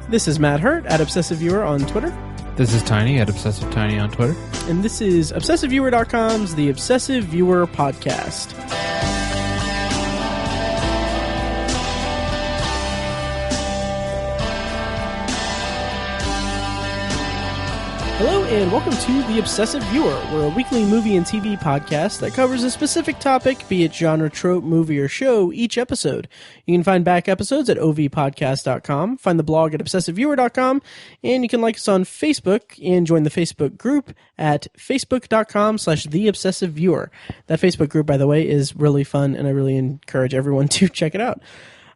This is Matt Hurt at Obsessive Viewer on Twitter. This is Tiny at Obsessive Tiny on Twitter. And this is ObsessiveViewer.com's The Obsessive Viewer Podcast. Hello and welcome to The Obsessive Viewer. We're a weekly movie and TV podcast that covers a specific topic, be it genre, trope, movie, or show, each episode. You can find back episodes at ovpodcast.com, find the blog at obsessiveviewer.com, and you can like us on Facebook and join the Facebook group at facebook.com/theobsessiveviewer. That Facebook group, by the way, is really fun, and I really encourage everyone to check it out.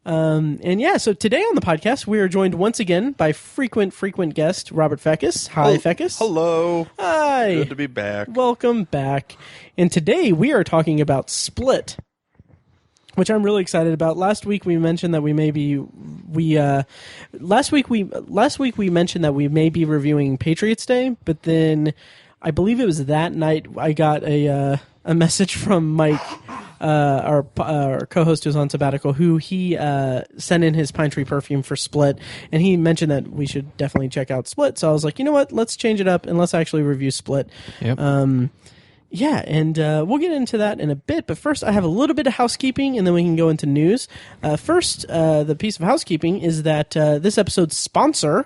So today on the podcast, we are joined once again by frequent guest, Robert Fekkes. Hi, Fekkes. Hello. Hi. Good to be back. Welcome back. And today we are talking about Split, which I'm really excited about. Last week we mentioned that we may be reviewing Patriots Day, but then I believe it was that night I got a message from Mike, our co-host who's on sabbatical, who he sent in his Pine Tree Perfume for Split, and he mentioned that we should definitely check out Split. So I was like, you know what, let's change it up and let's actually review Split. Yep. We'll get into that in a bit, but first I have a little bit of housekeeping, and then we can go into news. First, the piece of housekeeping is that this episode's sponsor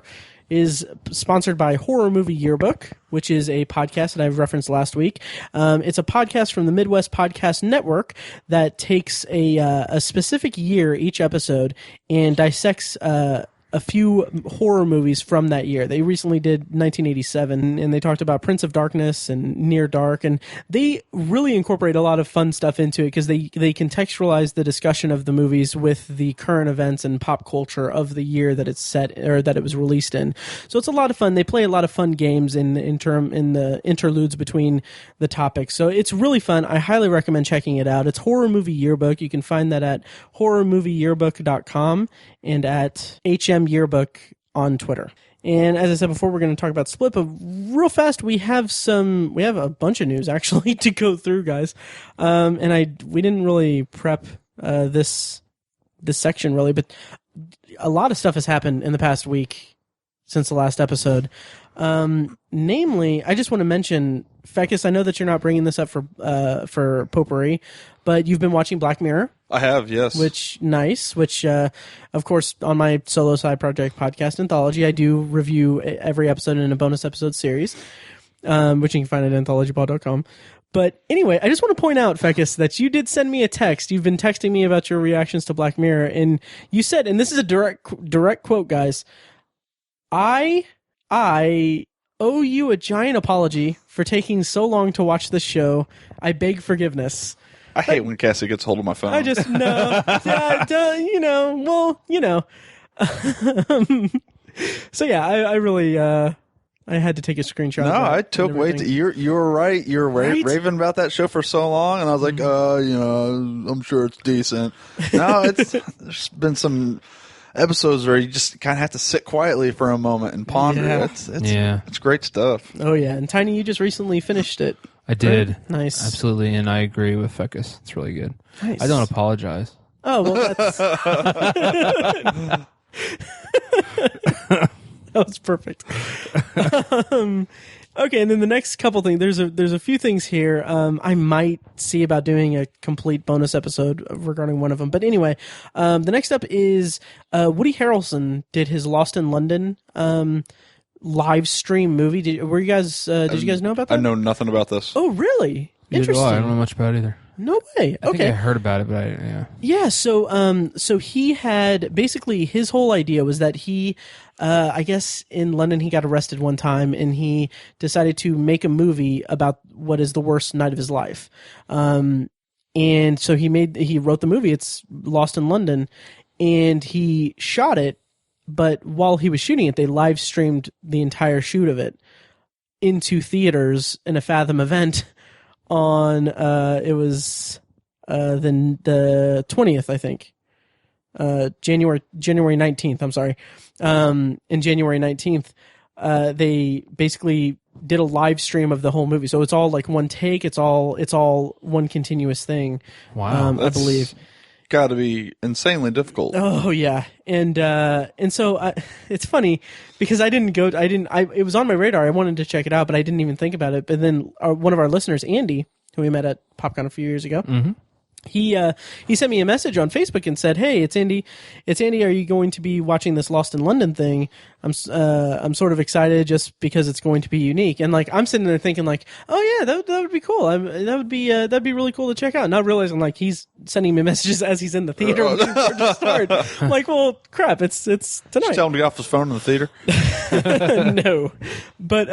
is sponsored by Horror Movie Yearbook, which is a podcast that I've referenced last week. It's a podcast from the Midwest Podcast Network that takes a specific year each episode and dissects a few horror movies from that year. They recently did 1987, and they talked about Prince of Darkness and Near Dark, and they really incorporate a lot of fun stuff into it because they contextualize the discussion of the movies with the current events and pop culture of the year that it's set or that it was released in. So it's a lot of fun. They play a lot of fun games in the interludes between the topics. So it's really fun. I highly recommend checking it out. It's Horror Movie Yearbook. You can find that at horrormovieyearbook.com and at Yearbook on Twitter. And as I said before, we're going to talk about Split, but real fast, we have a bunch of news actually to go through, guys. We didn't really prep this section really, but a lot of stuff has happened in the past week since the last episode. Namely, I just want to mention, Fekkes, I know that you're not bringing this up for Potpourri, but you've been watching Black Mirror. I have, yes. Which, of course, on my solo side project podcast Anthology, I do review every episode in a bonus episode series, which you can find at anthologypod.com. But anyway, I just want to point out, Fekkes, that you did send me a text. You've been texting me about your reactions to Black Mirror, and you said, and this is a direct quote, guys, I owe you a giant apology for taking so long to watch this show. I beg forgiveness. I hate when Cassie gets hold of my phone. I just know. So yeah, I really I had to take a screenshot. No, I took you were right. You were raving about that show for so long, and I was like, I'm sure it's decent. No, there's been some episodes where you just kind of have to sit quietly for a moment and ponder. Yeah. It's great stuff. Oh yeah, and Tiny, you just recently finished it. I did. Right? Nice. Absolutely, and I agree with Fekkes. It's really good. Nice. I don't apologize. Oh, well, that's... That was perfect. Okay, and then the next couple things, there's a few things here. I might see about doing a complete bonus episode regarding one of them. But anyway, the next up is Woody Harrelson did his Lost in London live stream movie. Did you guys know about that? I know nothing about this. Oh, really? Interesting. I don't know much about it either. No way. Okay. I think I heard about it, but Yeah, so he had basically his whole idea was that he I guess in London he got arrested one time and he decided to make a movie about what is the worst night of his life. And so he wrote the movie. It's Lost in London, and he shot it, but while he was shooting it, they live streamed the entire shoot of it into theaters in a Fathom event on it was the 20th, I think. January 19th, I'm sorry. In January 19th, they basically did a live stream of the whole movie. So it's all like one take, it's all one continuous thing. Wow. I believe. got to be insanely difficult. Oh yeah, and so it's funny because it was on my radar. I wanted to check it out, but I didn't even think about it. But then one of our listeners, Andy, who we met at PopCon a few years ago, he sent me a message on Facebook and said, "Hey, it's Andy. Are you going to be watching this Lost in London thing? I'm sort of excited just because it's going to be unique." And like I'm sitting there thinking like, "Oh yeah, that would be cool. That'd be really cool to check out." Not realizing like he's sending me messages as he's in the theater looking for it to start. I'm like, well, crap, it's tonight. Just tell him to get off his phone in the theater. No, but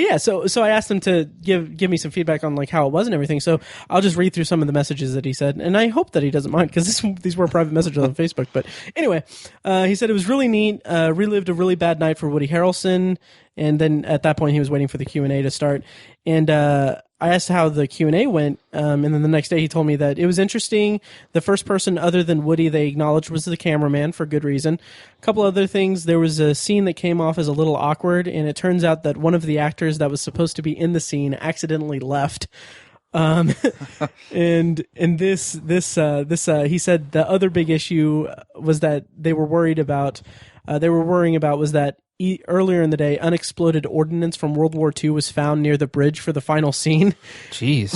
yeah. So I asked him to give me some feedback on like how it was and everything. So I'll just read through some of the messages that he said, and I hope that he doesn't mind because these were private messages on Facebook. But anyway, he said it was really neat. Relived a really bad night for Woody Harrelson, and then at that point he was waiting for the Q&A to start. And I asked how the Q&A went, and then the next day he told me that it was interesting. The first person other than Woody they acknowledged was the cameraman for good reason. A couple other things. There was a scene that came off as a little awkward, and it turns out that one of the actors that was supposed to be in the scene accidentally left. And this he said the other big issue was that they were worrying about was that earlier in the day, unexploded ordnance from World War II was found near the bridge for the final scene. Jeez.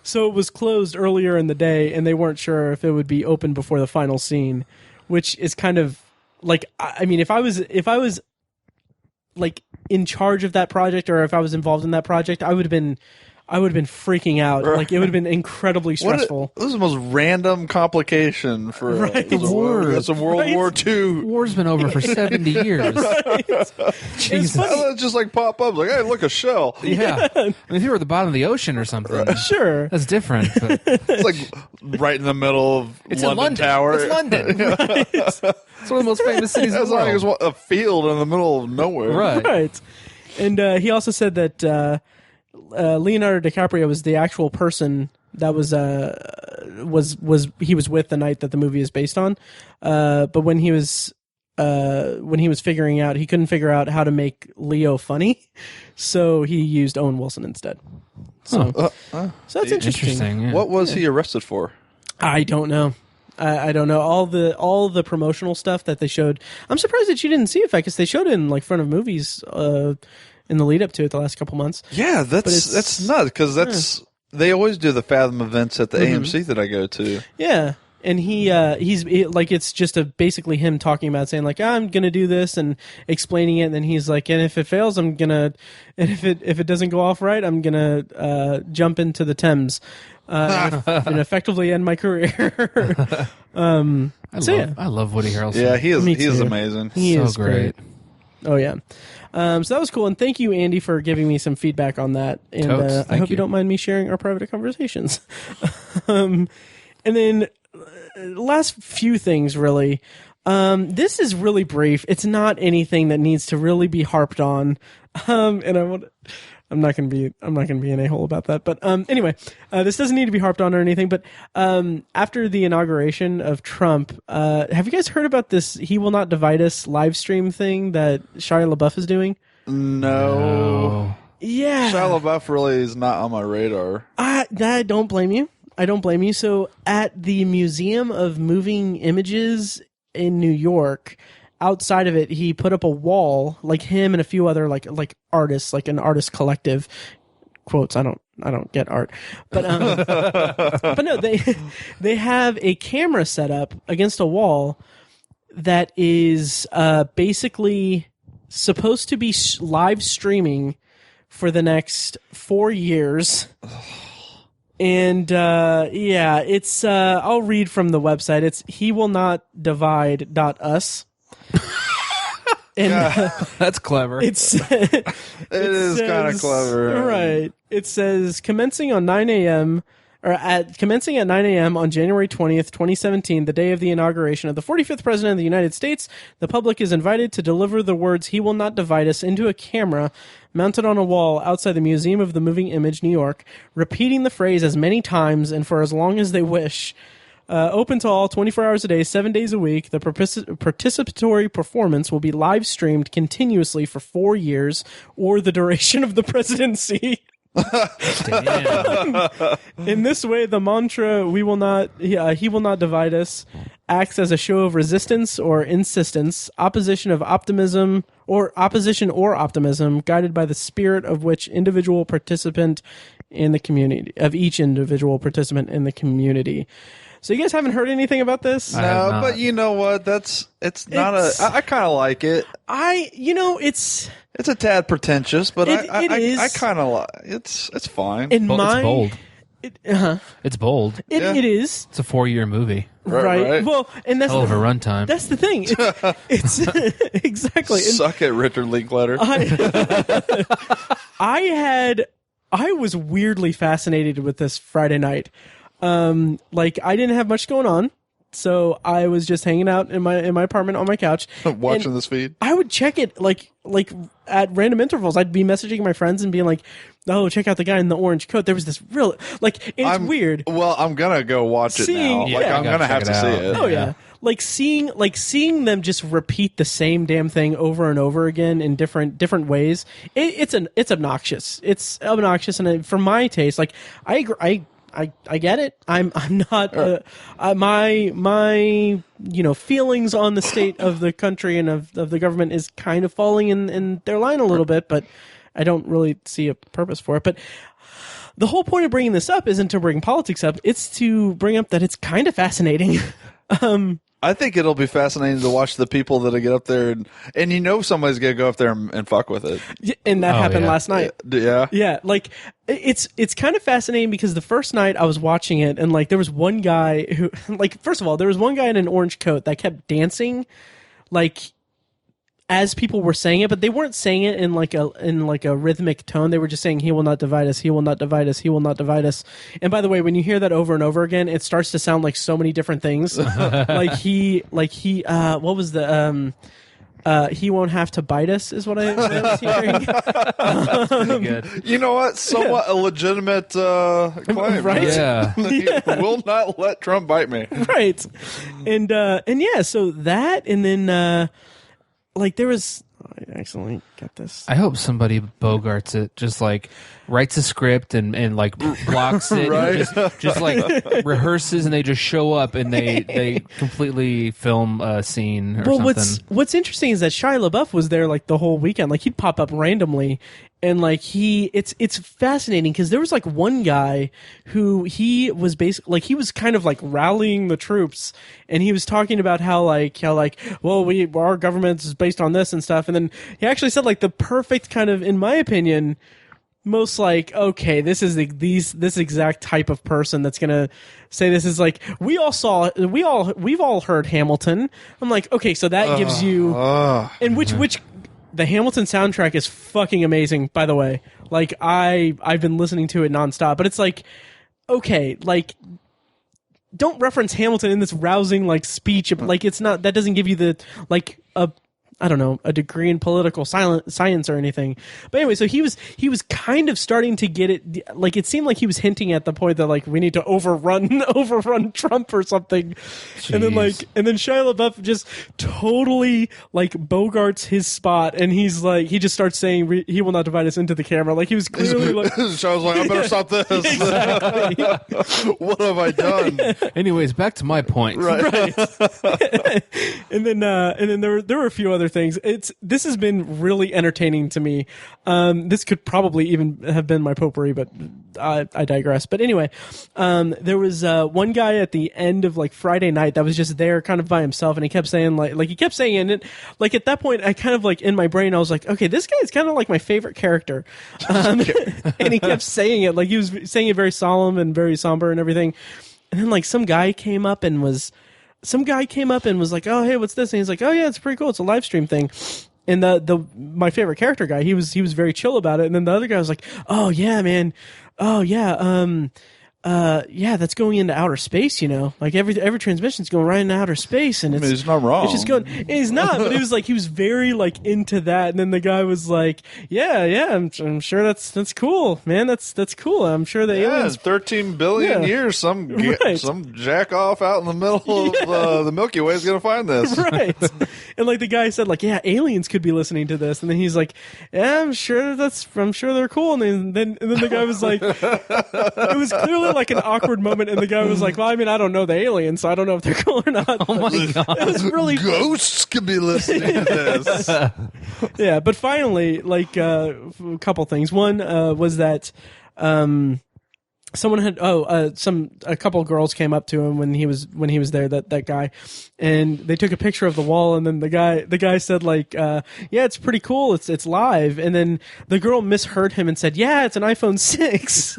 So it was closed earlier in the day, and they weren't sure if it would be open before the final scene, which is kind of like, I mean, if I was like in charge of that project, or if I was involved in that project, I would have been freaking out. Like it would have been incredibly stressful. This is the most random complication for Right. the war. That's a World Right. War II. War's been over for 70 years. Jesus. It's just like pop up, like, hey, look, a shell. Yeah. I mean, if you were at the bottom of the ocean or something, Sure. that's different. But It's like right in the middle of it's London in London. Tower. It's London. It's one of the most famous cities in It's the like world. it's a field in the middle of nowhere. Right. Right. And he also said that Leonardo DiCaprio was the actual person that was with the night that the movie is based on. But when he was figuring out, he couldn't figure out how to make Leo funny, so he used Owen Wilson instead. So, so that's interesting. Yeah. What was he arrested for? I don't know. I don't know all the promotional stuff that they showed. I'm surprised that you didn't see it, because they showed it in like front of movies in the lead up to it the last couple months. Yeah, that's nuts, because they always do the Fathom events at the AMC that I go to. Yeah. And he's like, it's just basically him talking about saying like, I'm gonna do this and explaining it, and then he's like, and if it fails, and if it doesn't go off right, I'm gonna jump into the Thames and effectively end my career. I love Woody Harrelson. Yeah, he is too. amazing. He so is great. Oh yeah. So that was cool, and thank you, Andy, for giving me some feedback on that. And Totes. I hope you you don't mind me sharing our private conversations. And then last few things, really. This is really brief. It's not anything that needs to really be harped on. And I'm not going to be an a-hole about that. But anyway, this doesn't need to be harped on or anything. But after the inauguration of Trump, have you guys heard about this "He Will Not Divide Us" live stream thing that Shia LaBeouf is doing? No. Yeah. Shia LaBeouf really is not on my radar. I don't blame you. I don't blame you. So at the Museum of Moving Images in New York, outside of it, he put up a wall, like him and a few other like artists, like an artist collective. Quotes. I don't get art, but but no, they have a camera set up against a wall that is basically supposed to be live streaming for the next 4 years. And yeah, it's I'll read from the website. It's hewillnotdivide.us. And That's clever. It is kind of clever. Right. It says commencing at 9 a.m. on January 20th, 2017, the day of the inauguration of the 45th President of the United States, the public is invited to deliver the words "He will not divide us" into a camera mounted on a wall outside the Museum of the Moving Image, New York, repeating the phrase as many times and for as long as they wish. Open to all, 24 hours a day, 7 days a week. The participatory performance will be live streamed continuously for 4 years or the duration of the presidency. Damn. In this way, the mantra "We will not, he will not divide us" acts as a show of resistance or insistence, opposition or optimism, guided by the spirit of each individual participant in the community. So you guys haven't heard anything about this? I have No, not. but you know what? It's not I kind of like it. It's It's a tad pretentious, but It is. I kind of like it's fine. in Well, my. it's bold. Uh-huh. It's bold. Yeah. It is. It's a 4-year movie. Right. Well, and that's Hell of a runtime. That's the thing. It's exactly. And Suck it, Richard Linklater. I was weirdly fascinated with this Friday night. Like I didn't have much going on, so I was just hanging out in my apartment on my couch, Watching and this feed. I would check it like at random intervals. I'd be messaging my friends and being like, "Oh, check out the guy in the orange coat." There was this real it's weird. Well, I'm gonna go watch it now. Seeing- Like yeah. I'm gonna have to see Check it it. out. Oh yeah. Like seeing them just repeat the same damn thing over and over again in different ways. It's obnoxious. It's obnoxious, and for my taste, like I agree. I get it. I'm not my feelings on the state of the country and of the government is kind of falling in their line a little bit, but I don't really see a purpose for it. But the whole point of bringing this up isn't to bring politics up; it's to bring up that it's kind of fascinating. I think it'll be fascinating to watch the people that get up there and somebody's gonna go up there and fuck with it. And that happened yeah. last night. Yeah. Yeah, like it's kind of fascinating because the first night I was watching it and like there was one guy who first of all there was one guy in an orange coat that kept dancing like as people were saying it, but they weren't saying it in like a rhythmic tone. They were just saying, "He will not divide us. He will not divide us. He will not divide us." And by the way, when you hear that over and over again, it starts to sound like so many different things. What was the he won't have to bite us is what I was hearing. Pretty good. You know what? Somewhat a legitimate claim, Right? Yeah. He will not let Trump bite me. Right. And yeah, so that and then there was I accidentally got this. I hope somebody bogarts it, just like writes a script and like blocks it, Right. and just like rehearses, and they just show up and they completely film a scene or something. What's interesting is that Shia LaBeouf was there like the whole weekend. Like he'd pop up randomly, and like it's fascinating because there was like one guy who he was basically like he was kind of like rallying the troops, and he was talking about how our government is based on this and stuff, and then he actually said like the perfect kind of, in my opinion, most like, okay, this is this exact type of person that's gonna say this is like we've all heard Hamilton. I'm like, okay, so that gives you and which the Hamilton soundtrack is fucking amazing, by the way. Like I've been listening to it nonstop, but it's like, okay, like don't reference Hamilton in this rousing like speech. Like it's not, that doesn't give you the like a degree in political science or anything. But anyway, so he was kind of starting to get it. Like it seemed like he was hinting at the point that like we need to overrun Trump or something. Jeez. And then Shia LaBeouf just totally like bogarts his spot, and he's like he just starts saying he will not divide us into the camera. Like he was clearly like, So I was like, I better stop this. exactly. What have I done? Anyways, back to my point. Right. and then there were a few other things. This has been really entertaining to me. This could probably even have been my potpourri, but I digress. But anyway, there was one guy at the end of like Friday night that was just there kind of by himself, and he kept saying like he kept saying it. And it, like at that point, I kind of like in my brain, I was like, okay, this guy is kind of like my favorite character. And he kept saying it like he was saying it very solemn and very somber and everything. And then like some guy came up and was like, "Oh, hey, what's this?" And he's like, "Oh yeah, it's pretty cool. It's a live stream thing." And my favorite character guy, he was very chill about it. And then the other guy was like, "Oh yeah, man. Oh yeah. yeah, that's going into outer space, like every transmission's going right into outer space, and he's not wrong. It's just going. He's not, but he was very like into that, and then the guy was like, yeah, I'm sure that's cool, man. That's cool. I'm sure the aliens. 13 billion years, some jack off out in the middle of the Milky Way is going to find this, right? And like the guy said, like, yeah, aliens could be listening to this, and then he's like, yeah, I'm sure they're cool, and then the guy was like, it was clearly like an awkward moment, and the guy was like, well, I mean, I don't know the aliens, so I don't know if they're cool or not. Oh my god, it was really ghosts could be listening to this. Yeah, but finally, like a couple things. One was that someone had a couple girls came up to him when he was there, that guy, and they took a picture of the wall, and then the guy said like, yeah, it's pretty cool, it's live, and then the girl misheard him and said, yeah, it's an iPhone 6.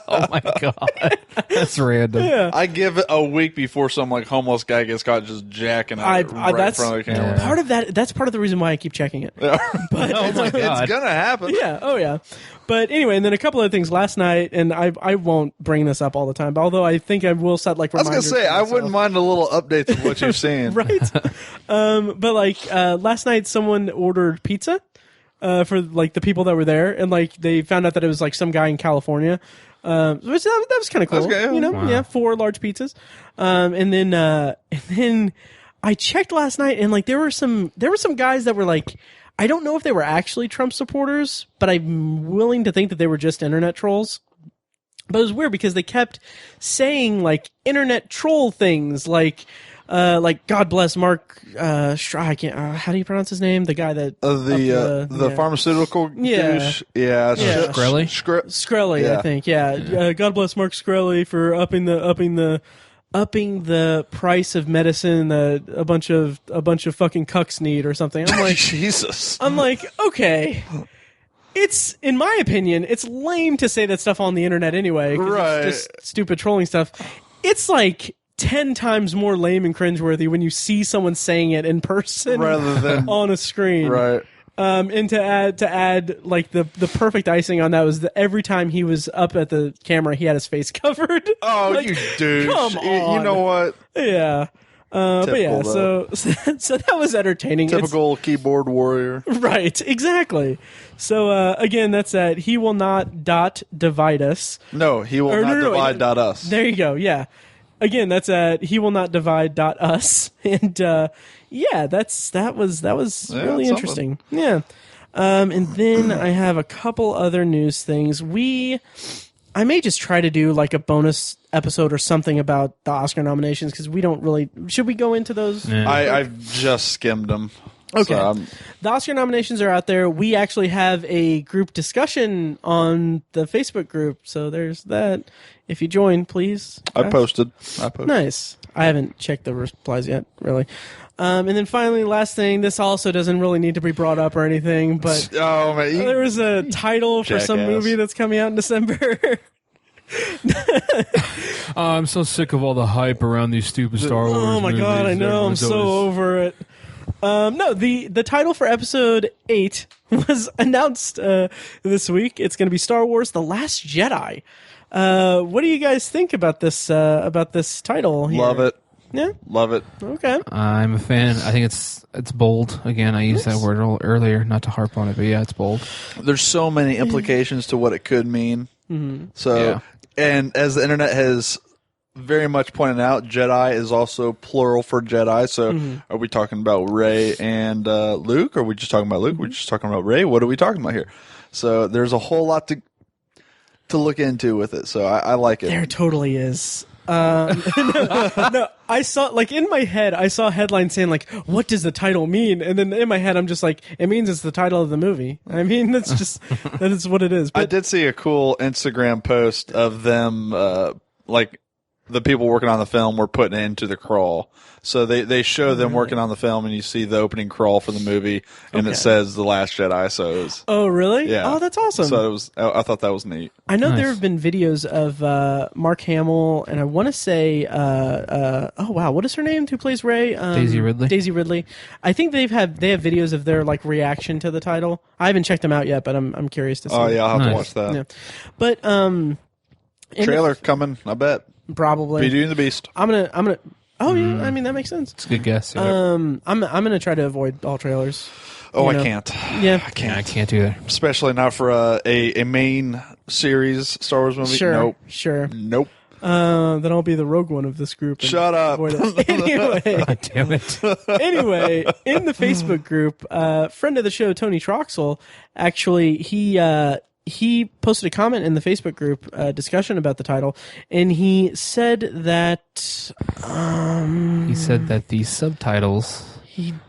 Oh my god, that's random. Yeah. I give it a week before some like homeless guy gets caught just jacking out in front of the camera. Part of that. That's part of the reason why I keep checking it. Yeah. But Oh my god, It's gonna happen. yeah, oh yeah. But anyway, and then a couple of things last night, and I won't bring this up all the time, but although I think I will set like I was reminders. gonna say for I myself. wouldn't mind a little updates of what you've seen. Right? But like last night, someone ordered pizza for like the people that were there, and like they found out that it was like some guy in California, which that was kind of cool. That's good. Wow. Yeah, 4 large pizzas, and then I checked last night, and like there were some guys that were like, I don't know if they were actually Trump supporters, but I'm willing to think that they were just internet trolls. But it was weird because they kept saying like internet troll things, like God bless Mark. I can't. How do you pronounce his name? The guy that The pharmaceutical douche. Yeah. Shkreli? Shkreli, Yeah. I think. Yeah. God bless Mark Shkreli for upping the price of medicine that a bunch of fucking cucks need or something. I'm like, Jesus. I'm like, okay. It's, in my opinion, it's lame to say that stuff on the internet anyway. 'Cause Right. It's just stupid trolling stuff. It's like 10 times more lame and cringeworthy when you see someone saying it in person Rather than on a screen. right. And to add like the perfect icing on that was that every time he was up at the camera, he had his face covered. Oh, Like, you douche. come You on. know what? Yeah. But yeah, Typical, so that was entertaining. It's- Typical keyboard warrior. right, exactly. So again, that's at he will not divide us. No, he will not divide dot us. There you go. Yeah. Again, that's at he will not divide us. And yeah, that was really something. interesting. Yeah. And then I have a couple other news things. I may just try to do like a bonus episode or something about the Oscar nominations because we don't really. Should we go into those? Yeah. I've just skimmed them. Okay. So the Oscar nominations are out there. We actually have a group discussion on the Facebook group, so there's that. If you join, please. I posted. Nice. I haven't checked the replies yet, really. And then finally, last thing, this also doesn't really need to be brought up or anything, but Oh man, there was a title for some jackass. movie that's coming out in December. I'm so sick of all the hype around these stupid Star Wars. Oh my god, I movies. know. I'm Everyone's so always- over it. No, the title for episode 8 was announced this week. It's going to be Star Wars: The Last Jedi. What do you guys think about this title here? love it. Yeah. Love it. Okay. I'm a fan. I think it's bold. Again, I used that word earlier, not to harp on it, but yeah, it's bold. There's so many implications to what it could mean. Mm-hmm. So, Yeah. and as the internet has very much pointed out, Jedi is also plural for Jedi. So, Mm-hmm. are we talking about Rey and Luke? Are we just talking about Luke? We're just talking about Rey. What are we talking about here? So, there's a whole lot to look into with it. So, I like it. There totally is. No, I saw, like, in my head, I saw headlines saying, like, what does the title mean? And then in my head, I'm just like, it means it's the title of the movie. I mean, that is what it is. I But did see a cool Instagram post of them, like the people working on the film were putting it into the crawl. So they show them working on the film, and you see the opening crawl for the movie, and Okay. it says The Last Jedi. So it was, oh, really? yeah. Oh, that's awesome. So it was. I thought that was neat. I know Nice. there have been videos of Mark Hamill, and I want to say, oh wow, what is her name? Who plays Rey? Daisy Ridley. Daisy Ridley. I think they have videos of their like reaction to the title. I haven't checked them out yet, but I'm curious to see. Oh yeah, I'll have Nice. to watch that. Yeah. But Trailer coming, I bet. Probably. Beauty and the Beast. I'm gonna. Oh yeah, I mean that makes sense. It's a good guess. Yeah. I'm gonna try to avoid all trailers. Oh, You know. I can't. Yeah. I can't. I can't either. Especially not for a main series Star Wars movie. Sure. Nope. Sure. Nope. Then I'll be the rogue one of this group. And Shut up. avoid it. Anyway. God damn it. Anyway, in the Facebook group, friend of the show, Tony Troxel, actually, he posted a comment in the Facebook group discussion about the title, and he said that He said that the subtitles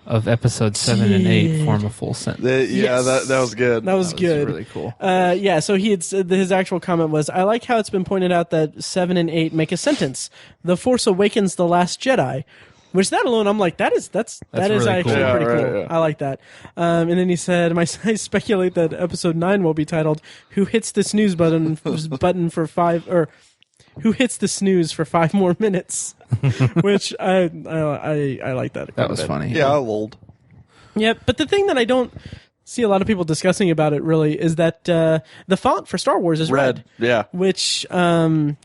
of episode 7 and 8 form a full sentence. Yeah, Yes. that was good. that was good. Really cool. Yeah, so he had said his actual comment was, "I like how it's been pointed out that 7 and 8 make a sentence. The Force Awakens, The Last Jedi." Which that alone, I'm like, that is really actually cool. pretty Yeah, cool. right, yeah. I like that. And then he said, I speculate that episode 9 will be titled "Who hits the snooze button for 5 or who hits the snooze for 5 more minutes," which I like that. That was funny. Yeah, I lulled. Yeah, but the thing that I don't see a lot of people discussing about it really is that the font for Star Wars is red. Yeah. Which Well,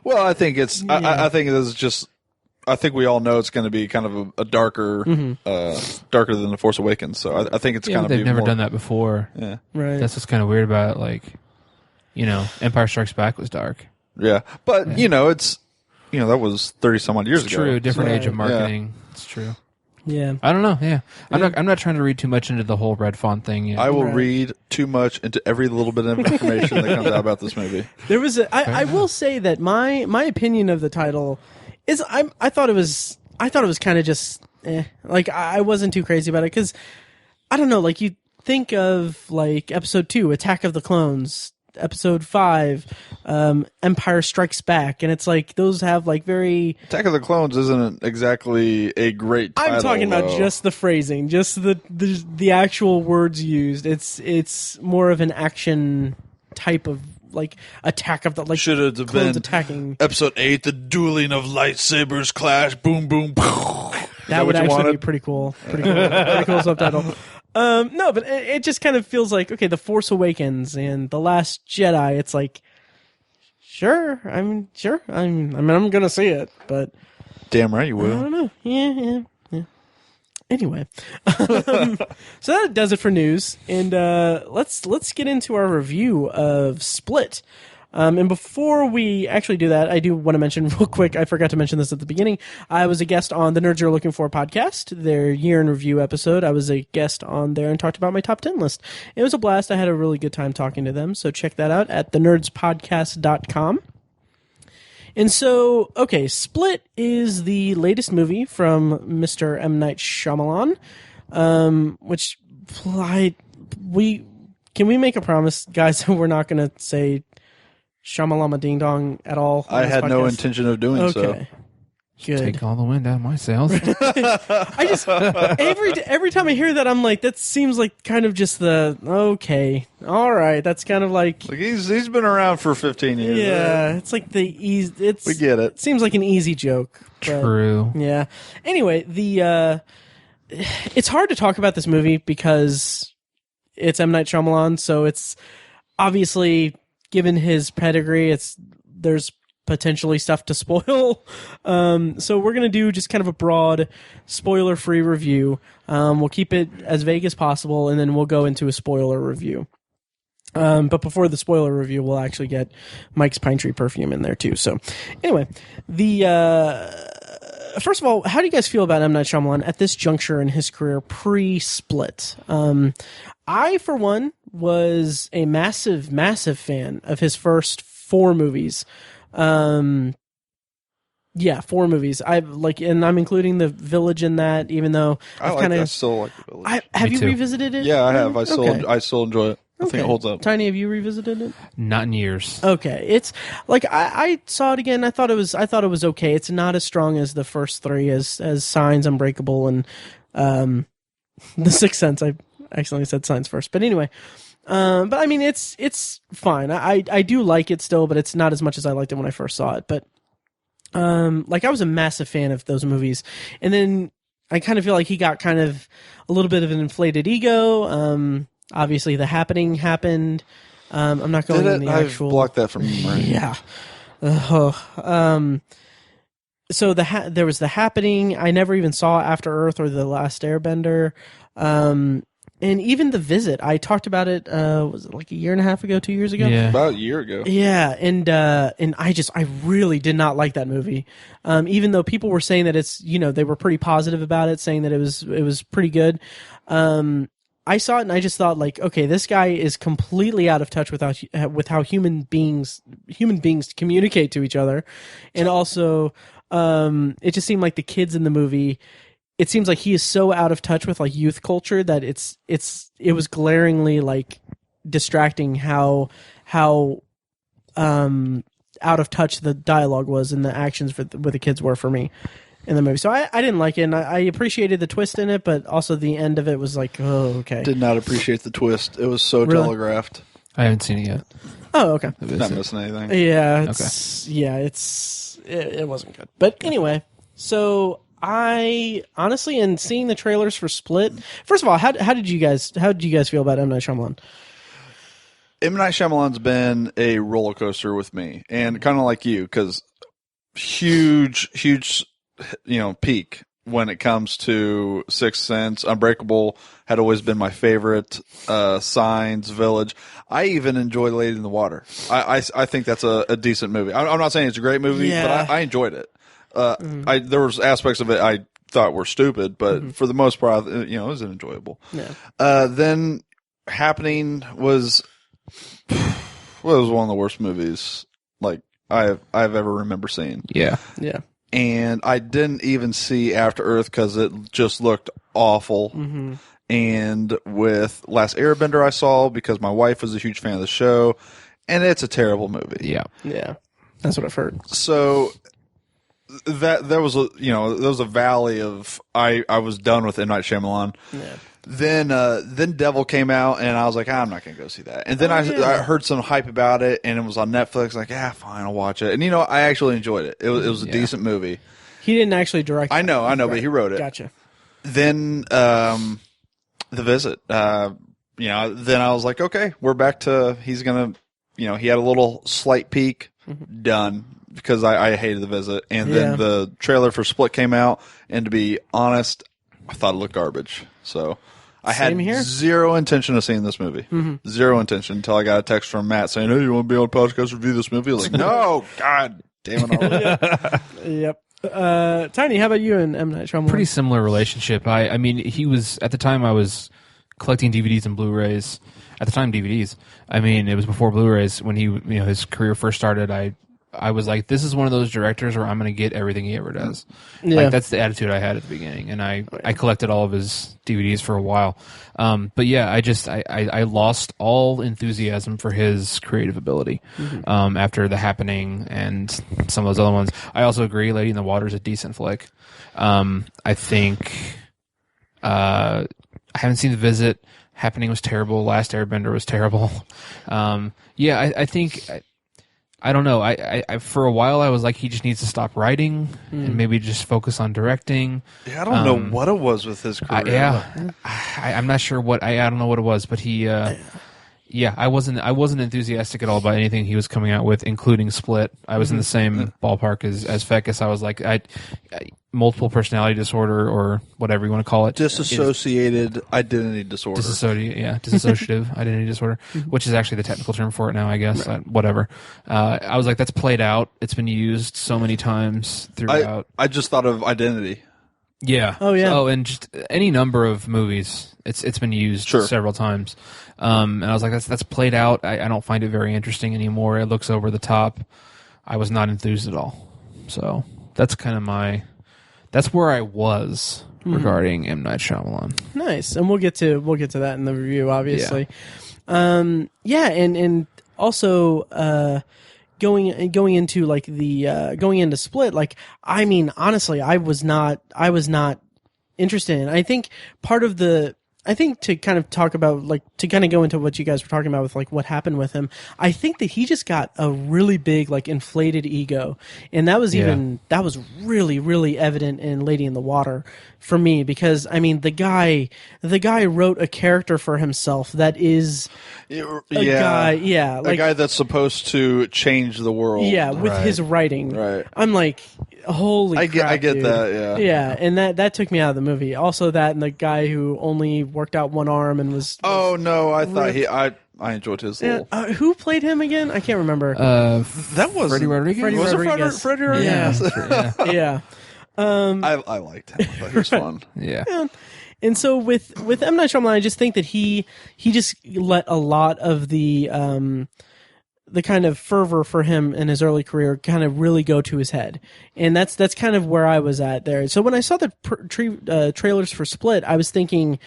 I think it's. Yeah. I think it is just. I think we all know it's going to be kind of a darker, darker than the Force Awakens. So I think it's Yeah, kind but of. they've never done that before. Yeah. right. That's what's kind of weird about it. Like, Empire Strikes Back was dark. Yeah, but it's. That was 30 some odd years It's ago. true. Different age of Right. marketing. It's true. yeah. I don't know. Yeah, I'm not trying to read too much into the whole red font thing yet. I will Right. read too much into every little bit of information that comes out about this movie. There was I will say that my opinion of the title is I thought it was kind of just like I wasn't too crazy about it because I don't know, like you think of like episode 2, Attack of the Clones, episode 5, Empire Strikes Back, and it's like those have like very. Attack of the Clones isn't exactly a great title. I'm talking about though. just the phrasing, just the actual words used. It's more of an action type of like Attack of the like Should have clones been attacking. episode 8, the dueling of lightsabers clash, boom, boom, boom. That would actually be pretty cool. Pretty cool subtitle. No, but it just kind of feels like, okay, The Force Awakens and The Last Jedi. It's like, sure. I'm going to see it, but Damn right you I will. don't know. Yeah. Anyway, so that does it for news, and let's get into our review of Split. And before we actually do that, I do want to mention real quick, I forgot to mention this at the beginning, I was a guest on the Nerds You're Looking For podcast, their year in review episode. I was a guest on there and talked about my top 10 list. It was a blast. I had a really good time talking to them, so check that out at thenerdspodcast.com. And so, okay, Split is the latest movie from Mr. M. Night Shyamalan, which can we make a promise, guys, that we're not going to say Shyamalama Ding Dong at all? I had no podcast? intention of doing so. Okay. Good. Take all the wind out of my sails. I just every time I hear that, I'm like, that seems like kind of just the okay, all right. That's kind of like Like he's been around for 15 years. yeah. It's like the easy. We get it. Seems like an easy joke. But, True. yeah. Anyway, it's hard to talk about this movie because it's M. Night Shyamalan, so it's obviously, given his pedigree, there's potentially stuff to spoil. So we're going to do just kind of a broad, spoiler-free review. We'll keep it as vague as possible, and then we'll go into a spoiler review. But before the spoiler review, we'll actually get Mike's Pine Tree Perfume in there, too. So anyway, first of all, how do you guys feel about M. Night Shyamalan at this juncture in his career pre-Split? I, for one, was a massive, massive fan of his first 4 movies. 4 movies. And I'm including The Village in that, even though I still like The Village. Have you too. revisited it? Yeah, I have. I Okay. still enjoy it. I think it holds up. Tiny, have you revisited it? Not in years. Okay, it's like I saw it again. I thought it was okay. It's not as strong as the first 3, as Signs, Unbreakable, and The Sixth Sense. I accidentally said Signs first, but anyway. But I mean, it's fine. I do like it still, but it's not as much as I liked it when I first saw it. But I was a massive fan of those movies, and then I kind of feel like he got kind of a little bit of an inflated ego. Obviously, The Happening happened. I'm not going in the actual. I've blocked that from memory. Yeah. So there was The Happening. I never even saw After Earth or The Last Airbender. And even The Visit. I talked about it, was it like a year and a half ago, 2 years ago? Yeah. About a year ago. Yeah, and I really did not like that movie. Even though people were saying that it's, they were pretty positive about it, saying that it was pretty good. I saw it and I just thought, like, okay, this guy is completely out of touch with how human beings communicate to each other. And also, it just seemed like the kids in the movie, it seems like he is so out of touch with like youth culture that it was glaringly like distracting how out of touch the dialogue was and the actions with the kids were for me in the movie. So I didn't like it, and I appreciated the twist in it, but also the end of it was like, oh, okay. Did not appreciate the twist. It was so telegraphed. I haven't seen it yet. Oh, okay. Not missing anything. Yeah, it wasn't good. But anyway, so I honestly, in seeing the trailers for Split, first of all, how did you guys feel about M. Night Shyamalan? M. Night Shyamalan's been a roller coaster with me, and kind of like you, because huge, peak when it comes to Sixth Sense. Unbreakable had always been my favorite. Signs, Village. I even enjoy Lady in the Water. I think that's a decent movie. I'm not saying it's a great movie, but I enjoyed it. There was aspects of it I thought were stupid, but for the most part, it was enjoyable. Yeah. Then Happening was one of the worst movies like I've ever remember seeing. Yeah. Yeah. And I didn't even see After Earth because it just looked awful. Mm-hmm. And with Last Airbender I saw because my wife was a huge fan of the show, and it's a terrible movie. Yeah. Yeah. That's what I've heard. So there was a valley of I was done with M. Night Shyamalan. Yeah. Then Devil came out, and I was like, I'm not going to go see that. And then I heard some hype about it, and it was on Netflix. Like, fine, I'll watch it. And I actually enjoyed it. It was a decent movie. He didn't actually direct it. I know, but he wrote it. Gotcha. Then The Visit. Then I was like, okay, we're back to he's going to, he had a little slight peak. Done. Because I hated The Visit. And then the trailer for Split came out, and to be honest, I thought it looked garbage. So I had zero intention of seeing this movie. Mm-hmm. Zero intention until I got a text from Matt saying, hey, you want to be on podcast review this movie? I was like, no, God damn it. Yep. Tiny, how about you and M. Night Shyamalan? Pretty similar relationship. I mean, he was, at the time I was collecting DVDs and Blu-rays. At the time, DVDs. I mean, it was before Blu-rays. When his career first started, I was like, this is one of those directors where I'm going to get everything he ever does. Yeah. Like, that's the attitude I had at the beginning, and I collected all of his DVDs for a while. But yeah, I lost all enthusiasm for his creative ability after The Happening and some of those other ones. I also agree, Lady in the Water is a decent flick. I think I haven't seen The Visit. Happening was terrible. Last Airbender was terrible. I think... I don't know. I for a while I was like, he just needs to stop writing and maybe just focus on directing. Yeah, I don't know what it was with his career. I'm not sure what I don't know what it was, but he. I wasn't enthusiastic at all about anything he was coming out with, including Split. I was in the same ballpark as Fekkes. I was like, multiple personality disorder or whatever you want to call it. Dissociated identity disorder. Dissociative identity disorder, which is actually the technical term for it now, I guess. Whatever. I was like, that's played out. It's been used so many times throughout. I just thought of Identity. Yeah. Oh, yeah. Oh, and just any number of movies. It's been used several times. And I was like, that's played out. I don't find it very interesting anymore. It looks over the top. I was not enthused at all. So that's kind of that's where I was regarding M. Night Shyamalan. Nice. And we'll get to that in the review, obviously. Yeah. And also, going into like going into Split, like, I mean, honestly, I was not interested in it. I think part of the I think to kind of talk about, like, to kind of go into what you guys were talking about with, like, what happened with him, I think that he just got a really big, like, inflated ego. And that was that was really, really evident in Lady in the Water for me, because, I mean, the guy wrote a character for himself that is a guy that's supposed to change the world. Yeah, with his writing. Right. I'm like, holy crap, I get dude. that, yeah. Yeah, and that took me out of the movie. Also that, and the guy who only worked out one arm and was Oh, no, I thought I enjoyed his little... who played him again? I can't remember. That was... Freddie Rodriguez? Was it Freddie Rodriguez? Yeah. I liked him. I thought he was fun. Yeah. And so with M. Night Shyamalan, I just think that he just let a lot of the kind of fervor for him in his early career kind of really go to his head. And that's kind of where I was at there. So when I saw the trailers for Split, I was thinking,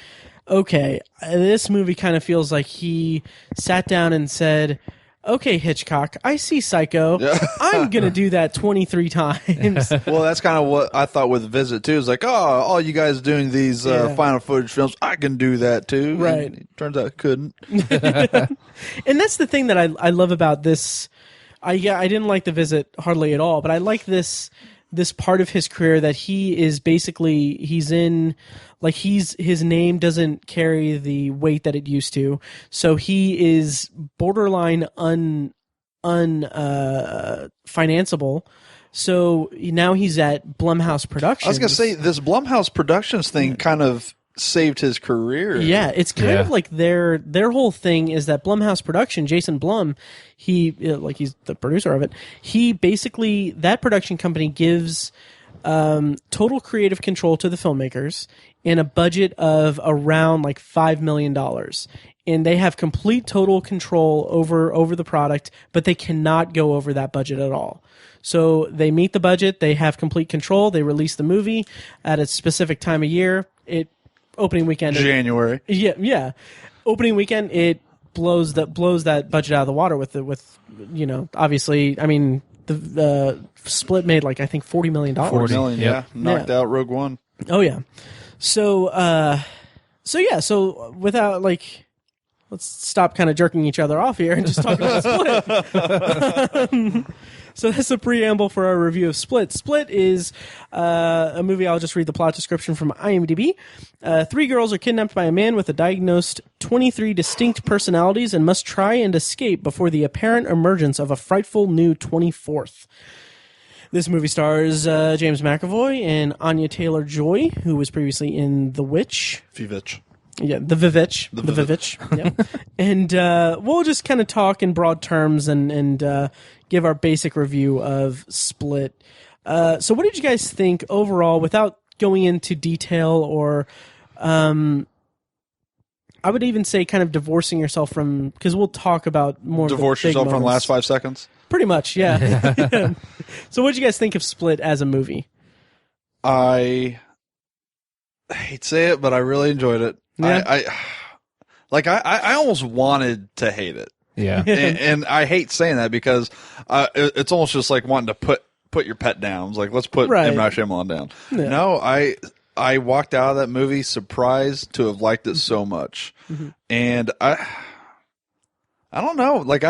okay, this movie kind of feels like he sat down and said, okay, Hitchcock, I see Psycho. Yeah. I'm going to do that 23 times. Well, that's kind of what I thought with Visit, too. It's like, oh, all you guys doing these final footage films, I can do that, too. Right. And it turns out I couldn't. And that's the thing that I love about this. I didn't like The Visit hardly at all, but I like this part of his career that he is basically, he's in, like, his name doesn't carry the weight that it used to. So he is borderline financeable. So now he's at Blumhouse Productions. I was going to say, this Blumhouse Productions thing kind of saved his career. Yeah, it's kind of like their whole thing is that Blumhouse Production, Jason Blum, he's the producer of it. He basically, that production company gives total creative control to the filmmakers in a budget of around like $5 million. And they have complete total control over the product, but they cannot go over that budget at all. So they meet the budget, they have complete control, they release the movie at a specific time of year. Opening weekend, January. Yeah. Opening weekend, it blows that budget out of the water with obviously. I mean, the Split made like I think $40 million. $40 million, yeah. Knocked out Rogue One. Oh yeah. So without like, let's stop kind of jerking each other off here and just talk about Split. So that's a preamble for our review of Split. Split is a movie. I'll just read the plot description from IMDb. 3 girls are kidnapped by a man with a diagnosed 23 distinct personalities and must try and escape before the apparent emergence of a frightful new 24th. This movie stars James McAvoy and Anya Taylor-Joy, who was previously in The Witch. Vivitch. Yeah, the Vivitch. Yeah. And we'll just kind of talk in broad terms and give our basic review of Split. So what did you guys think overall, without going into detail or I would even say kind of divorcing yourself from, because we'll talk about more Divorce yourself moments. from the last 5 seconds? Pretty much, yeah. So what did you guys think of Split as a movie? I hate to say it, but I really enjoyed it. Yeah. I almost wanted to hate it. Yeah. and I hate saying that because it's almost just like wanting to put your pet down. It's like, let's put M. Night Shyamalan down. Yeah. No, I walked out of that movie surprised to have liked it so much. Mm-hmm. And I don't know, like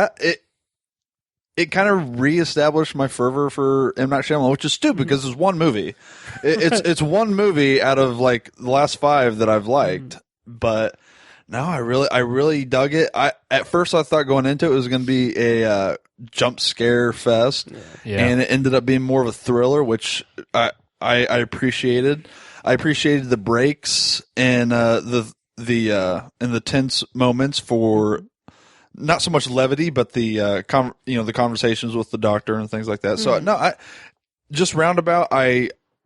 it kind of reestablished my fervor for M. Night Shyamalan, which is stupid because it's one movie. It's one movie out of like the last 5 that I've liked. But no, I really dug it. At first I thought going into it was going to be a jump scare fest, and it ended up being more of a thriller, which I appreciated. I appreciated the breaks and the tense moments for not so much levity, but the the conversations with the doctor and things like that. So no, I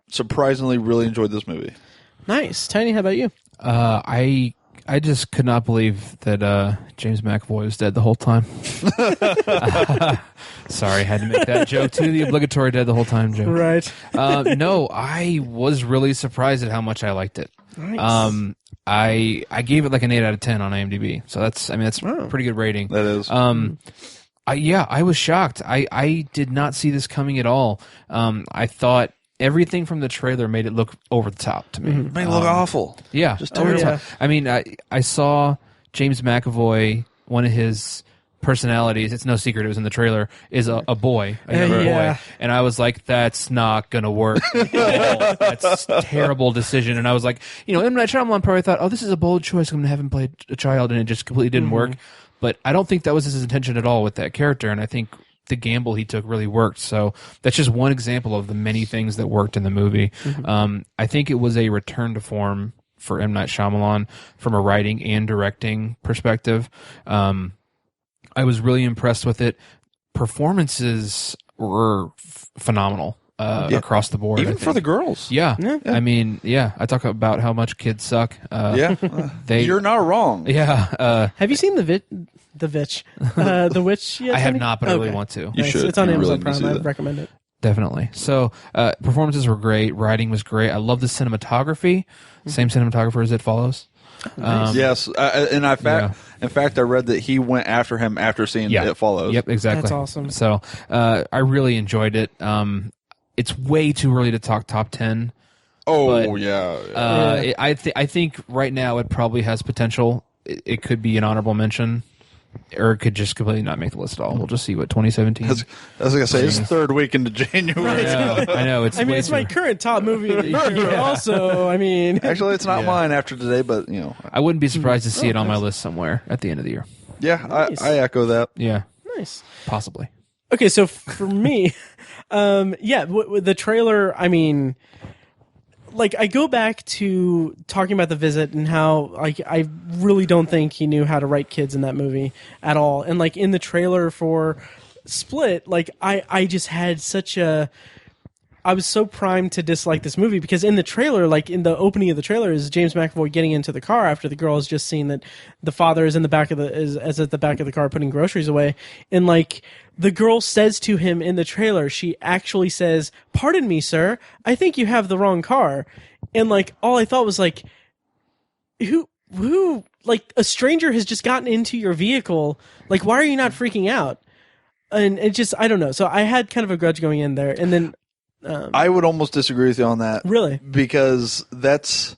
surprisingly really enjoyed this movie. Nice. Tiny, how about you? I just could not believe that James McAvoy was dead the whole time. Sorry, had to make that joke too. The obligatory dead the whole time joke. Right. No, I was really surprised at how much I liked it. Nice. I gave it like an 8 out of 10 on IMDb. So that's a pretty good rating. That is. I was shocked. I did not see this coming at all. I thought everything from the trailer made it look over the top to me. Made it look awful. Yeah, Just over the terrible. top. I mean, I saw James McAvoy, one of his personalities, it's no secret, it was in the trailer, is a boy, a younger boy. And I was like, that's not going to work at all. That's a terrible decision. And I was like, M. Night Shyamalan probably thought, oh, this is a bold choice. I'm going to have him play a child. And it just completely didn't work. But I don't think that was his intention at all with that character. And I think the gamble he took really worked. So that's just one example of the many things that worked in the movie. I think it was a return to form for M. Night Shyamalan from a writing and directing perspective. I was really impressed with it. Performances were phenomenal across the board. Even for the girls. Yeah. I mean, I talk about how much kids suck. You're not wrong. Yeah. Have you seen The Witch yet? I have not, but I really want to. You should. It's on You Amazon really need to Prime. see I that. recommend it. Definitely. So performances were great. Writing was great. I love the cinematography. Same cinematographer as It Follows. Yes, and in fact, I read that he went after him after seeing It Follows. Yep, exactly. That's awesome. So I really enjoyed it. It's way too early to talk top 10. Oh, but, I think right now it probably has potential. It could be an honorable mention, or it could just completely not make the list at all. We'll just see what 2017. I was going to say, it's third week into January. I know. It's my current top movie of the year. Also, I mean, Actually, it's not mine after today, but I wouldn't be surprised to see it on my list somewhere at the end of the year. Yeah, Nice. I echo that. Yeah, nice. possibly. Okay, so for me, the trailer, I mean, like, I go back to talking about The Visit and how, like, I really don't think he knew how to write kids in that movie at all. And, like, in the trailer for Split, like, I just had I was so primed to dislike this movie because in the trailer, like in the opening of the trailer, is James McAvoy getting into the car after the girl has just seen that the father is in the back of is at the back of the car putting groceries away, and like the girl says to him in the trailer, she actually says, "Pardon me, sir, I think you have the wrong car," and like all I thought was like, who like a stranger has just gotten into your vehicle, like why are you not freaking out? And it just I don't know. So I had kind of a grudge going in there, and then. I would almost disagree with you on that. Really? Because that's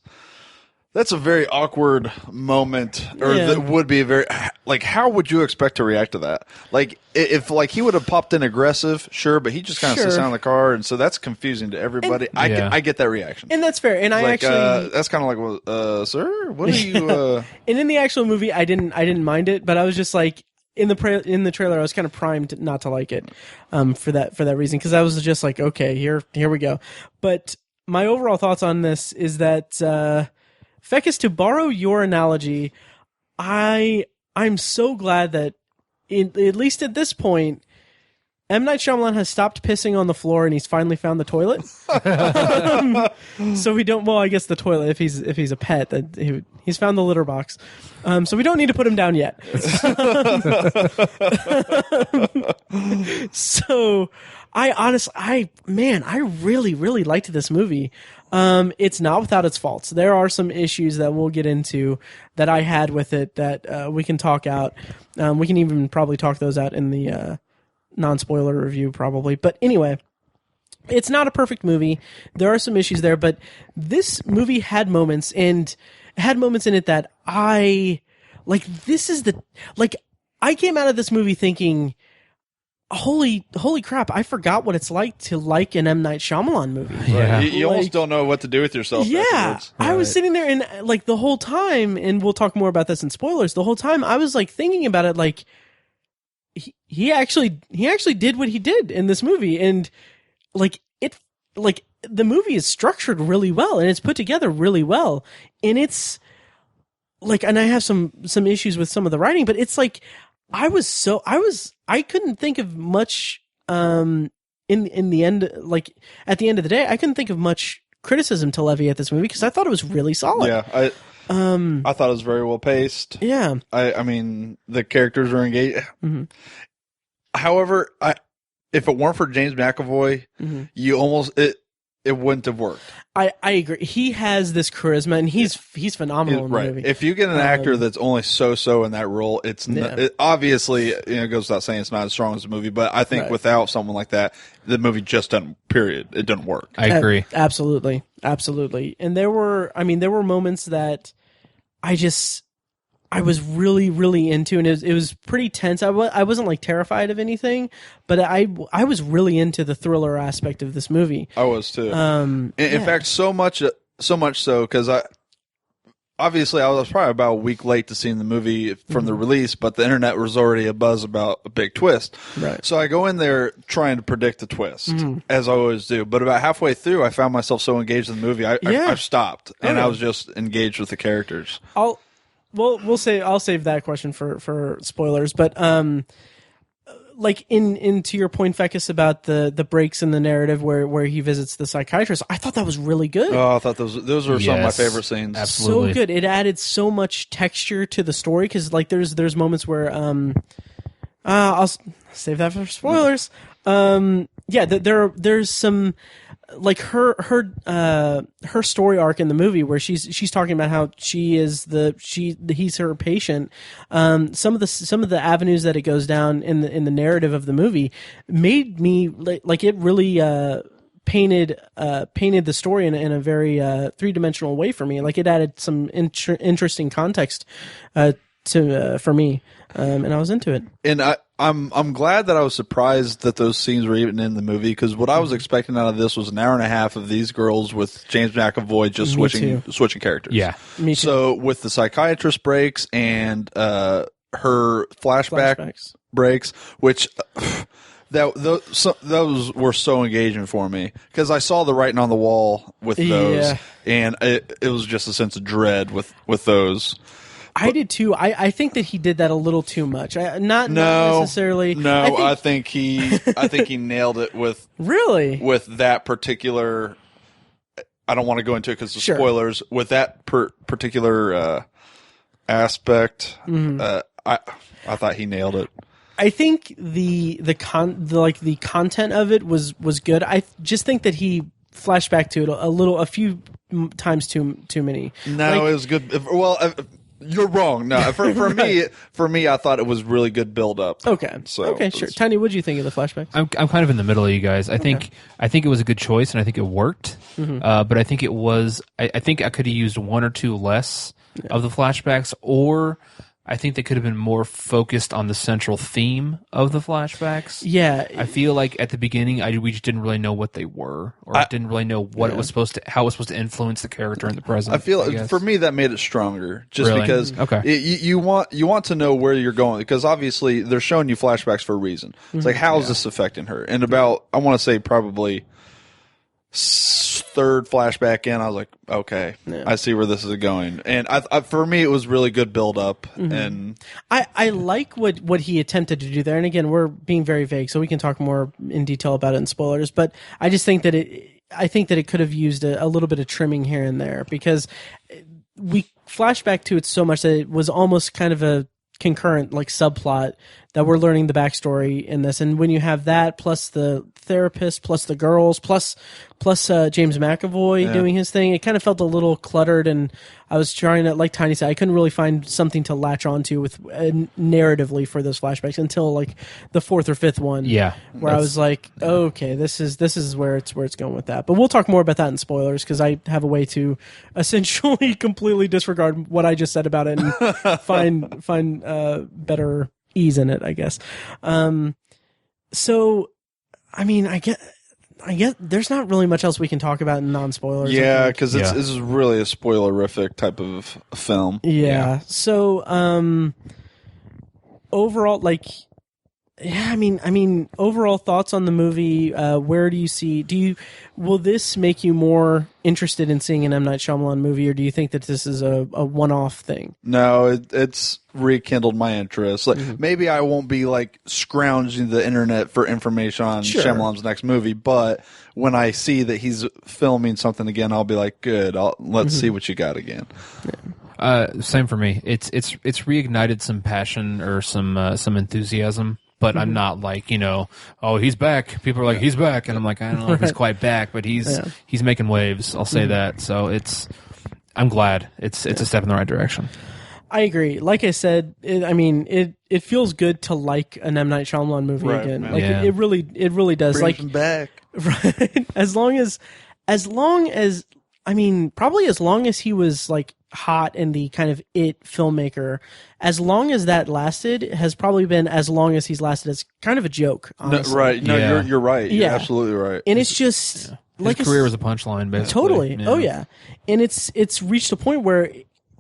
a very awkward moment, or that would be a very, like, how would you expect to react to that? Like, if like he would have popped in aggressive, sure, but he just kind of sits down in the car, and so that's confusing to everybody. I get that reaction. And that's fair. And I like, actually that's kind of like, well, sir, what are you? And in the actual movie, I didn't mind it, but I was just like, in the trailer, I was kind of primed not to like it, for that reason, because I was just like, okay, here we go. But my overall thoughts on this is that, Fekkes, to borrow your analogy, I'm so glad that at least at this point, M. Night Shyamalan has stopped pissing on the floor and he's finally found the toilet. So we don't. Well, I guess the toilet, if he's a pet, that he's found the litter box. So we don't need to put him down yet. So I really liked this movie. It's not without its faults. There are some issues that we'll get into that I had with it that we can talk out. We can even probably talk those out in the non-spoiler review probably. But anyway, it's not a perfect movie. There are some issues there, but this movie had moments in it that I like. This is I came out of this movie thinking, holy crap, I forgot what it's like to like an M. Night Shyamalan movie. Yeah. You almost don't know what to do with yourself. Yeah, afterwards. I was sitting there and like the whole time, and we'll talk more about this in spoilers. The whole time I was like thinking about it, like he actually did what he did in this movie, and the movie is structured really well and it's put together really well, and it's like, and I have some issues with some of the writing, but it's like I couldn't think of much in the end, like at the end of the day, I couldn't think of much criticism to levy at this movie because I thought it was really solid. Yeah, I thought it was very well paced. Yeah. I mean, the characters are engaged. Mm-hmm. However, if it weren't for James McAvoy, you almost it wouldn't have worked. I agree. He has this charisma, and he's phenomenal in the movie. If you get an actor that's only so in that role, it obviously it goes without saying it's not as strong as the movie. But I think without someone like that, the movie just doesn't. Period. It doesn't work. I agree. Absolutely. And there were moments that I was really, really into, and it was pretty tense. I wasn't like terrified of anything, but I was really into the thriller aspect of this movie. I was too. In fact, so much so because obviously I was probably about a week late to seeing the movie from the release, but the internet was already abuzz about a big twist. Right. So I go in there trying to predict the twist, as I always do. But about halfway through, I found myself so engaged in the movie, I stopped, and I was just engaged with the characters. I'll save that question for spoilers, but like into your point, Fekkes, about the breaks in the narrative where he visits the psychiatrist, I thought that was really good. Oh, I thought those were some of my favorite scenes. Absolutely. So good. It added so much texture to the story because like there's moments where I'll save that for spoilers. There's some. Like her story arc in the movie where she's talking about how he's her patient. Some of the avenues that it goes down in the narrative of the movie made me like it really painted the story in a very 3-dimensional way for me. Like it added some interesting context for me, and I was into it. And I'm glad that I was surprised that those scenes were even in the movie, because what I was expecting out of this was an hour and a half of these girls with James McAvoy just switching characters. Yeah, me too. So with the psychiatrist breaks and her flashback breaks, which those were so engaging for me because I saw the writing on the wall with those, and it was just a sense of dread with those. I did too. I think that he did that a little too much. Not necessarily. No, I think he nailed it with that particular. I don't want to go into it because of spoilers. With that particular aspect, I thought he nailed it. I think the content of it was good. I just think that he flashed back to it a few times too many. No, it was good. Well. You're wrong. No, for me, I thought it was really good build up. Okay. Okay, sure. Tiny, what did you think of the flashbacks? I'm kind of in the middle of you guys. I think it was a good choice, and I think it worked. But I think it was. I think I could have used one or two less of the flashbacks, or I think they could have been more focused on the central theme of the flashbacks. Yeah, I feel like at the beginning, we just didn't really know what they were, or didn't really know what it was how it was supposed to influence the character in the present. I feel for me that made it stronger, just because you want to know where you're going, because obviously they're showing you flashbacks for a reason. It's like, how is this affecting her? And about, I want to say probably third flashback in, I was like, okay, I see where this is going. And I for me, it was really good build up. And I like what he attempted to do there. And again, we're being very vague, so we can talk more in detail about it in spoilers. But I just think that it could have used a little bit of trimming here and there, because we flash back to it so much that it was almost kind of a concurrent like subplot that we're learning the backstory in this. And when you have that plus the therapist plus the girls plus James McAvoy doing his thing, it kind of felt a little cluttered, and I was trying to, like Tiny said, I couldn't really find something to latch onto with narratively for those flashbacks until like the fourth or fifth one, where I was like, okay, this is where it's going with that. But we'll talk more about that in spoilers, because I have a way to essentially completely disregard what I just said about it and find better ease in it, I guess. So I mean, I guess there's not really much else we can talk about in non-spoilers. Yeah, because this is really a spoilerific type of film. Yeah. So overall, overall thoughts on the movie. Where do you see? Will this make you more interested in seeing an M. Night Shyamalan movie, or do you think that this is a one-off thing? No, it's rekindled my interest. Like, maybe I won't be like scrounging the internet for information on Shyamalan's next movie, but when I see that he's filming something again, I'll be like, good. Let's see what you got again. Same for me. It's reignited some passion or some enthusiasm but I'm not like, oh, he's back. People are like, he's back, and I'm like, I don't know if he's quite back, but he's making waves. I'll say that. So I'm glad it's a step in the right direction. I agree. Like I said, it feels good to like an M. Night Shyamalan movie again. Man. Like it really does. Brings like him back. Right. As long as probably as long as he was like hot and the kind of it filmmaker, as long as that lasted has probably been as long as he's lasted as kind of a joke. Honestly. No, right. No, you're right. You're absolutely right. And it's just his career was a punchline, basically. Totally. Yeah. Oh yeah. And it's reached a point where,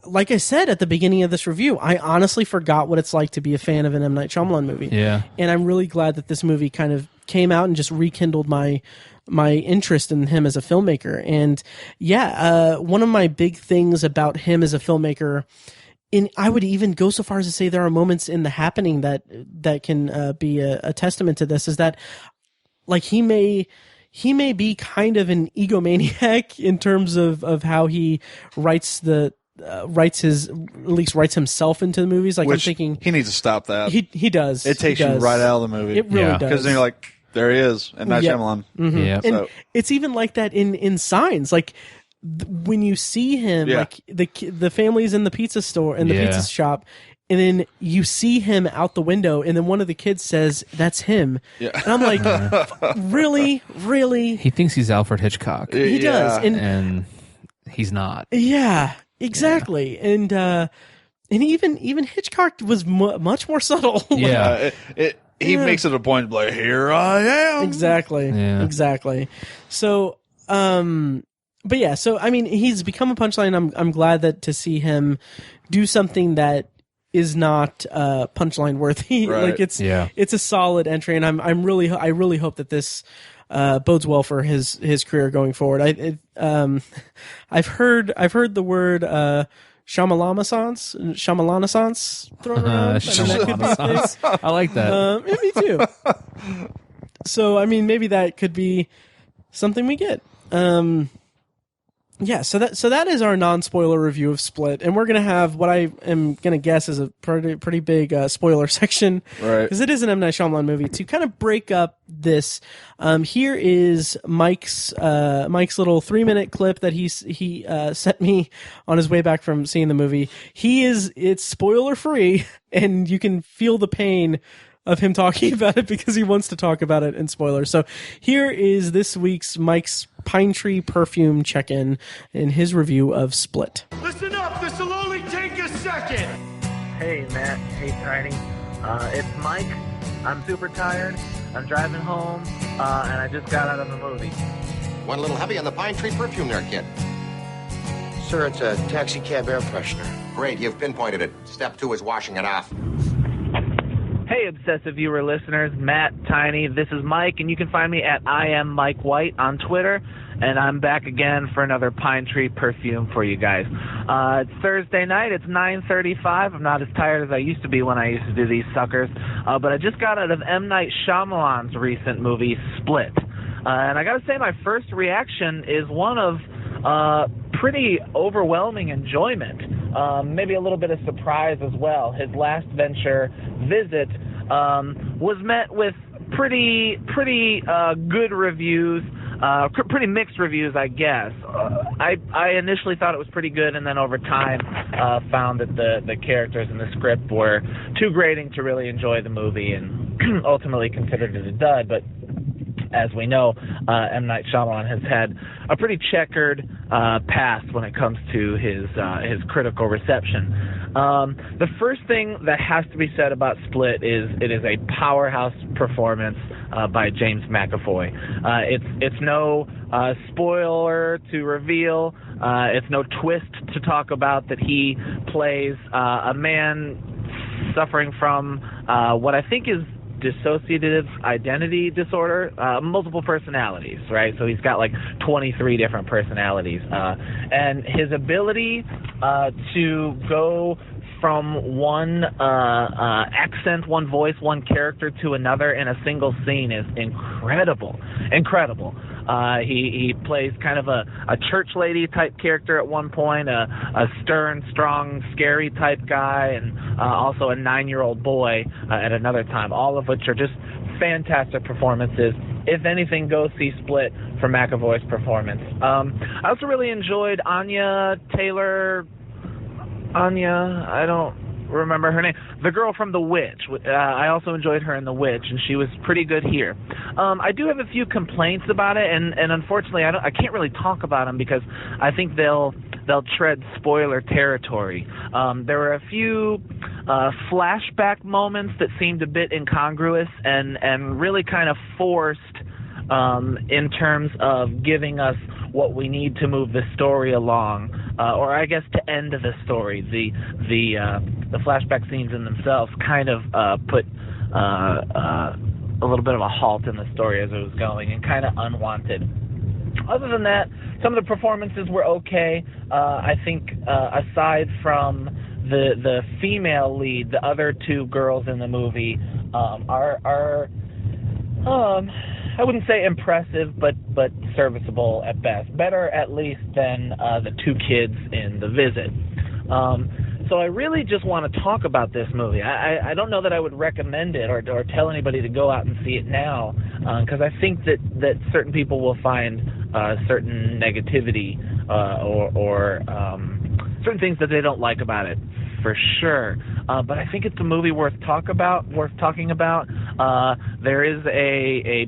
like I said at the beginning of this review, I honestly forgot what it's like to be a fan of an M. Night Shyamalan movie. Yeah. And I'm really glad that this movie kind of came out and just rekindled my interest in him as a filmmaker. And one of my big things about him as a filmmaker, and I would even go so far as to say there are moments in The Happening that can be a testament to this, is that like he may be kind of an egomaniac in terms of how he writes himself into the movies. Like, Which I'm thinking he needs to stop that. He does. It takes you right out of the movie. It really does. Because then you're like, there he is, and Night Shyamalan. Mm-hmm. Yeah. And it's even like that in Signs. Like when you see him, like the family's in the pizza store, in the pizza shop, and then you see him out the window, and then one of the kids says, "That's him." Yeah. And I'm like, really? He thinks he's Alfred Hitchcock. He does, and he's not. Yeah, exactly. Yeah. And even Hitchcock was much more subtle. Yeah. He makes it a point to be like, here I am. Exactly. Yeah. Exactly. So, but yeah, so I mean, he's become a punchline. I'm glad that to see him do something that is not punchline worthy. Right. Like it's a solid entry, and I really hope that this bodes well for his career going forward. I've heard the word Shyamalan-essence thrown around. That could be a thing. I like that. Me too. So, I mean, maybe that could be something we get. So that is our non-spoiler review of Split, and we're gonna have what I am gonna guess is a pretty big spoiler section, right? Because it is an M. Night Shyamalan movie. To kind of break up this, here is Mike's little 3-minute clip that he sent me on his way back from seeing the movie. It's spoiler free, and you can feel the pain of him talking about it because he wants to talk about it in spoilers. So here is this week's Mike's Pine Tree Perfume check-in in his review of Split. Listen up, this will only take a second. Hey Matt, hey Tiny, it's Mike. I'm super tired. I'm driving home, and I just got out of a movie. One a little heavy on the Pine Tree Perfume there, kid. Sir, it's a taxi cab air freshener. Great, you've pinpointed it. Step 2 is washing it off. Hey, obsessive viewer listeners, Matt, Tiny, this is Mike, and you can find me at I am Mike White on Twitter, and I'm back again for another Pine Tree Perfume for you guys. It's Thursday night, it's 9:35. I'm not as tired as I used to be when I used to do these suckers, but I just got out of M. Night Shyamalan's recent movie, Split. And I gotta say, my first reaction is one of pretty overwhelming enjoyment. Maybe a little bit of surprise as well. His last venture, Visit, was met with pretty good reviews, pretty mixed reviews, I guess. I initially thought it was pretty good, and then over time found that the characters in the script were too grating to really enjoy the movie, and ultimately considered it a dud. But as we know, M. Night Shyamalan has had a pretty checkered past when it comes to his critical reception. The first thing that has to be said about Split is it is a powerhouse performance by James McAvoy. It's no spoiler to reveal. It's no twist to talk about that he plays a man suffering from what I think is dissociative identity disorder, multiple personalities, right? So he's got like 23 different personalities, and his ability to go from one accent, one voice, one character to another in a single scene is incredible. He plays kind of a church lady type character at one point, a stern, strong, scary type guy, and also a 9-year-old boy at another time, all of which are just fantastic performances. If anything, go see Split for McAvoy's performance. I also really enjoyed Anya, I don't remember her name, the girl from The Witch. I also enjoyed her in The Witch, and she was pretty good here. I do have a few complaints about it, and unfortunately I can't really talk about them because I think they'll tread spoiler territory. There were a few flashback moments that seemed a bit incongruous and really kind of forced in terms of giving us what we need to move the story along, or I guess to end the story. The flashback scenes in themselves kind of put a little bit of a halt in the story as it was going, and kind of unwanted. Other than that, some of the performances were okay. I think aside from the female lead, the other two girls in the movie are I wouldn't say impressive, but serviceable at best. Better at least than the two kids in The Visit. So I really just want to talk about this movie. I don't know that I would recommend it or tell anybody to go out and see it now, because I think that certain people will find certain negativity or certain things that they don't like about it, for sure. But I think it's a movie worth talking about. There is a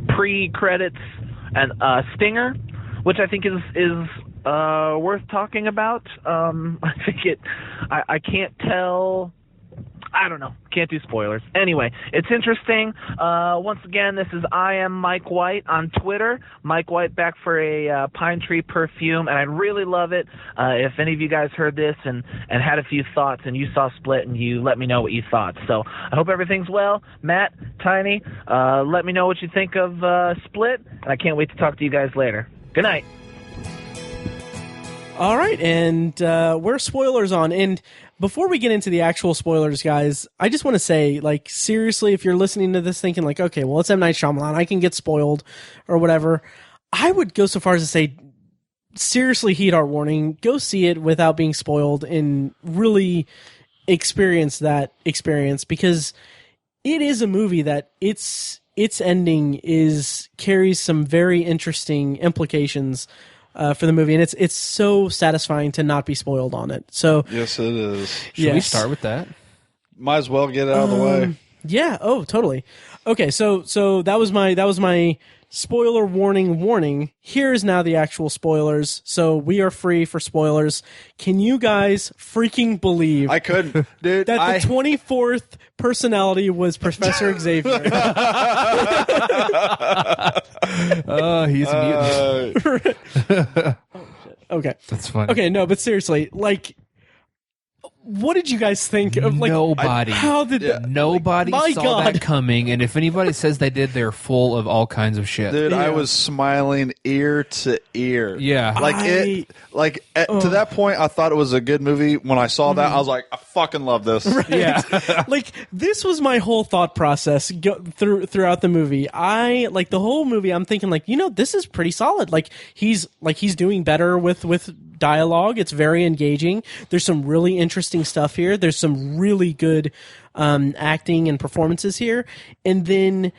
pre-credits and stinger, which I think is worth talking about. I think I can't tell. I don't know. Can't do spoilers. Anyway, it's interesting. Once again, this is I Am Mike White on Twitter. Mike White back for a Pine Tree Perfume, and I really love it. If any of you guys heard this and had a few thoughts and you saw Split, and you let me know what you thought. So I hope everything's well. Matt, Tiny, let me know what you think of Split, and I can't wait to talk to you guys later. Good night. All right, and we're spoilers on. And before we get into the actual spoilers, guys, I just want to say, like, seriously, if you're listening to this thinking, like, okay, well, it's M. Night Shyamalan, I can get spoiled or whatever, I would go so far as to say, seriously, heed our warning. Go see it without being spoiled and really experience that experience, because it is a movie that its ending carries some very interesting implications for the movie, and it's so satisfying to not be spoiled on it. So yes, it is. Should we start with that? Might as well get it out of the way. Yeah. Oh, totally. Okay. So that was my spoiler warning. Here is now the actual spoilers. So we are free for spoilers. Can you guys freaking believe I couldn't, dude, that the 24th personality was Professor Xavier? Oh, he's a mutant. Okay. That's funny. Okay, no, but seriously, like, what did you guys think of, like, nobody how did nobody like, saw that coming, and if anybody says they did, they're full of all kinds of shit. Dude, I was smiling ear to ear. Yeah. To that point, I thought it was a good movie. When I saw that, I was like, I fucking love this. Right. Yeah. Like, this was my whole thought process throughout the movie. Like, the whole movie, I'm thinking, like, this is pretty solid. Like, he's doing better with dialogue. It's very engaging. There's some really interesting stuff here. There's some really good acting and performances here. And then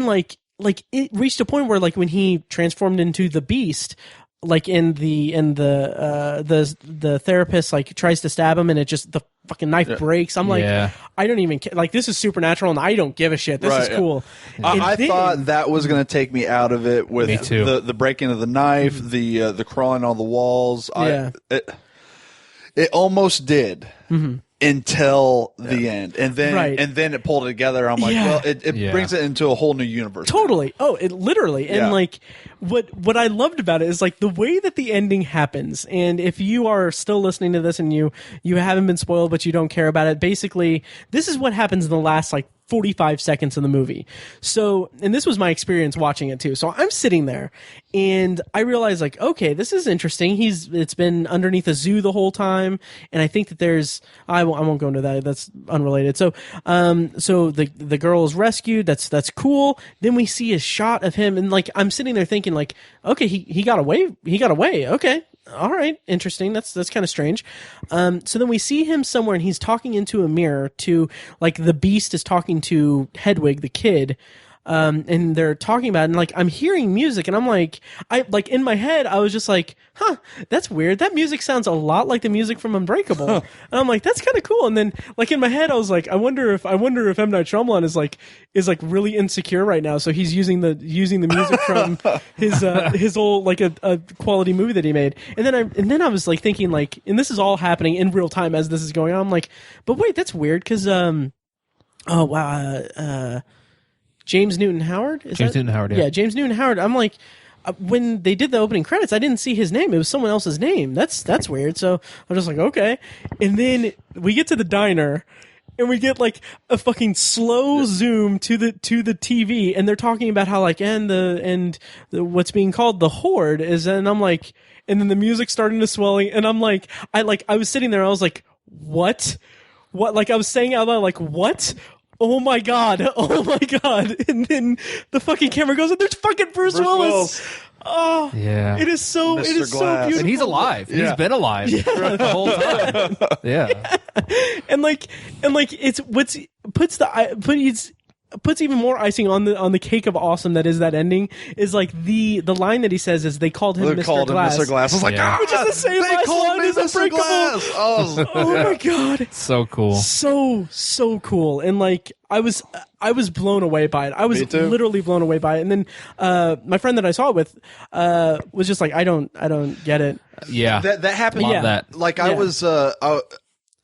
like it reached a point where, like, when he transformed into the Beast, like in the therapist, like, tries to stab him, and it just, the fucking knife breaks. I'm like, I don't even care. Like, this is supernatural, and I don't give a shit. This is cool. I thought that was going to take me out of it with Me too. the breaking of the knife, the crawling on the walls. Yeah. It almost did. Until the end, and then it pulled it together. I'm like, well, it brings it into a whole new universe. Totally. Oh, it literally. And like, what I loved about it is, like, the way that the ending happens. And if you are still listening to this and you haven't been spoiled, but you don't care about it, basically, this is what happens in the last, like, 45 seconds of the movie. So, and this was my experience watching it too. So I'm sitting there and I realize like, okay, this is interesting. It's been underneath a zoo the whole time. And I think that I won't go into that. That's unrelated. So, so the girl is rescued. That's cool. Then we see a shot of him and like, I'm sitting there thinking like, okay, he got away. He got away. Okay. All right, interesting. That's kind of strange. So then we see him somewhere, and he's talking into a mirror to, like, the Beast is talking to Hedwig, the kid, and they're talking about it, and like I'm hearing music, and I'm like, in my head, I was just like, huh, that's weird. That music sounds a lot like the music from Unbreakable, and I'm like, that's kind of cool. And then like in my head, I was like, I wonder if M. Night Shyamalan is like really insecure right now, so he's using the music from his old like a quality movie that he made. And then I was like thinking like, and this is all happening in real time as this is going on. I'm like, but wait, that's weird because James Newton Howard? Newton Howard, yeah. Yeah, James Newton Howard. I'm like, when they did the opening credits, I didn't see his name. It was someone else's name. That's weird. So I'm just like, okay. And then we get to the diner, and we get like a fucking slow zoom to the TV, and they're talking about how like and what's being called the Horde is, and I'm like, and then the music starting to swelling, and I'm like, I was sitting there, and I was like, what? Like I was saying out loud, like what? Oh my god! And then the fucking camera goes, and there's fucking Bruce Willis. Oh, yeah! It is so beautiful, and he's alive. Yeah. He's been alive the whole time. Yeah. And it's puts even more icing on the cake of awesome that is that ending is like the line that he says is they called him Mr. Glass. Mr. Glass. I was like, which is the same last line as Unbreakable. Oh my god, it's so cool, so cool. And like I was blown away by it. I was literally blown away by it. And then my friend that I saw it with was just like, I don't get it. Yeah, that happened. Love that. Like I was.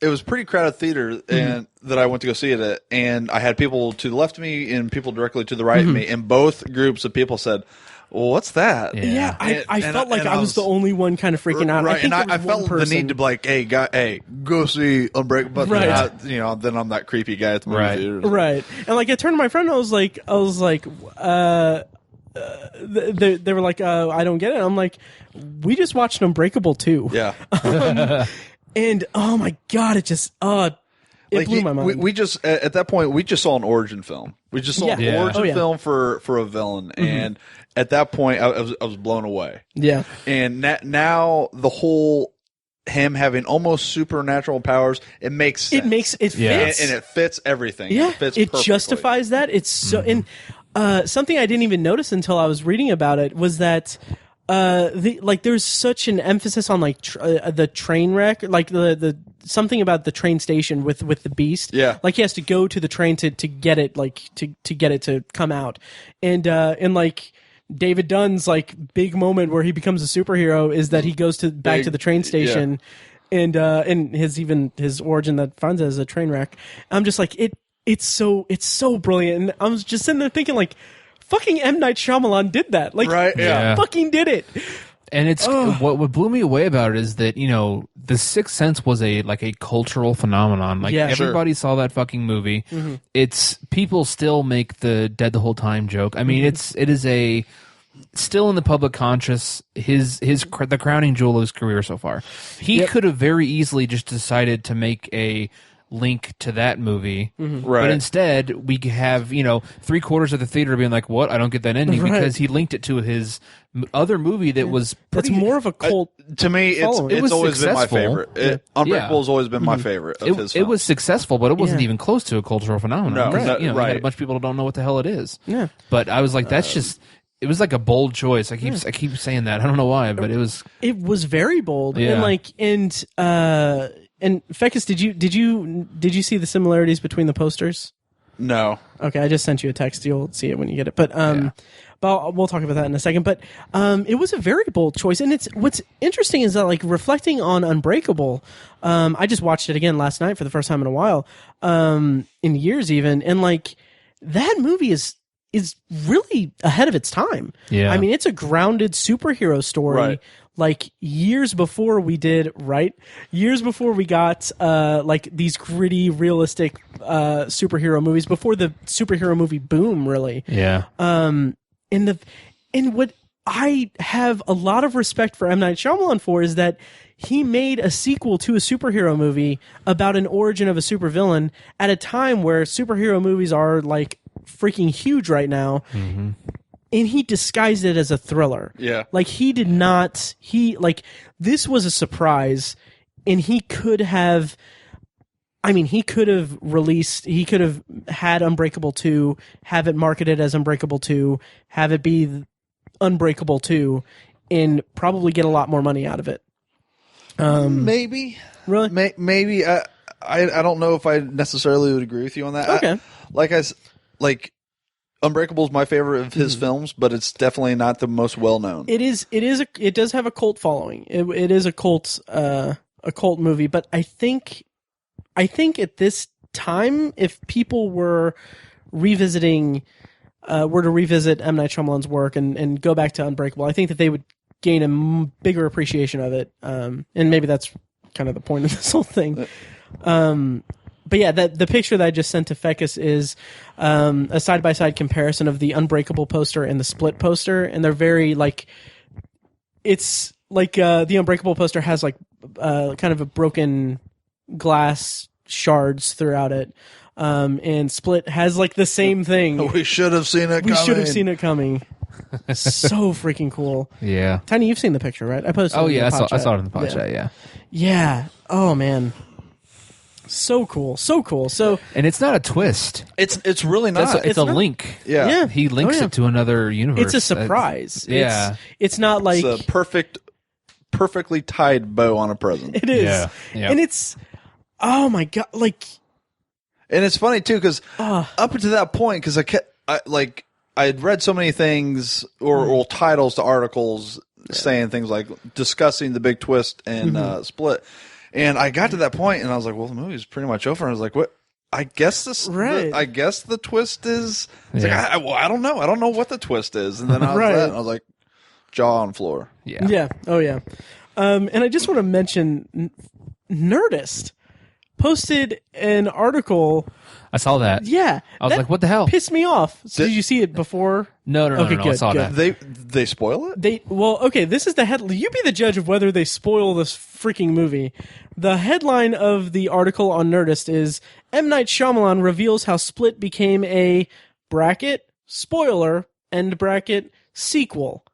It was pretty crowded theater and that I went to go see it at, and I had people to the left of me and people directly to the right of me, and both groups of people said, well, what's that? Yeah, I felt like I was the only one kind of freaking out. Right, I felt the need to be like, hey, go see Unbreakable. But not, then I'm that creepy guy at the movie theater. Right. And like I turned to my friend and I was like, they were like, I don't get it. I'm like, we just watched Unbreakable too. Yeah. And oh my god, it just it blew my mind. We just at that point we just saw an origin film. We just saw an origin film for a villain, and at that point I was blown away. Yeah, and now the whole him having almost supernatural powers, it makes sense. It fits, and it fits everything. Yeah, it fits it perfectly. justifies that. It's so and something I didn't even notice until I was reading about it was that. There's such an emphasis on like the train wreck, like the something about the train station with the Beast. Yeah, like he has to go to the train to get it, like to get it to come out, and like David Dunn's like big moment where he becomes a superhero is that he goes back to the train station, and his origin that finds it as a train wreck. I'm just like it's so brilliant, and I was just sitting there thinking like. Fucking M. Night Shyamalan did that. Like, fucking did it. And it's what blew me away about it is that, The Sixth Sense was a cultural phenomenon. Like everybody saw that fucking movie. Mm-hmm. It's people still make the dead the whole time joke. I mean, it is a still in the public conscious. The crowning jewel of his career so far. He could have very easily just decided to make a link to that movie, but instead we have 3/4 of the theater being like, "What? I don't get that ending," because he linked it to his other movie that was pretty. That's more of a cult. To me, it's always been my favorite. Unbreakable has always been my favorite of his films. It was succkesual, but it wasn't even close to a cultural phenomenon. No, you got a bunch of people who don't know what the hell it is. Yeah, but I was like, that's just. It was like a bold choice. I keep saying that. I don't know why, but it was. It was very bold, And Fekkes, did you see the similarities between the posters? No. Okay, I just sent you a text. You'll see it when you get it. But we'll talk about that in a second. But it was a very bold choice, and what's interesting is that like reflecting on Unbreakable, I just watched it again last night for the first time in a while, in years even, and like that movie is is really ahead of its time. Yeah. I mean, it's a grounded superhero story. Right. Like years before we got like these gritty, realistic superhero movies, before the superhero movie boom, really. Yeah. And what I have a lot of respect for M. Night Shyamalan for is that he made a sequel to a superhero movie about an origin of a supervillain at a time where superhero movies are like freaking huge right now. Mm-hmm. And he disguised it as a thriller. Yeah. Like this was a surprise, and he could have had Unbreakable 2, have it marketed as Unbreakable 2, have it be Unbreakable 2, and probably get a lot more money out of it. Maybe. Really? Maybe. I don't know if I necessarily would agree with you on that. Okay. Unbreakable is my favorite of his films, but it's definitely not the most well known. It does have a cult following. It is a cult movie, but I think at this time, if people were to revisit M. Night Shyamalan's work and go back to Unbreakable, I think that they would gain a bigger appreciation of it. And maybe that's kind of the point of this whole thing. But yeah, the picture that I just sent to Fekkes is a side-by-side comparison of the Unbreakable poster and the Split poster, and they're very like, it's like the Unbreakable poster has like kind of a broken glass shards throughout it, and Split has like the same thing. We should have seen it coming. So freaking cool. Yeah. Tiny, you've seen the picture, right? I posted. Oh it in yeah, the pod I saw it in chat. the pod chat. Yeah. Yeah. Oh man. So cool. So, And it's not a twist. It's really not. It's a not. link. Yeah. He links it to another universe. It's a surprise. Yeah. It's not like It's a perfectly tied bow on a present. it is. Yeah. And it's, oh my God, like, And it's funny too, because up to that point, because I had read so many things or titles to articles saying things like discussing the big twist and Split, and I got to that point and I was like, well, the movie's pretty much over. And I was like, what? I guess I guess the twist is. It's like, I don't know. I don't know what the twist is. And then I was like, jaw on floor. Yeah. yeah. Oh yeah. And I just want to mention Nerdist posted an article. I saw that. Yeah. I was like, what the hell? Pissed me off. So did you see it before? No. Okay, I good, saw good. that. They spoil it? Okay, this is the headline. You be the judge of whether they spoil this freaking movie. The headline of the article on Nerdist is M. Night Shyamalan reveals how Split became a bracket spoiler end bracket sequel.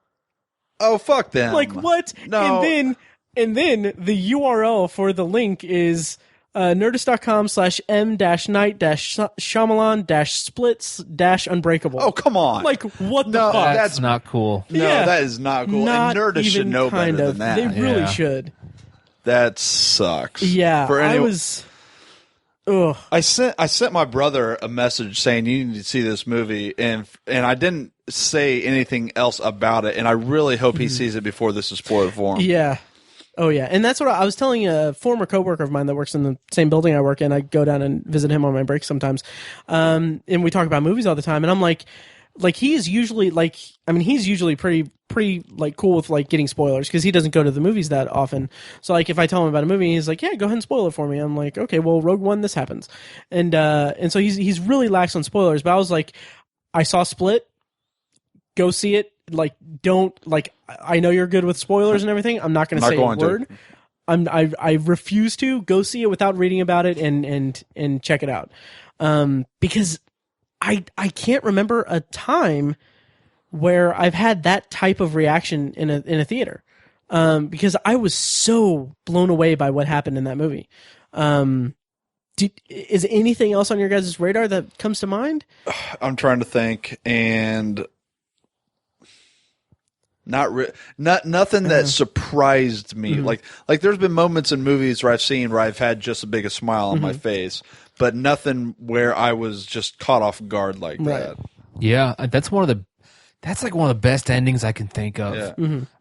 Oh, fuck them. Like what? No. And then the URL for the link is nerdist.com/m-night-shyamalan-splits-unbreakable. Oh, come on. Like, what the No, fuck? That's not cool. No, Yeah. that is not cool. Not and Nerdist should even know kind better of. than that. They really Yeah. should. That sucks. Yeah, For I anyone, was... Ugh. I sent my brother a message saying you need to see this movie, and I didn't say anything else about it, and I really hope he sees it before this is spoiled for him. Yeah. Oh, yeah. And that's what I was telling a former coworker of mine that works in the same building I work in. I go down and visit him on my break sometimes. And we talk about movies all the time. And I'm like he's usually he's usually pretty like cool with like getting spoilers because he doesn't go to the movies that often. So like if I tell him about a movie, he's like, yeah, go ahead and spoil it for me. I'm like, okay, well, Rogue One, this happens. And so he's really lax on spoilers. But I was like, I saw Split. Go see it. Like, don't like. I know you're good with spoilers and everything. I'm not going to say a word. I refuse to go see it without reading about it and check it out. Because I can't remember a time where I've had that type of reaction in a theater. Because I was so blown away by what happened in that movie. Is anything else on your guys' radar that comes to mind? I'm trying to think, and nothing that surprised me. Like there's been moments in movies where I've had just as big a smile on my face, but nothing where I was just caught off guard like that. Yeah, that's like one of the best endings I can think of. Yeah.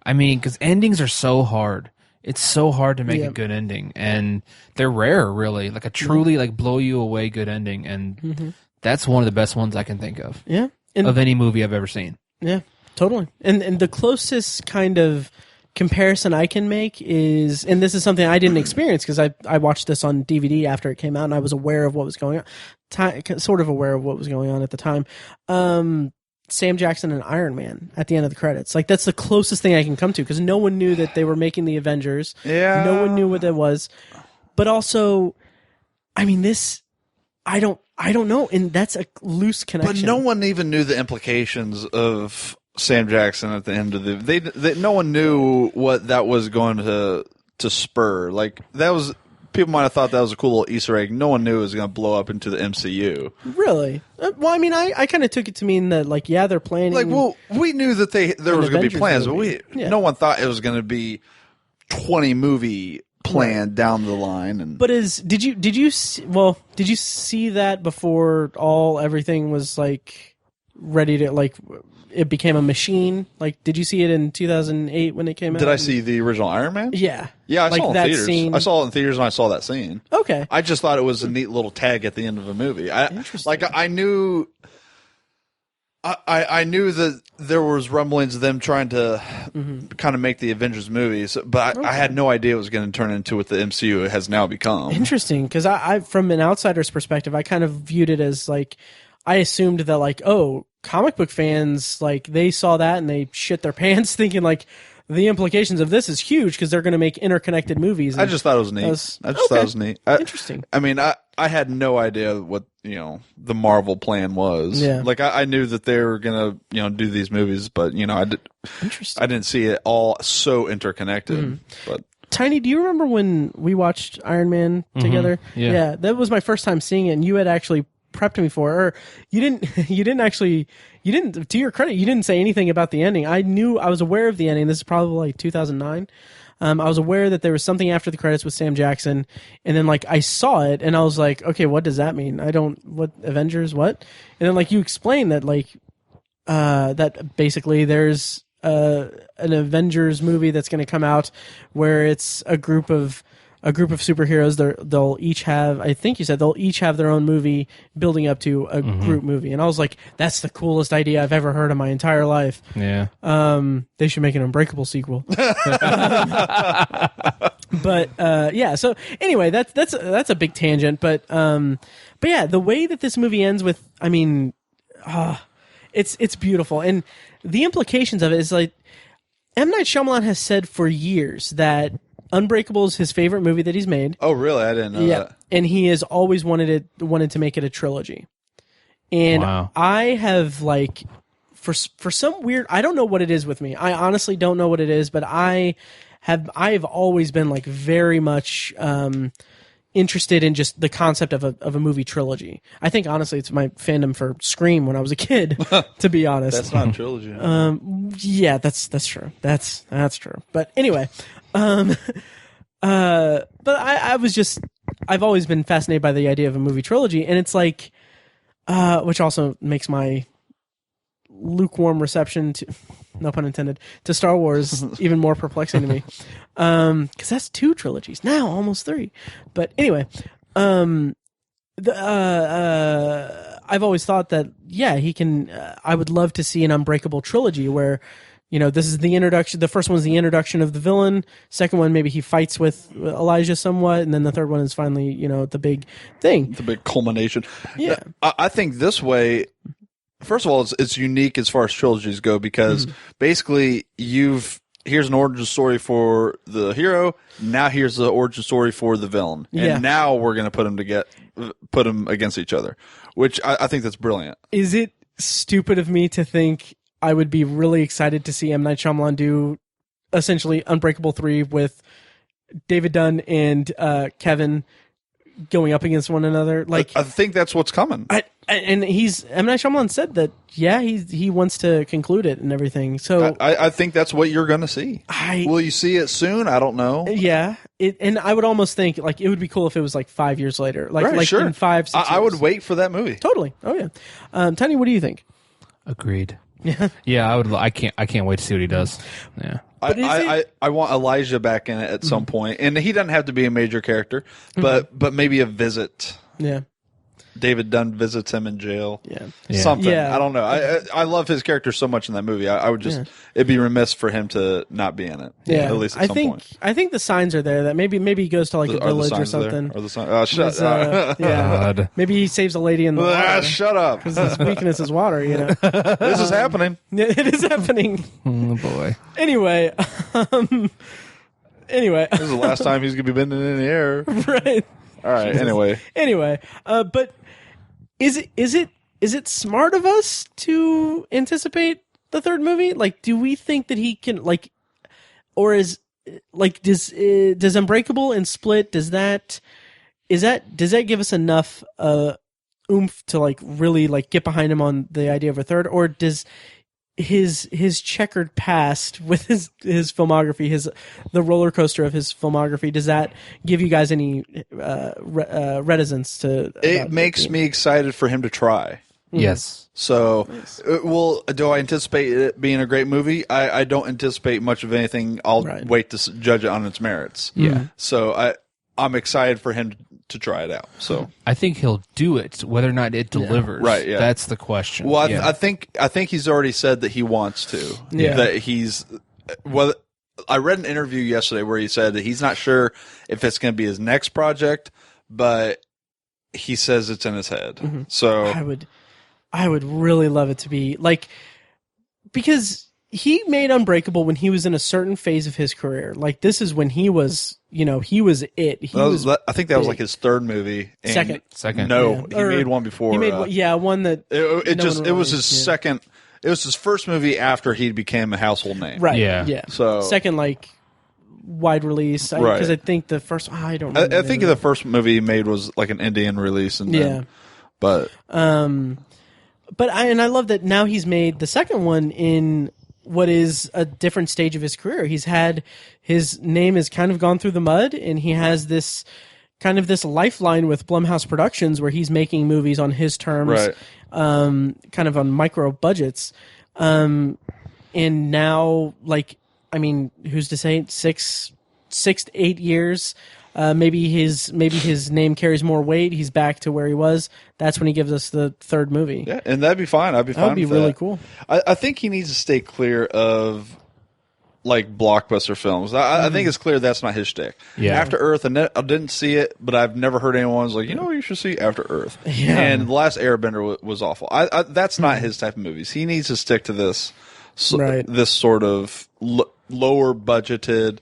I mean, because endings are so hard. It's so hard to make a good ending, and they're rare, really. Like a truly like blow you away good ending, and that's one of the best ones I can think of. Yeah. of any movie I've ever seen. Yeah, totally. And the closest kind of comparison I can make is, and this is something I didn't experience because I watched this on DVD after it came out, and I was aware of what was going on, sort of aware of what was going on at the time. Sam Jackson and Iron Man at the end of the credits. Like, that's the closest thing I can come to, because no one knew that they were making the Avengers. Yeah. No one knew what that was. But also, I mean, this, I don't know, and that's a loose connection. But no one even knew the implications of Sam Jackson at the end of the. No one knew what that was going to spur. Like, that was, people might have thought that was a cool little Easter egg. No one knew it was going to blow up into the MCU. Really? Well, I mean, I kind of took it to mean that, like, yeah, they're planning. Like, well, we knew that there was going to be plans, movie. but no one thought it was going to be 20 movie plan down the line. And but did you see that before everything was like ready to, like, it became a machine? Like, did you see it in 2008 when it came out? Did I see the original Iron Man? Yeah. Yeah, I like saw it in that theaters. scene. I saw it in theaters and I saw that scene. Okay. I just thought it was a neat little tag at the end of a movie. Interesting. Like, I knew that there was rumblings of them trying to kind of make the Avengers movies, but I had no idea it was going to turn into what the MCU has now become. Interesting, because I, from an outsider's perspective, I kind of viewed it as, like, I assumed that, like, oh, comic book fans, like, they saw that and they shit their pants thinking, like, the implications of this is huge because they're going to make interconnected movies. I just thought it was neat. Thought it was neat. Interesting. I mean, I had no idea what, the Marvel plan was. Yeah. Like, I knew that they were going to, do these movies, but, Interesting. I didn't see it all so interconnected. But Tiny, do you remember when we watched Iron Man together? Yeah. That was my first time seeing it, and you had actually prepped me for it, or you didn't, to your credit, you didn't say anything about the ending. I was aware of the ending. This is probably like 2009. I was aware that there was something after the credits with Sam Jackson, and then, like, I saw it and I was like, okay, what does that mean? What Avengers, what? And then, like, you explained that, like, that basically there's an Avengers movie that's going to come out where it's a group of superheroes. They'll each have, I think you said, they'll each have their own movie building up to a group movie. And I was like, that's the coolest idea I've ever heard in my entire life. Yeah. They should make an Unbreakable sequel. But yeah. So anyway, that's a big tangent. But yeah, the way that this movie ends with, I mean, it's beautiful, and the implications of it is, like, M. Night Shyamalan has said for years that Unbreakable is his favorite movie that he's made. Oh, really? I didn't know that. And he has always wanted to make it a trilogy. And wow. I have, like, for some weird, I don't know what it is with me. I honestly don't know what it is, but I've always been, like, very much interested in just the concept of a movie trilogy. I think, honestly, it's my fandom for Scream when I was a kid, to be honest. That's not a trilogy. Yeah, that's true. That's true. But anyway, but I've always been fascinated by the idea of a movie trilogy, and it's like, which also makes my lukewarm reception to, no pun intended, to Star Wars even more perplexing to me. Cause that's 2 trilogies now, almost 3. But anyway, I've always thought that, yeah, he can, I would love to see an Unbreakable trilogy where, this is the introduction. The first one is the introduction of the villain. Second one, maybe he fights with Elijah somewhat. And then the third one is finally, the big thing. The big culmination. Yeah. I think this way, first of all, it's unique as far as trilogies go because basically here's an origin story for the hero. Now here's the origin story for the villain. And now we're going to put them against each other, which I think that's brilliant. Is it stupid of me to think I would be really excited to see M. Night Shyamalan do essentially Unbreakable 3 with David Dunn and Kevin going up against one another? Like, I think that's what's coming. And M. Night Shyamalan said that, yeah, he wants to conclude it and everything. So I think that's what you're going to see. Will you see it soon? I don't know. Yeah. And I would almost think, like, it would be cool if it was like 5 years later. Like sure. In 5, 6 years. I would wait for that movie. Totally. Oh, yeah. Tiny, what do you think? Agreed. Yeah, I would. I can't wait to see what he does. Yeah. I want Elijah back in it at some point, and he doesn't have to be a major character, but maybe a visit. Yeah. David Dunn visits him in jail. Yeah. Something. Yeah. I don't know. I love his character so much in that movie. I would just it'd be remiss for him to not be in it. Yeah, at least at some point. I think the signs are there that maybe he goes to like a village or something. Are the signs? Oh, shut up. Yeah, maybe he saves a lady in the water. Shut up. Because his weakness is water. You know, This is happening. Yeah, it is happening. Oh boy. Anyway, This is the last time he's gonna be bending in the air. Right. All right. Anyway, but is it smart of us to anticipate the third movie? Like, do we think that he can or is does Unbreakable and Split does that give us enough oomph to really get behind him on the idea of a third, or does his checkered past with his filmography, the roller coaster of his filmography, does that give you guys any reticence to? It makes me excited for him to try. Yes. So, do I anticipate it being a great movie? I don't anticipate much of anything. I'll wait to judge it on its merits. Yeah. So I'm excited for him to try it out. So I think he'll do it, whether or not it delivers. Right. Yeah. That's the question. Well, I think he's already said that he wants to. Yeah. That he's. Well, I read an interview yesterday where he said that he's not sure if it's going to be his next project, but he says it's in his head. Mm-hmm. So I would really love it to be because he made Unbreakable when he was in a certain phase of his career. Like, this is when he was, he was it. I think that was like his third movie. And Second. No, he made one before. He made one that it was his second. It was his first movie after he became a household name. Right. Yeah. So second, wide release. Because I think the first, I don't remember. I think the first movie he made was like an Indian release. And then, but I love that now he's made the second one in what is a different stage of his career. He's had his name has kind of gone through the mud, and he has this kind of this lifeline with Blumhouse Productions where he's making movies on his terms, kind of on micro budgets. And now, who's to say 6 to 8 years? Maybe his name carries more weight. He's back to where he was. That's when he gives us the third movie. Yeah, and that'd be fine. I'd be fine. That'd be really cool. I think he needs to stay clear of blockbuster films. I think it's clear that's not his shtick. Yeah. After Earth, I didn't see it, but I've never heard anyone's like, you should see After Earth. Yeah. And The Last Airbender was awful. That's not his type of movies. He needs to stick to this sort of lower budgeted,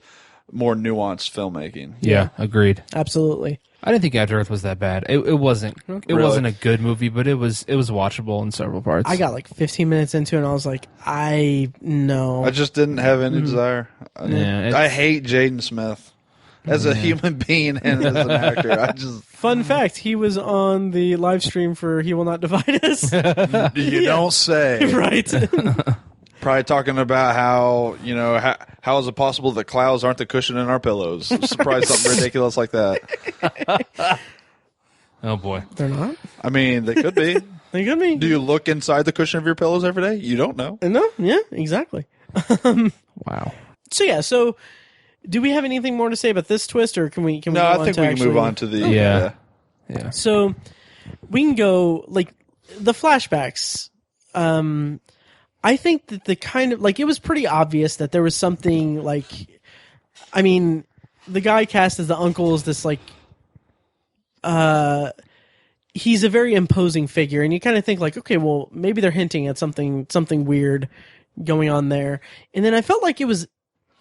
more nuanced filmmaking. Yeah, agreed. Absolutely. I didn't think After Earth was that bad. It wasn't. It wasn't a good movie, but it was watchable in several parts. I got 15 minutes into it, and I was like, I just didn't have any desire. I hate Jaden Smith as a human being and as an actor. Fun fact: he was on the live stream for "He Will Not Divide Us." You don't say. Right. Probably talking about how how is it possible that clouds aren't the cushion in our pillows? Surprise, something ridiculous like that. Oh boy, they're not. I mean, they could be. They could be. Do you look inside the cushion of your pillows every day? You don't know. No. Yeah. Exactly. Wow. So do we have anything more to say about this twist, or can we? No, I think we can move on to the. Yeah. So we can go the flashbacks. I think that the kind of it was pretty obvious that there was something the guy cast as the uncle is this he's a very imposing figure, and you kind of think okay, well, maybe they're hinting at something weird going on there. And then I felt like it was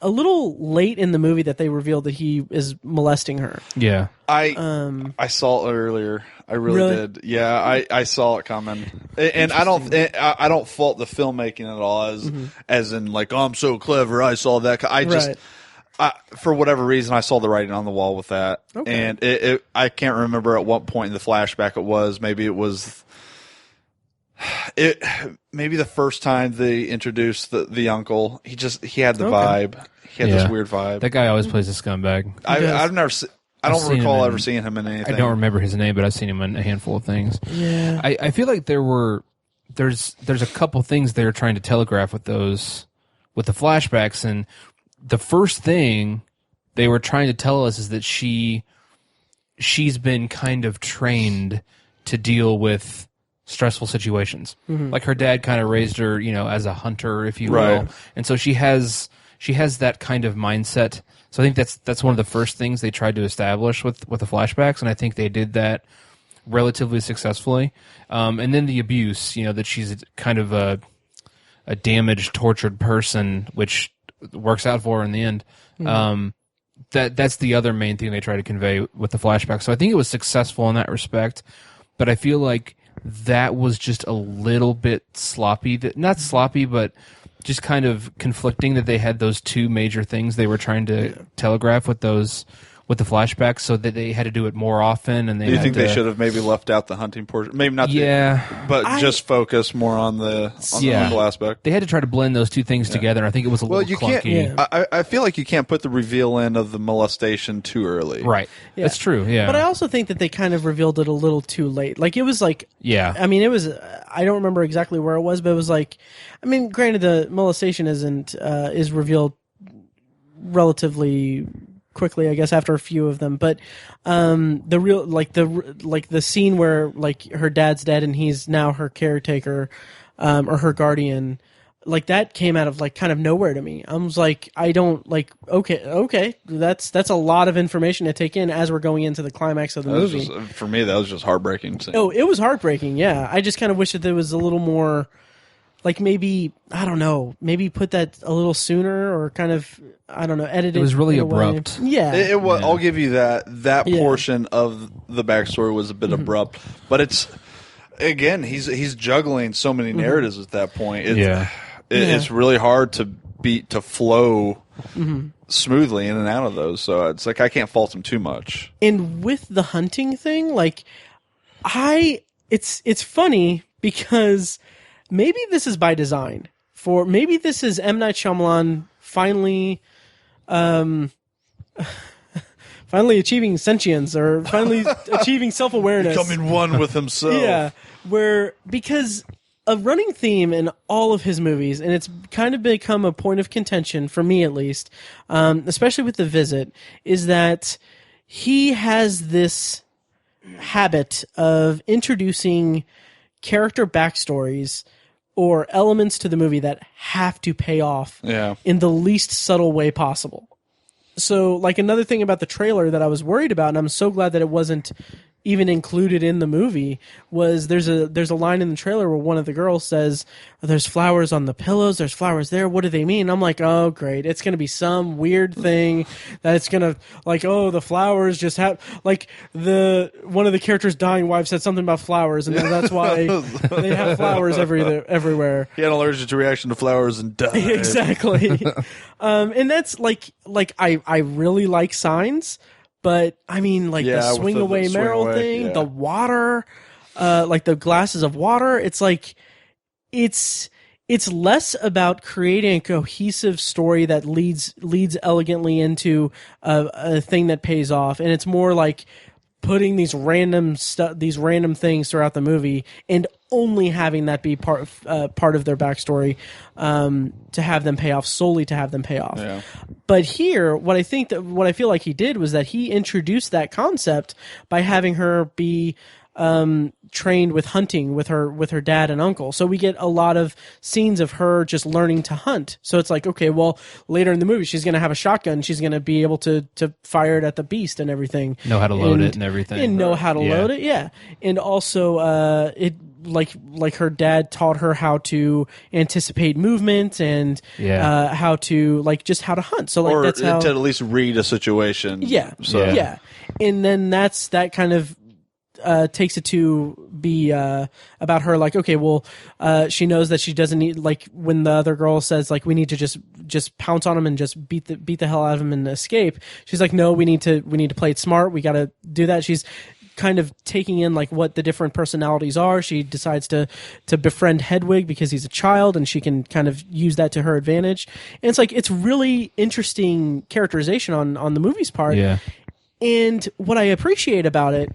a little late in the movie that they revealed that he is molesting her. Yeah. I saw it earlier. I really did. Yeah, I saw it coming, and I don't fault the filmmaking at all as in I'm so clever. I saw that. For whatever reason, I saw the writing on the wall with that, and I can't remember at what point in the flashback it was. Maybe it was. Maybe the first time they introduced the uncle, he had the vibe. He had this weird vibe. That guy always plays a scumbag. I've never. I don't recall ever seeing him in anything. I don't remember his name, but I've seen him in a handful of things. Yeah. I feel like there's a couple things they're trying to telegraph with the flashbacks, and the first thing they were trying to tell us is that she's been kind of trained to deal with stressful situations. Like her dad kind of raised her, as a hunter, if you will, and so she has that kind of mindset. So I think that's one of the first things they tried to establish with the flashbacks, and I think they did that relatively successfully. And then the abuse, that she's kind of a damaged, tortured person, which works out for her in the end. That's the other main thing they try to convey with the flashback. So I think it was successful in that respect, but I feel like that was just a little bit sloppy. Not sloppy, but just kind of conflicting that they had those two major things they were trying to telegraph with the flashbacks, so that they had to do it more often. And do you think they should have maybe left out the hunting portion? Maybe not. Just focus more on the mental aspect. They had to try to blend those two things together. And I think it was a little clunky. I feel like you can't put the reveal in of the molestation too early. Right. Yeah. That's true. Yeah. But I also think that they kind of revealed it a little too late. Like it was like, I mean, it was. I don't remember exactly where it was, but it was like, I mean, granted, the molestation is revealed relatively quickly, I guess, after a few of them, but the real the scene where like her dad's dead and he's now her caretaker or her guardian, like that came out of like kind of nowhere to me. I was like, I don't like okay, that's a lot of information to take in as we're going into the climax of the movie. For me, that was just heartbreaking. Oh, it was heartbreaking. Yeah, I just kind of wish that there was a little more. Like maybe, I don't know, maybe put that a little sooner or kind of, I don't know, edit it. It was really abrupt. Yeah. It was, I'll give you that. That portion of the backstory was a bit abrupt. But it's, again, he's juggling so many narratives at that point. It's really hard to flow smoothly in and out of those. So it's like I can't fault him too much. And with the hunting thing, like, it's funny because... maybe this is by design. Maybe this is M. Night Shyamalan finally achieving sentience or finally achieving self-awareness. Becoming one with himself. Yeah, because a running theme in all of his movies, and it's kind of become a point of contention, for me at least, especially with The Visit, is that he has this habit of introducing character backstories or elements to the movie that have to pay off in the least subtle way possible. So, like, another thing about the trailer that I was worried about, and I'm so glad that it wasn't even included in the movie, was there's a line in the trailer where one of the girls says, "There's flowers on the pillows, there's flowers there, what do they mean?" I'm like, oh great, it's gonna be some weird thing that it's gonna, like, oh, the flowers just have, like, one of the characters' dying wife said something about flowers, and that's why they have flowers everywhere. He had an allergic reaction to flowers and died. Exactly. And that's like I really like Signs. But, I mean, like, the swing away Meryl thing, the water, like, the glasses of water, it's like, it's less about creating a cohesive story that leads elegantly into a thing that pays off, and it's more like putting these random things throughout the movie and only having that be part of their backstory to have them pay off, solely to have them pay off. Yeah. But here, what I feel like he did was that he introduced that concept by having her be trained with hunting with her dad and uncle. So we get a lot of scenes of her just learning to hunt. So it's like, okay, well, later in the movie, she's going to have a shotgun. She's going to be able to fire it at the beast and everything. Know how to load it and everything. And know how to load it, yeah. And also, like her dad taught her how to anticipate movement and how to how to hunt. So like that's how to at least read a situation. Yeah. And then that kind of takes it to be about her, like, okay, well, she knows that she doesn't need, like, when the other girl says, like, we need to just pounce on him and just beat the hell out of him and escape. She's like, no, we need to play it smart. We got to do that. She's kind of taking in, like, what the different personalities are. She decides to befriend Hedwig because he's a child and she can kind of use that to her advantage. And it's like, it's really interesting characterization on the movie's part. Yeah. And what I appreciate about it,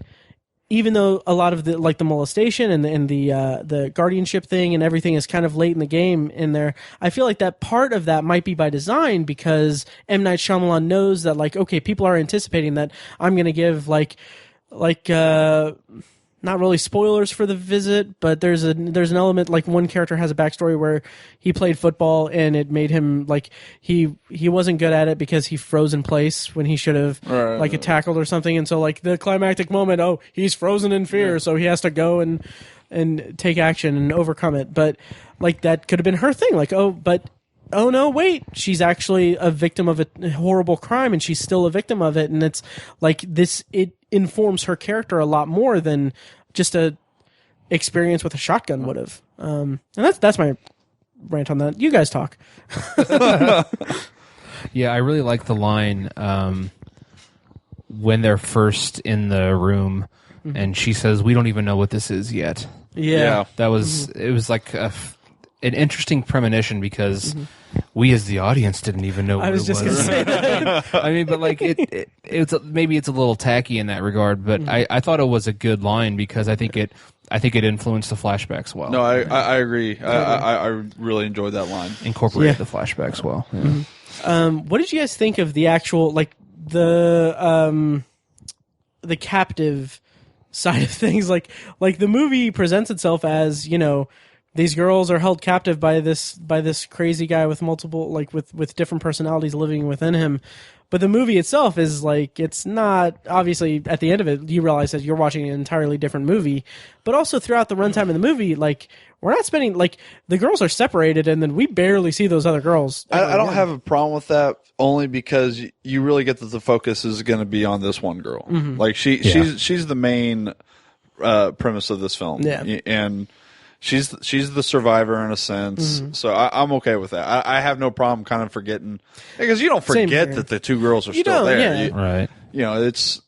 even though a lot of the, like, the molestation and the guardianship thing and everything is kind of late in the game in there, I feel like that part of that might be by design because M. Night Shyamalan knows that, like, okay, people are anticipating that I'm going to give like not really spoilers for the visit, but there's an element, like one character has a backstory where he played football and it made him like he wasn't good at it because he froze in place when he should have like tackled or something, and so like the climactic moment, he's frozen in fear, so he has to go and take action and overcome it. But like that could have been her thing, like oh no, wait, she's actually a victim of a horrible crime and she's still a victim of it. And it's like this, it informs her character a lot more than just a experience with a shotgun would have. And that's my rant on that. You guys talk. Yeah, I really like the line when they're first in the room and she says, "We don't even know what this is yet." Yeah. That was, it was like an interesting premonition because we as the audience didn't even know what it was. I was just going to say that. I mean, but like it's maybe it's a little tacky in that regard, but I thought it was a good line because I think it influenced the flashbacks well. No, I agree. I really enjoyed that line. Incorporated the flashbacks well. Yeah. What did you guys think of the actual, like the captive side of things? Like the movie presents itself as, these girls are held captive by this crazy guy with multiple, like with different personalities living within him. But the movie itself is like, it's not, obviously at the end of it, you realize that you're watching an entirely different movie. But also throughout the runtime of the movie, like, we're not spending, like, the girls are separated and then we barely see those other girls. I don't have a problem with that, only because you really get that the focus is going to be on this one girl. Like, she's the main premise of this film. Yeah. And she's the survivor in a sense, so I'm okay with that. I have no problem kind of forgetting, because you don't forget that the two girls are still there. Right. It's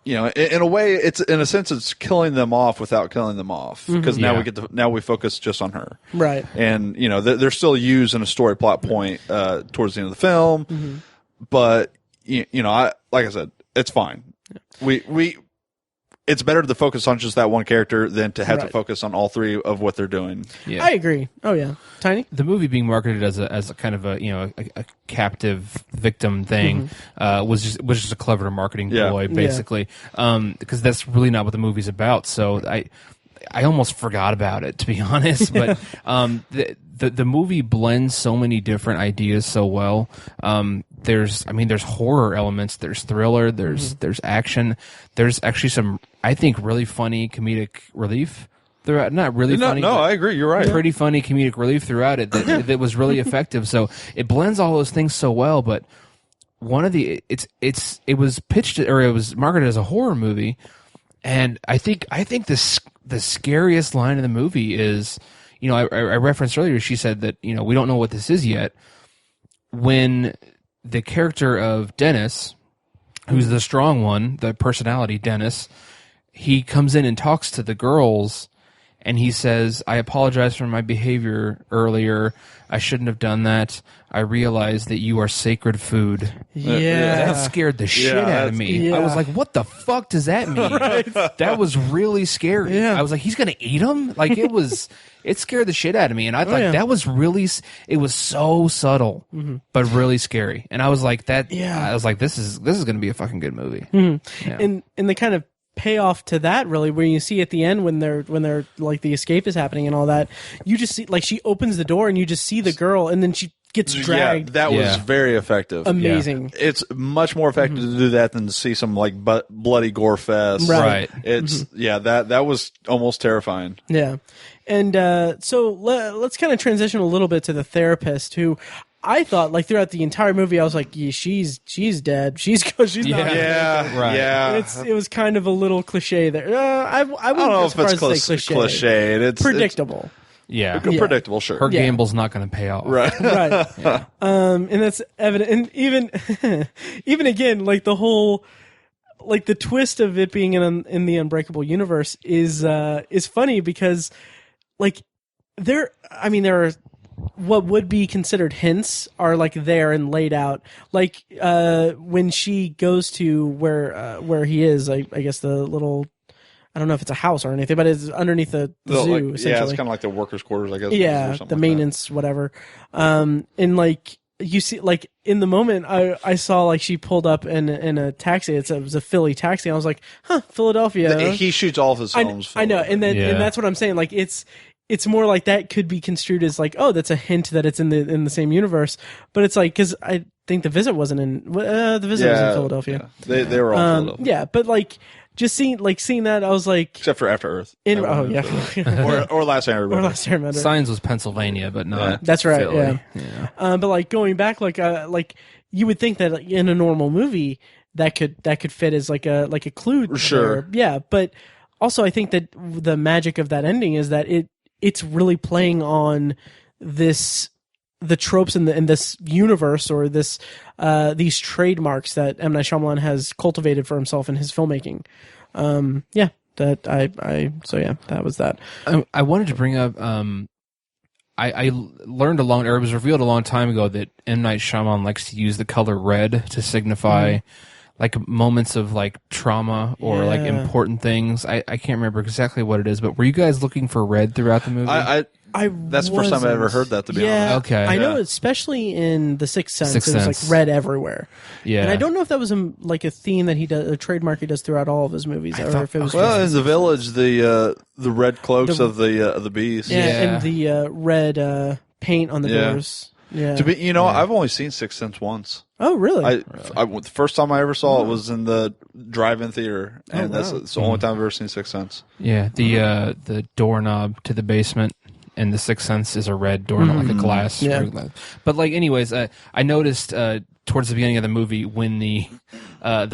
in a way, it's in a sense it's killing them off without killing them off, because now we focus just on her. Right. And they're still used in a story plot point towards the end of the film, but like I said, it's fine. It's better to focus on just that one character than to have to focus on all three of what they're doing. Yeah. I agree. Oh yeah, Tiny. The movie being marketed as a kind of a captive victim thing was just a clever marketing ploy, basically, because that's really not what the movie's about. So I almost forgot about it, to be honest. But the movie blends so many different ideas so well. There's horror elements, there's thriller, there's action, there's actually some, I think, really funny comedic relief throughout. Not really funny. No, I agree. You're right. Pretty funny comedic relief throughout it that was really effective. So it blends all those things so well. But one of the it was pitched, or it was marketed as a horror movie, and I think the scariest line in the movie is, I referenced earlier, she said that we don't know what this is yet. When the character of Dennis, who's the strong one, the personality Dennis, he comes in and talks to the girls, and he says, "I apologize for my behavior earlier. I shouldn't have done that. I realize that you are sacred food." Yeah. That scared the shit out of me. I was like, what the fuck does that mean? That was really scary. Yeah. I was like, he's going to eat them? Like, it scared the shit out of me. And I thought that was really, it was so subtle, but really scary. And I was like, I was like, this is going to be a fucking good movie. Yeah. And the kind of payoff to that, really, where you see at the end when they're like the escape is happening and all that, you just see, like, she opens the door and you just see the girl and then she gets dragged. Yeah, that was very effective. Amazing. Yeah. It's much more effective to do that than to see some like bloody gore fest. Right. It's that was almost terrifying. Yeah. And so let's kind of transition a little bit to the therapist, who I thought, like, throughout the entire movie, I was like, yeah, she's dead. She's not. Yeah, right. Yeah. It was kind of a little cliche there. I wouldn't know if it's cliche. It's predictable. Yeah. Predictable, sure. Her gamble's not going to pay off. Right. Right. Yeah. And that's evident. And even again, like the whole, like the twist of it being in the Unbreakable universe is funny because, like, there are what would be considered hints are like there and laid out. Like when she goes to where he is, I guess the little, I don't know if it's a house or anything, but it's underneath the zoo. Essentially. Yeah, it's kind of like the workers' quarters, I guess. Yeah, the maintenance, whatever. And like you see, like, in the moment, I saw, like, she pulled up in a taxi. It was a Philly taxi. I was like, huh, Philadelphia. He shoots all of his films. I know, and that's what I'm saying. Like, it's more like that could be construed as like, oh, that's a hint that it's in the same universe. But it's like, because I think The Visit wasn't in The Visit was in Philadelphia. Yeah. They were all Philadelphia. Yeah, but like just seeing that, I was like, except for After Earth. or Last Airbender. Signs was Pennsylvania, but not. That's right. Philly. Yeah. But like going back, like you would think that like, in a normal movie that could fit as like a clue. Sure. There. Yeah, but also I think that the magic of that ending is that it's really playing on the tropes in this universe or these trademarks that M. Night Shyamalan has cultivated for himself in his filmmaking. That was that. I wanted to bring up. I learned or it was revealed a long time ago that M. Night Shyamalan likes to use the color red to signify like moments of like trauma or like important things. I can't remember exactly what it is, but were you guys looking for red throughout the movie? That's the first time I ever heard that, to be honest. Okay. I know, especially in The Sixth Sense, it was like red everywhere. Yeah. And I don't know if that was like a theme that he does, a trademark he does throughout all of his movies, or if it was in The Village, the red clokes of the bees. and the red paint on the doors. Yeah. I've only seen Sixth Sense once. Oh, really? The first time I ever saw it was in the drive-in theater, and that's the only time I've ever seen Sixth Sense. Yeah, the doorknob to the basement in The Sixth Sense is a red doorknob, like a glass. Yeah. But like, anyways, I noticed towards the beginning of the movie when the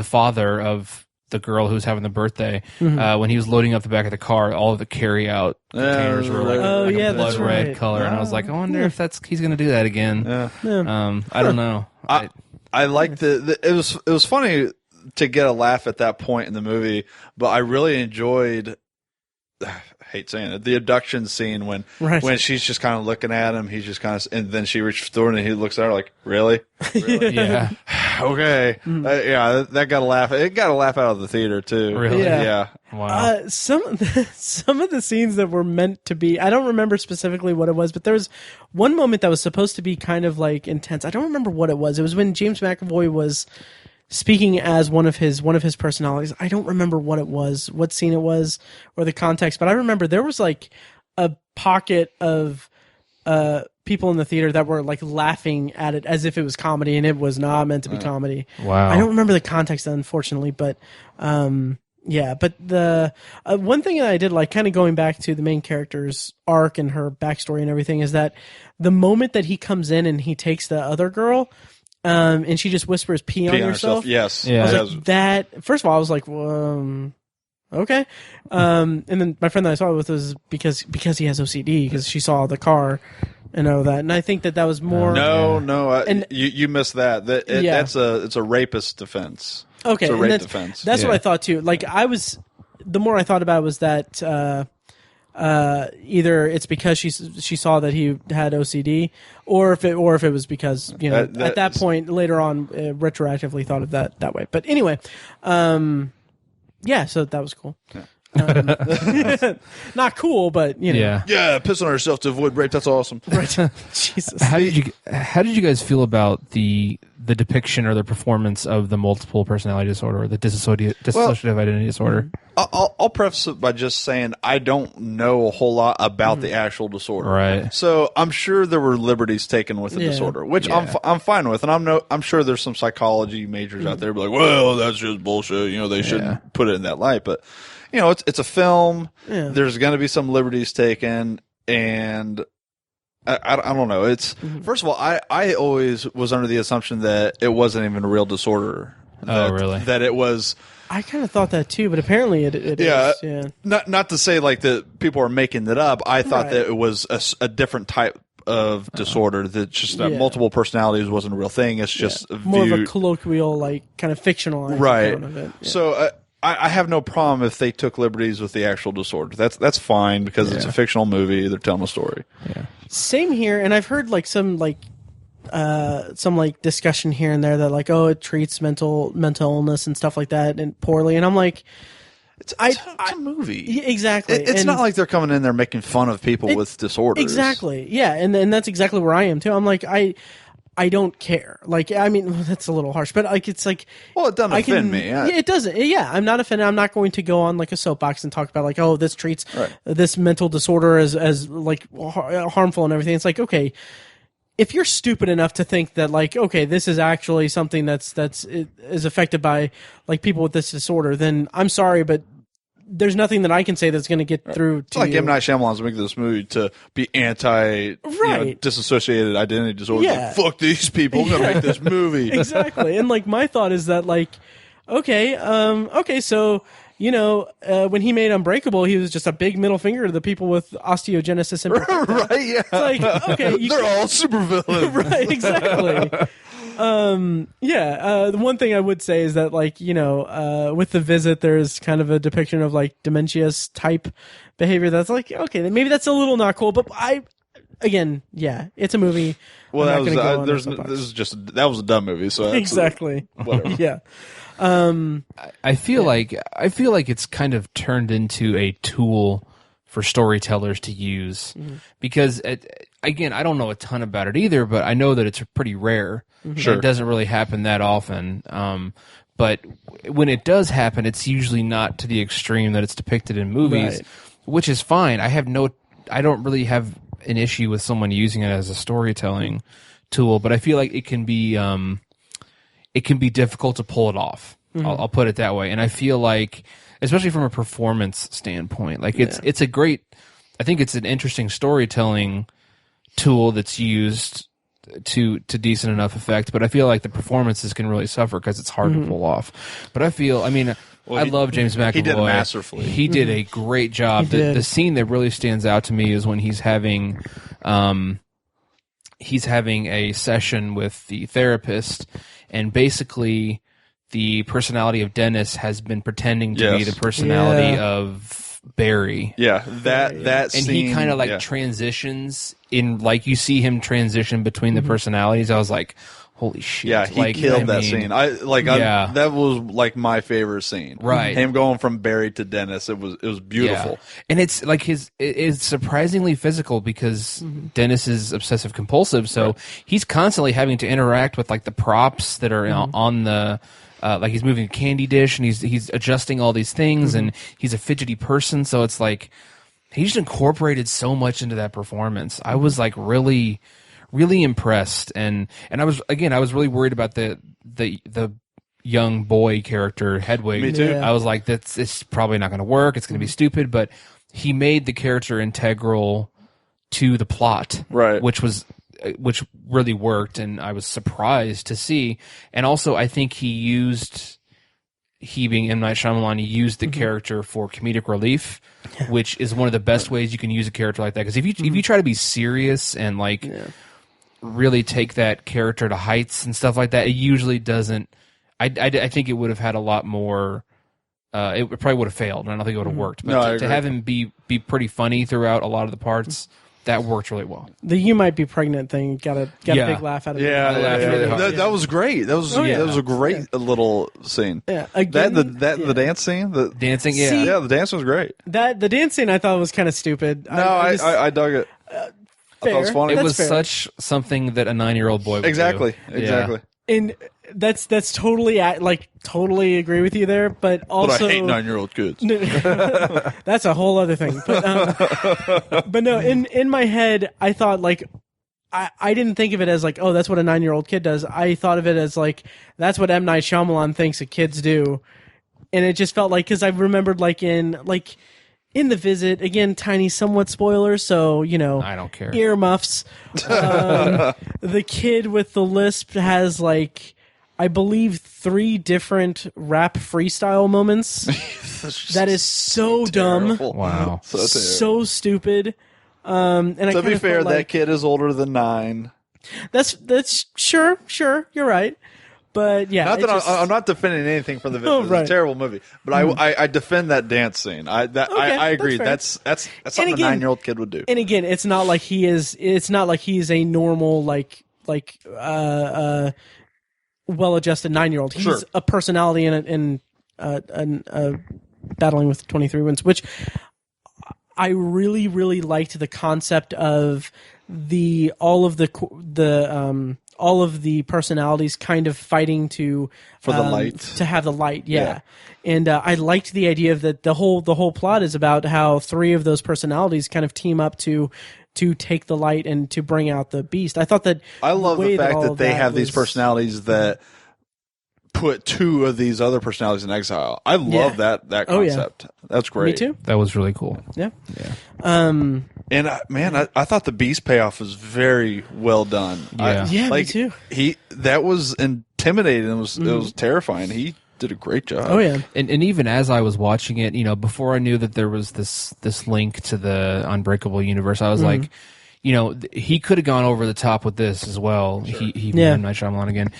father of the girl who was having the birthday, when he was loading up the back of the car, all of the carry-out containers were like a blood red color, and I was like, I wonder if he's going to do that again. I don't know. I like it was funny to get a laugh at that point in the movie, but I really enjoyed. I hate saying it, the abduction scene when she's just kind of looking at him, he's just kind of, and then she reaches for and he looks at her like, really? Yeah. Okay. That got a laugh. It got a laugh out of the theater too. Really? Yeah. Wow. Some of the scenes that were meant to be, I don't remember specifically what it was, but there was one moment that was supposed to be kind of like intense. I don't remember what it was. It was when James McAvoy was speaking as one of his personalities. I don't remember what it was, what scene it was, or the context, but I remember there was like a pocket of people in the theater that were like laughing at it as if it was comedy, and it was not meant to be comedy. Wow. I don't remember the context, unfortunately, but but the one thing that I did like, kind of going back to the main character's arc and her backstory and everything, is that the moment that he comes in and he takes the other girl, and she just whispers "pee on yourself." Yes. Yeah. I was like, that. First of all, I was like, okay. And then my friend that I saw it with was because he has OCD, because she saw the car and all that. And I think that was more. You missed that. It's a rapist defense. Okay, it's a rape defense. That's what I thought too. Like the more I thought about it was that either it's because she saw that he had OCD, or if it was because at that point later on retroactively thought of that way. But anyway, so that was cool. Not cool, but pissing on herself to avoid rape. That's awesome. Right. Jesus. How did you guys feel about the depiction or the performance of the multiple personality disorder or the dissociative identity disorder? I'll preface it by just saying I don't know a whole lot about the actual disorder. Right. So I'm sure there were liberties taken with the disorder, which I'm fine with, and I'm sure there's some psychology majors out there be like, well, that's just bullshit. They shouldn't put it in that light, but. It's a film. Yeah. There's going to be some liberties taken, and I don't know. It's first of all, I always was under the assumption that it wasn't even a real disorder. Really? That it was. I kind of thought that too, but apparently it is. Yeah. Not to say like that people are making it up. I thought that it was a different type of disorder, that just multiple personalities wasn't a real thing. It's just more of a colloquial, like kind of fictionalized account of it. Yeah. So. I have no problem if they took liberties with the actual disorder. That's fine, because it's a fictional movie. They're telling a story. Yeah. Same here, and I've heard like some discussion here and there that like, oh, it treats mental illness and stuff like that and poorly, and I'm like, it's a movie. Exactly. It's not like they're coming in there making fun of people with disorders. Exactly. Yeah, and that's exactly where I am too. I'm like, I don't care. Like, I mean, that's a little harsh, but like, it's like, well, it doesn't offend me. Yeah, it doesn't. Yeah, I'm not offended. I'm not going to go on like a soapbox and talk about like, oh, this treats this mental disorder as like harmful and everything. It's like, okay, if you're stupid enough to think that like, okay, this is actually something that's is affected by like people with this disorder, then I'm sorry, but there's nothing that I can say that's going to get through to like you. M. Night Shyamalan's making this movie to be disassociated identity disorder. Yeah. Like, fuck these people. I'm going to make this movie. Exactly. And like my thought is that like, okay, so you know, when he made Unbreakable, he was just a big middle finger to the people with osteogenesis imperfecta. Right? Yeah. It's like, okay, they're all supervillains. Right? Exactly. The one thing I would say is that like, you know, with The Visit, there's kind of a depiction of like dementious type behavior that's like, okay, maybe that's a little not cool, but it's a movie. Well, I'm that not was gonna go on that was a dumb movie. So exactly. Whatever. Yeah. I feel like it's kind of turned into a tool for storytellers to use because again, I don't know a ton about it either, but I know that it's pretty rare. Sure. It doesn't really happen that often. But when it does happen, it's usually not to the extreme that it's depicted in movies, which is fine. I don't really have an issue with someone using it as a storytelling tool, but I feel like it can be difficult to pull it off. I'll put it that way. And I feel like, especially from a performance standpoint, like it's a great, I think it's an interesting storytelling tool that's used to decent enough effect, but I feel like the performances can really suffer because it's hard to pull off. But I love James McAvoy. He did it masterfully. He did a great job. The scene that really stands out to me is when he's having a session with the therapist, and basically the personality of Dennis has been pretending to be the personality of Barry. Yeah, that scene. And he kind of like transitions in, like you see him transition between the personalities. I was like, holy shit. Yeah, he killed that scene. That was like my favorite scene. Right. Him going from Barry to Dennis. It was beautiful. Yeah. And it's like it's surprisingly physical because Dennis is obsessive compulsive, so he's constantly having to interact with like the props that are on the like he's moving a candy dish and he's adjusting all these things and he's a fidgety person, so it's like he just incorporated so much into that performance. I was like really impressed, and I was really worried about the young boy character Hedwig. Me too. Yeah. I was like, it's probably not going to work. It's going to be stupid, but he made the character integral to the plot, right? Which really worked, and I was surprised to see. And also, I think he being M. Night Shyamalan, he used the character for comedic relief, which is one of the best ways you can use a character like that. Because if you try to be serious and like really take that character to heights and stuff like that, it usually doesn't. I think it would have had a lot more. It probably would have failed. I don't think it would have worked. But to have him be pretty funny throughout a lot of the parts. That worked really well. The "you might be pregnant" thing got a big laugh out of it. That was great. That was a great little scene. Yeah, again, the dance scene. The dancing, the dance was great. The dance scene I thought was kind of stupid. I dug it. I thought it was funny. It was such something that a 9-year-old boy would do. Exactly. And that's totally totally agree with you there, but also I hate 9-year-old kids. That's a whole other thing. But no, in my head, I thought like I didn't think of it as like, oh, that's what a 9-year-old kid does. I thought of it as like that's what M. Night Shyamalan thinks that kids do, and it just felt like because I remembered in The Visit, again, tiny, somewhat spoilers, so, you know, I don't care. Earmuffs. The kid with the lisp has, like, I believe 3 different rap freestyle moments. That is so dumb. Wow. So stupid. And to be fair, that kid is older than 9. That's sure, you're right. But yeah, not that I'm not defending anything from The Visit. It's a terrible movie, but I defend that dance scene. I agree. That's something a 9-year-old kid would do. And again, it's not like he is. It's not like he's a normal well-adjusted 9-year-old. He's a personality in battling with 23 wins, which I really liked the concept of all of the all of the personalities kind of fighting to For the light. to have the light. Yeah. And I liked the idea of that the whole plot is about how 3 of those personalities kind of team up to take the light and to bring out the beast. I thought that I love the fact that they have these was- personalities that put 2 of these other personalities in exile. I love that Oh, yeah. concept. That's great. Me too. That was really cool. Yeah. And I thought the beast payoff was very well done. Yeah. Me too. That was intimidating. It was terrifying. He did a great job. Oh yeah. And even as I was watching it, before I knew that there was this link to the Unbreakable universe, I was like, he could have gone over the top with this as well. Sure. He M. Night Shyamalan again.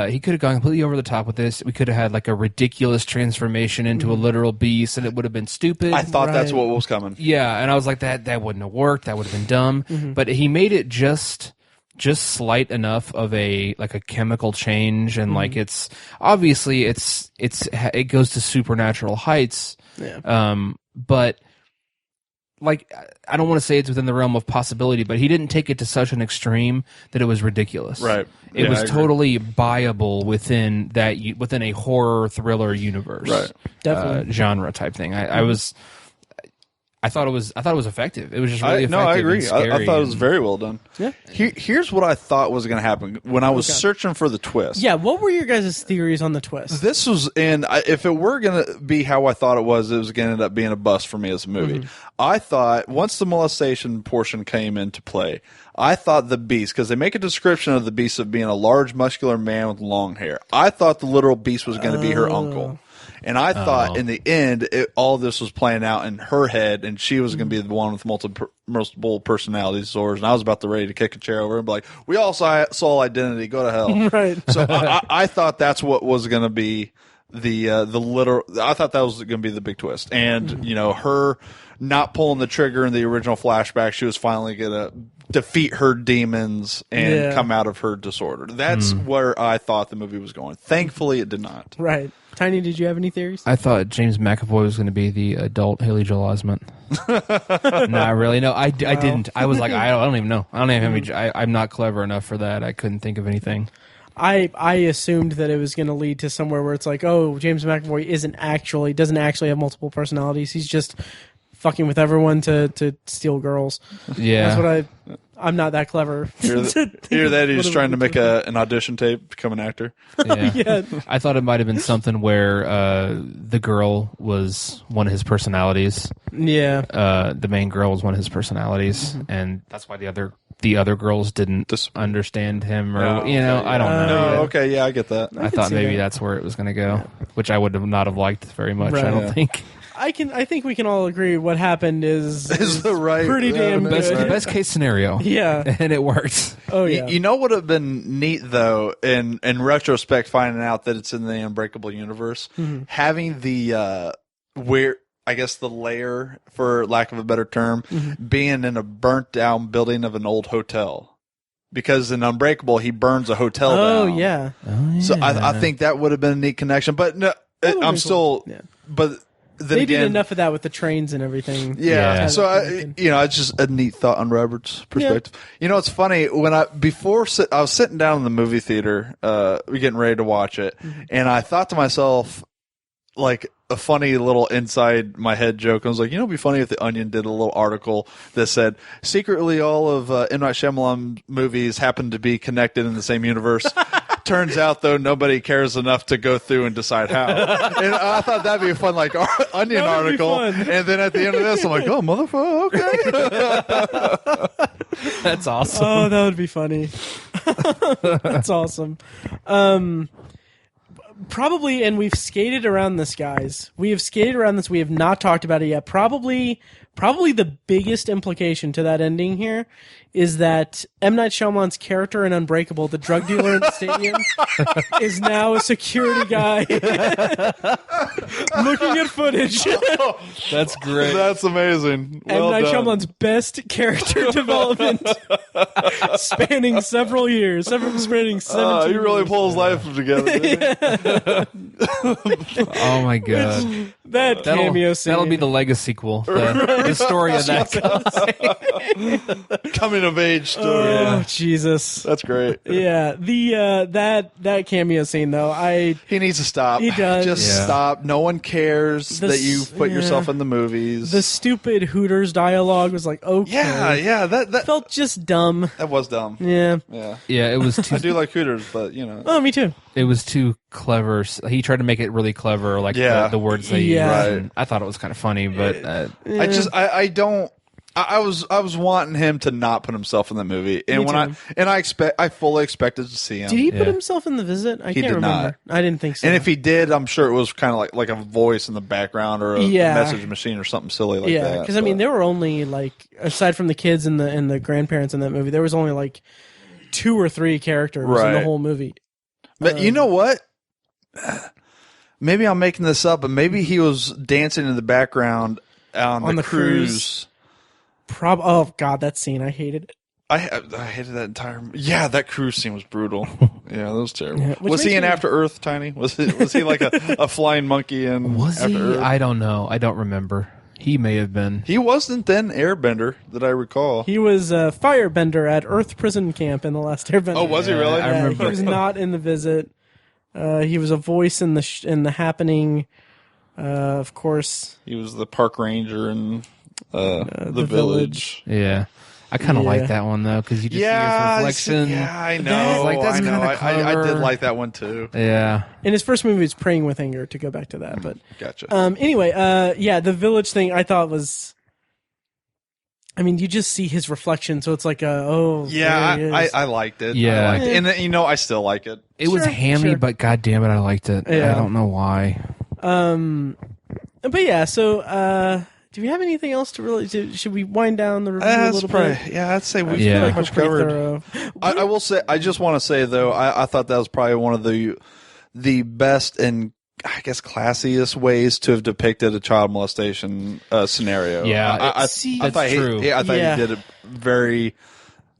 He could have gone completely over the top with this. We could have had like a ridiculous transformation into a literal beast, and it would have been stupid. I thought that's what was coming. Yeah, and I was like, that wouldn't have worked. That would have been dumb. But he made it just slight enough of a chemical change, and like it's obviously it goes to supernatural heights. Yeah. But like, I don't want to say it's within the realm of possibility, but he didn't take it to such an extreme that it was ridiculous. Right. It was totally buyable within a horror thriller universe. Right. Definitely. Genre type thing. I thought it was effective. It was just really effective. No, I agree. And scary I thought it was very well done. Yeah. Here's what I thought was going to happen when I was searching for the twist. Yeah. What were your guys' theories on the twist? This was, if it were going to be how I thought it was going to end up being a bust for me as a movie. I thought once the molestation portion came into play, I thought the beast, because they make a description of the beast of being a large muscular man with long hair. I thought the literal beast was going to be her uncle. And I thought in the end, all this was playing out in her head, and she was going to be the one with multiple personality disorders. And I was about to ready to kick a chair over and be like, we all saw Identity, go to hell. Right. So I thought that's what was going to be the literal. I thought that was going to be the big twist. And, her not pulling the trigger in the original flashback, she was finally going to defeat her demons and come out of her disorder. That's where I thought the movie was going. Thankfully, it did not. Right. Tiny, did you have any theories? I thought James McAvoy was going to be the adult Haley Joel Osment. Not really. No, I didn't. I was like, I don't even know. I don't even have I'm not clever enough for that. I couldn't think of anything. I assumed that it was going to lead to somewhere where it's like, oh, James McAvoy doesn't actually have multiple personalities. He's just fucking with everyone to steal girls. Yeah. That's what I'm not that clever. Hear that he's trying to make an audition tape, become an actor. Yeah. Yeah. I thought it might have been something where the girl was one of his personalities. Yeah. The main girl was one of his personalities, and that's why the other girls didn't understand him, or I don't know. No, okay, yeah, I get that. I thought maybe that's where it was going to go, which I would not have liked very much. Right. I don't think. I think we can all agree what happened is the right, pretty damn good. The best case scenario. Yeah. And it worked. Oh yeah. You know what would have been neat though, in retrospect, finding out that it's in the Unbreakable universe, having the I guess the lair, for lack of a better term, being in a burnt down building of an old hotel. Because in Unbreakable, he burns a hotel down. Oh yeah. So I think that would have been a neat connection. But no, I'm still. Yeah. But then they again, did enough of that with the trains and everything. Yeah. So it's just a neat thought on Robert's perspective. Yeah. It's funny when I was sitting down in the movie theater, getting ready to watch it, and I thought to myself, like, a funny little inside my head joke. I was like, it'd be funny if the Onion did a little article that said, secretly all of M. Night Shyamalan movies happen to be connected in the same universe. Turns out, though, nobody cares enough to go through and decide how. And I thought that'd be a fun, Onion article. And then at the end of this, I'm like, oh, motherfucker, okay. That's awesome. Oh, that would be funny. That's awesome. Probably, and we've skated around this, guys. We have skated around this. We have not talked about it yet. Probably the biggest implication to that ending here is that M. Night Shyamalan's character in Unbreakable, the drug dealer in the stadium, is now a security guy looking at footage. That's great. That's amazing. M. Night Shyamalan's best character development spanning several years. Spanning 17 he really years. pulls life together. Oh my god. That cameo scene. That'll be the Legacy sequel. The story of that guy. Coming of age story. Oh Jesus. That's great. Yeah, the that cameo scene though, He needs to stop. He does. Just stop. No one cares that you put yourself in the movies. The stupid Hooters dialogue was like, okay. Yeah, that Felt just dumb. that was dumb. Yeah. Yeah, it was too. I do like Hooters, but Oh, me too. It was too clever. He tried to make it really clever, like the words they used. Yeah. And I thought it was kind of funny, but I don't. I was wanting him to not put himself in the movie, and I fully expected to see him. Did he put himself in The Visit? I can't remember. I didn't think so. And if he did, I'm sure it was kind of like a voice in the background or a message machine or something silly like that. Yeah, because I mean, there were only like, aside from the kids and the grandparents in that movie, there was only like 2 or 3 characters in the whole movie. But you know what? Maybe I'm making this up, but maybe he was dancing in the background on the cruise. Oh God, that scene, I hated it. I hated that entire. Yeah, that cruise scene was brutal. Yeah, that was terrible. Yeah, was he in After Earth, Tiny? Was he like a flying monkey in After Earth? I don't know. I don't remember. He may have been. He wasn't then Airbender that I recall. He was a firebender at Earth Prison Camp in The Last Airbender. Oh, was he really? I remember. He was not in The Visit. He was a voice in the Happening. Of course, he was the park ranger in the Village. Yeah. I kind of like that one though, because you just see his reflection. Yeah, I know. That's kind of clever. I did like that one too. Yeah. In his first movie, was Praying with Anger. To go back to that, but gotcha. Anyway, the Village thing I thought was. I mean, you just see his reflection, so it's like I liked it. Yeah, I liked it. And I still like it. It was hammy, but god damn it, I liked it. Yeah. I don't know why. But yeah, so do we have anything else to really? Should we wind down the review a little bit? Yeah, I'd say we've pretty much covered. I will say, I just want to say though, I thought that was probably one of the best and I guess classiest ways to have depicted a child molestation scenario. Yeah, I that's true. I thought he did it very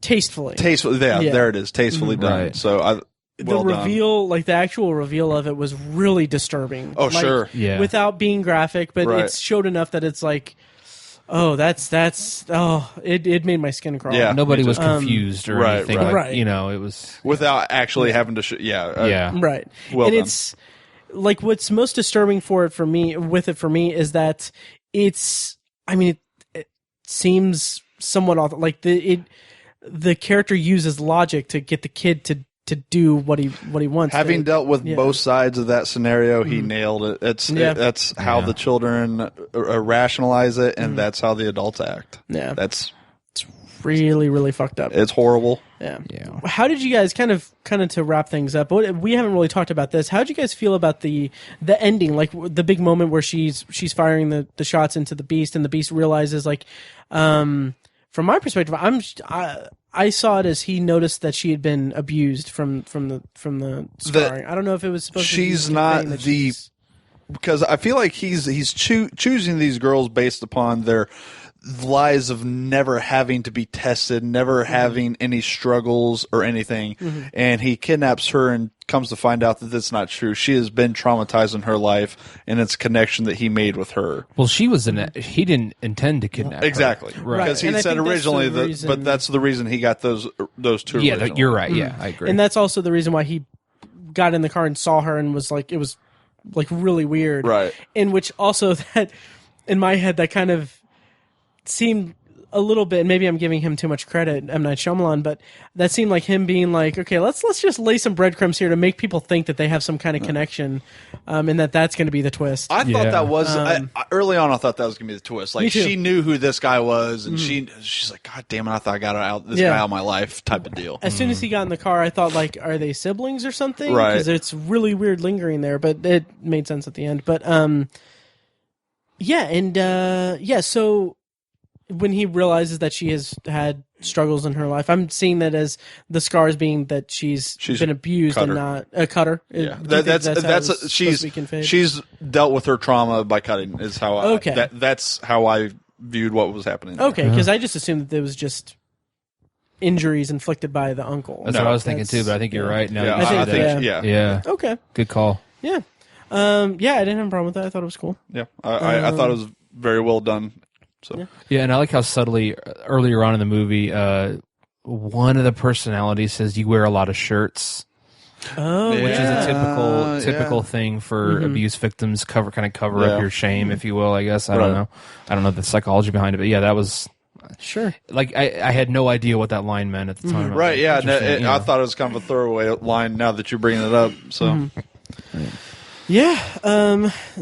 tastefully. Yeah, there it is, tastefully done. Right. So the reveal, like the actual reveal of it, was really disturbing. Oh, like, sure. Yeah. Without being graphic, but it showed enough that it's like, it made my skin crawl. Yeah. Nobody was confused or anything. Right. Like, it was without actually having to. Right. Well and done. it's like what's most disturbing for me is that it's. I mean, it seems somewhat like the character uses logic to get the kid to do what he wants. Having dealt with both sides of that scenario, he nailed it. That's how the children rationalize it, and that's how the adults act. Yeah, it's really, really fucked up. It's horrible. Yeah. How did you guys kind of to wrap things up? We haven't really talked about this. How did you guys feel about the ending, like the big moment where she's firing the shots into the Beast, and the Beast realizes, like, from my perspective, I saw it as he noticed that she had been abused from the scarring. I don't know if it was supposed to be. She's not because I feel like he's choosing these girls based upon their lies of never having to be tested, never having any struggles or anything, and he kidnaps her and comes to find out that that's not true. She has been traumatized in her life, and it's a connection that he made with her. Well, he didn't intend to kidnap her. Exactly. Right. Because he said originally but that's the reason he got those two. Yeah, originally. you're right. Yeah, I agree. And that's also the reason why he got in the car and saw her and was like, it was like really weird. Right. In which also that, in my head, that kind of seemed a little bit, maybe I'm giving him too much credit, M. Night Shyamalan, but that seemed like him being like, okay, let's just lay some breadcrumbs here to make people think that they have some kind of connection, and that's going to be the twist. I thought that was early on. I thought that was going to be the twist. Like she knew who this guy was, and she's like, God damn it! I thought I got this guy out of my life, type of deal. As soon as he got in the car, I thought, like, are they siblings or something? Right. Because it's really weird lingering there, but it made sense at the end. But so when he realizes that she has had struggles in her life, I'm seeing that as the scars being that she's been abused and not a cutter. Yeah, she's dealt with her trauma by cutting. Is how that's how I viewed what was happening. Okay, because I just assumed that there was just injuries inflicted by the uncle. That's what I was thinking too, but I think you're right. Now I think. Yeah. Yeah. Okay. Good call. Yeah. Yeah, I didn't have a problem with that. I thought it was cool. Yeah, I thought it was very well done. So yeah, and I like how subtly earlier on in the movie, one of the personalities says, "You wear a lot of shirts." Oh, which is a typical thing for abuse victims. Cover up your shame, if you will. I guess I don't know the psychology behind it, but yeah, that was sure. Like I had no idea what that line meant at the time. Right? Yeah, I thought it was kind of a throwaway line. Now that you're bringing it up, so yeah.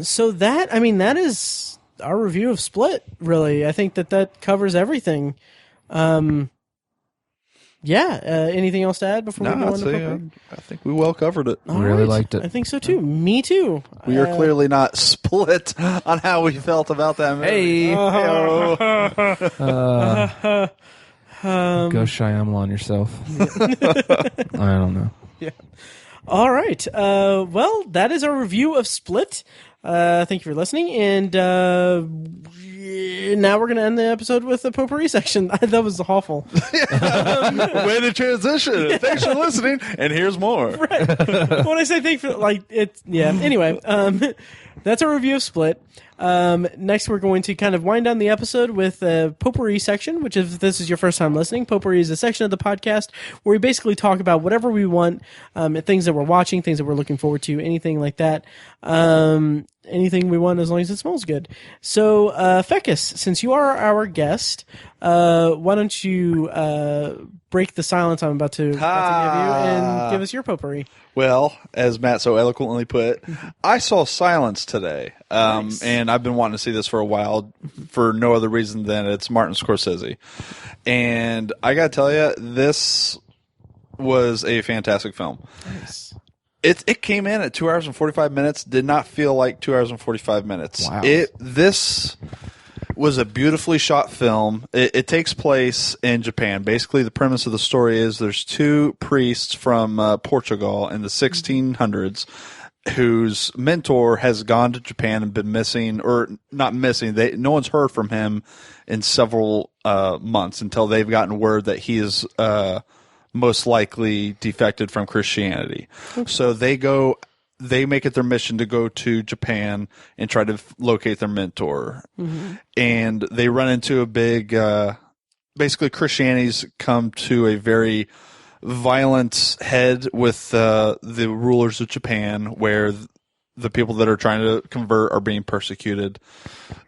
So that that is our review of Split. Really, I think that covers everything. Yeah. Anything else to add before we go on to Potpourri? I think we well covered it. Really liked it. I think so too. Me too. We are clearly not split on how we felt about that movie. Hey. Go Shyamalan yourself. I don't know. Yeah. All right. Well, that is our review of Split. Thank you for listening, and now we're going to end the episode with the potpourri section. That was awful. Way to transition. Yeah. Thanks for listening, and here's more. Right. When I say thanks for, Anyway, that's our review of Split. Next, we're going to kind of wind down the episode with a potpourri section, which if this is your first time listening, potpourri is a section of the podcast where we basically talk about whatever we want, things that we're watching, things that we're looking forward to, anything like that. Anything we want as long as it smells good. So, Fekkes, since you are our guest, why don't you break the silence I'm about to give you and give us your potpourri? Well, as Matt so eloquently put, I saw Silence today, Nice. and I've been wanting to see this for a while for no other reason than it's Martin Scorsese. And I got to tell you, this was a fantastic film. Nice. It came in at 2 hours and 45 minutes, did not feel like 2 hours and 45 minutes. Wow. This was a beautifully shot film. It takes place in Japan. Basically, the premise of the story is there's two priests from Portugal in the 1600s whose mentor has gone to Japan and been missing, or not missing. No one's heard from him in several months until they've gotten word that he is most likely defected from Christianity. Okay. So they make it their mission to go to Japan and try to locate their mentor. Mm-hmm. And they run into a big, basically Christianity's come to a very violent head with the rulers of Japan, where the people that are trying to convert are being persecuted.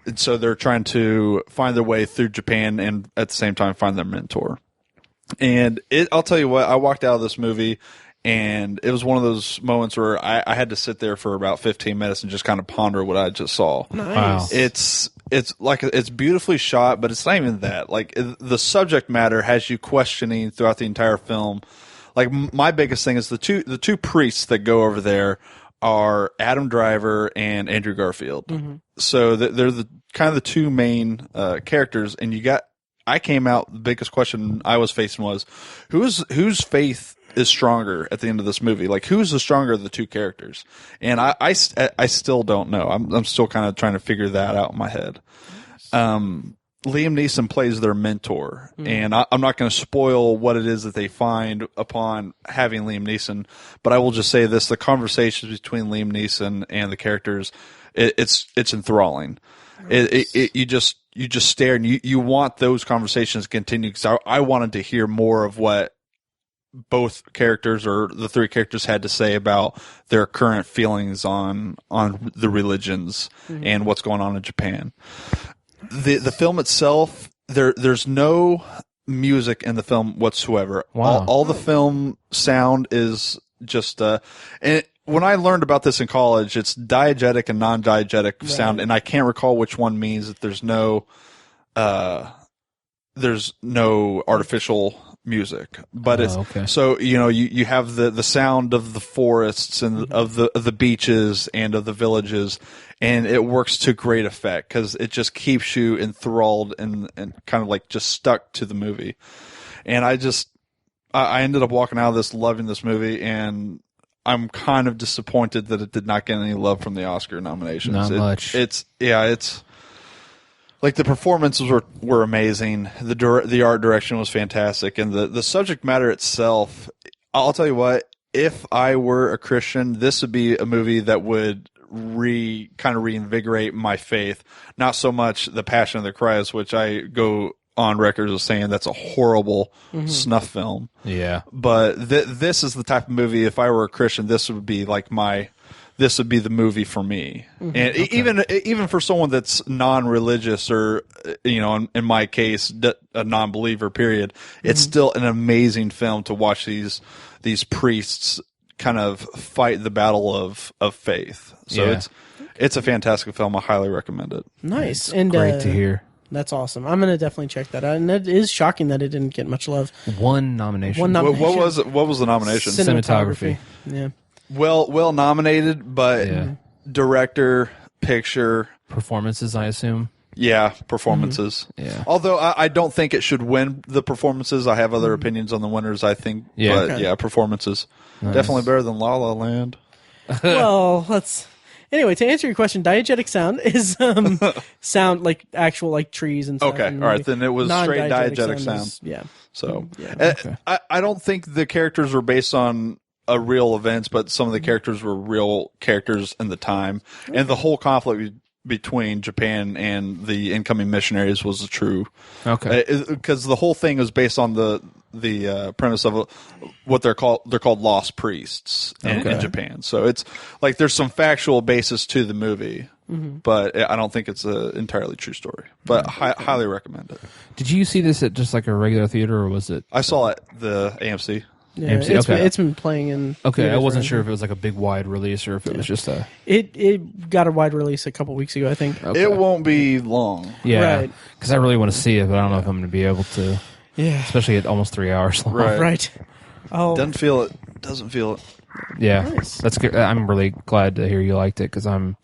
And so they're trying to find their way through Japan and at the same time find their mentor. And I'll tell you what, I walked out of this movie and it was one of those moments where I had to sit there for about 15 minutes and just kind of ponder what I just saw. Nice. Wow. It's beautifully shot, but it's not even that. Like, the subject matter has you questioning throughout the entire film. Like, my biggest thing is the two priests that go over there are Adam Driver and Andrew Garfield. Mm-hmm. So they're the kind of the two main characters, and I came out, the biggest question I was facing was, whose faith is stronger at the end of this movie? Like, who's the stronger of the two characters? And I still don't know. I'm still kind of trying to figure that out in my head. Liam Neeson plays their mentor, and I'm not going to spoil what it is that they find upon having Liam Neeson, but I will just say this: the conversations between Liam Neeson and the characters, it's enthralling. Nice. You just stare, and you want those conversations to continue, because I wanted to hear more of what both characters, or the three characters, had to say about their current feelings on the religions and what's going on in Japan. The film itself, there's no music in the film whatsoever. Wow. All the film sound is just and when I learned about this in college, it's diegetic and non-diegetic sound, and I can't recall which one means that there's no artificial music, but it's okay. So you have the sound of the forests and of the beaches and of the villages, and it works to great effect because it just keeps you enthralled and kind of like just stuck to the movie. And I ended up walking out of this loving this movie, and I'm kind of disappointed that it did not get any love from the Oscar nominations. Not much. It's like the performances were amazing. The art direction was fantastic, and the subject matter itself. I'll tell you what, if I were a Christian, this would be a movie that would reinvigorate my faith. Not so much The Passion of the Christ, which I go on record as saying that's a horrible snuff film. Yeah. But this is the type of movie, if I were a Christian, this would be the movie for me. And even for someone that's non-religious or, in my case, a non-believer, period, it's still an amazing film to watch these priests kind of fight the battle of faith. So it's a fantastic film. I highly recommend it. Nice. And great to hear. That's awesome. I'm going to definitely check that out. And it is shocking that it didn't get much love. One nomination. What was it? What was the nomination? Cinematography. Yeah. Well nominated, but director, picture, performances, I assume. Yeah, performances. Yeah. Although I don't think it should win the performances. I have other opinions on the winners, I think. Yeah. But performances. Nice. Definitely better than La La Land. Well, anyway, to answer your question, diegetic sound is sound like actual like trees and stuff. Okay, all right, then it was straight diegetic sound. Yeah. So I don't think the characters were based on real events, but some of the characters were real characters in the time, and the whole conflict between Japan and the incoming missionaries was true. Okay, because the whole thing is based on the premise of what they're called lost priests in Japan. So it's like there's some factual basis to the movie, but I don't think it's an entirely true story. But highly recommend it. Did you see this at just like a regular theater, or was it? I saw it at the AMC. Yeah, it's been playing in. Okay, I wasn't sure if it was like a big wide release or if it was just a. It got a wide release a couple weeks ago, I think. Okay. It won't be long. Yeah, because I really want to see it, but I don't know if I'm going to be able to. Yeah, especially at almost 3 hours long. Right. Oh, doesn't feel it. Yeah, nice. That's good. I'm really glad to hear you liked it because I'm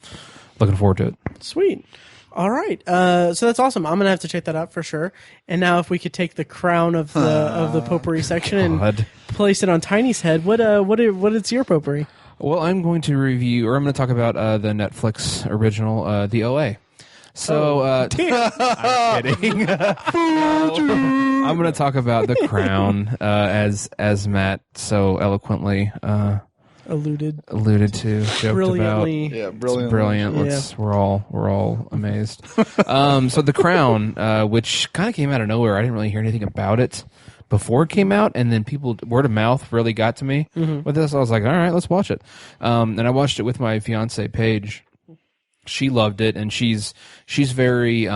looking forward to it. Sweet. All right, so that's awesome. I'm gonna have to check that out for sure. And now, if we could take the crown of the potpourri section and place it on Tiny's head, what is your potpourri? Well, I'm going to review, or I'm going to talk about the Netflix original, The OA. So, I'm kidding. I'm going to talk about The Crown, as Matt so eloquently alluded to, joked brilliantly. about. Yeah, brilliant. Brilliant. We're all amazed. So The Crown, which kind of came out of nowhere. I didn't really hear anything about it before it came out, and then word of mouth really got to me with this. I was like, all right, let's watch it. And I watched it with my fiance Paige. She loved it, and she's very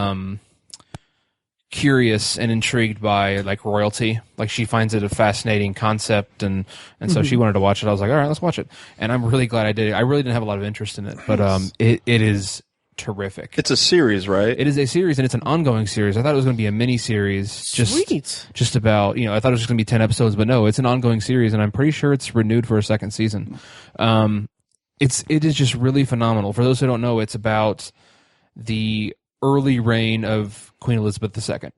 curious and intrigued by like royalty. Like she finds it a fascinating concept, and so she wanted to watch it. I was like, all right, let's watch it. And I'm really glad I did it. I really didn't have a lot of interest in it, but it is terrific. It's a series, right? It is a series, and it's an ongoing series. I thought it was going to be a mini series, just about. I thought it was just going to be 10 episodes, but no, it's an ongoing series, and I'm pretty sure it's renewed for a second season. It is just really phenomenal. For those who don't know, it's about the early reign of Queen Elizabeth II,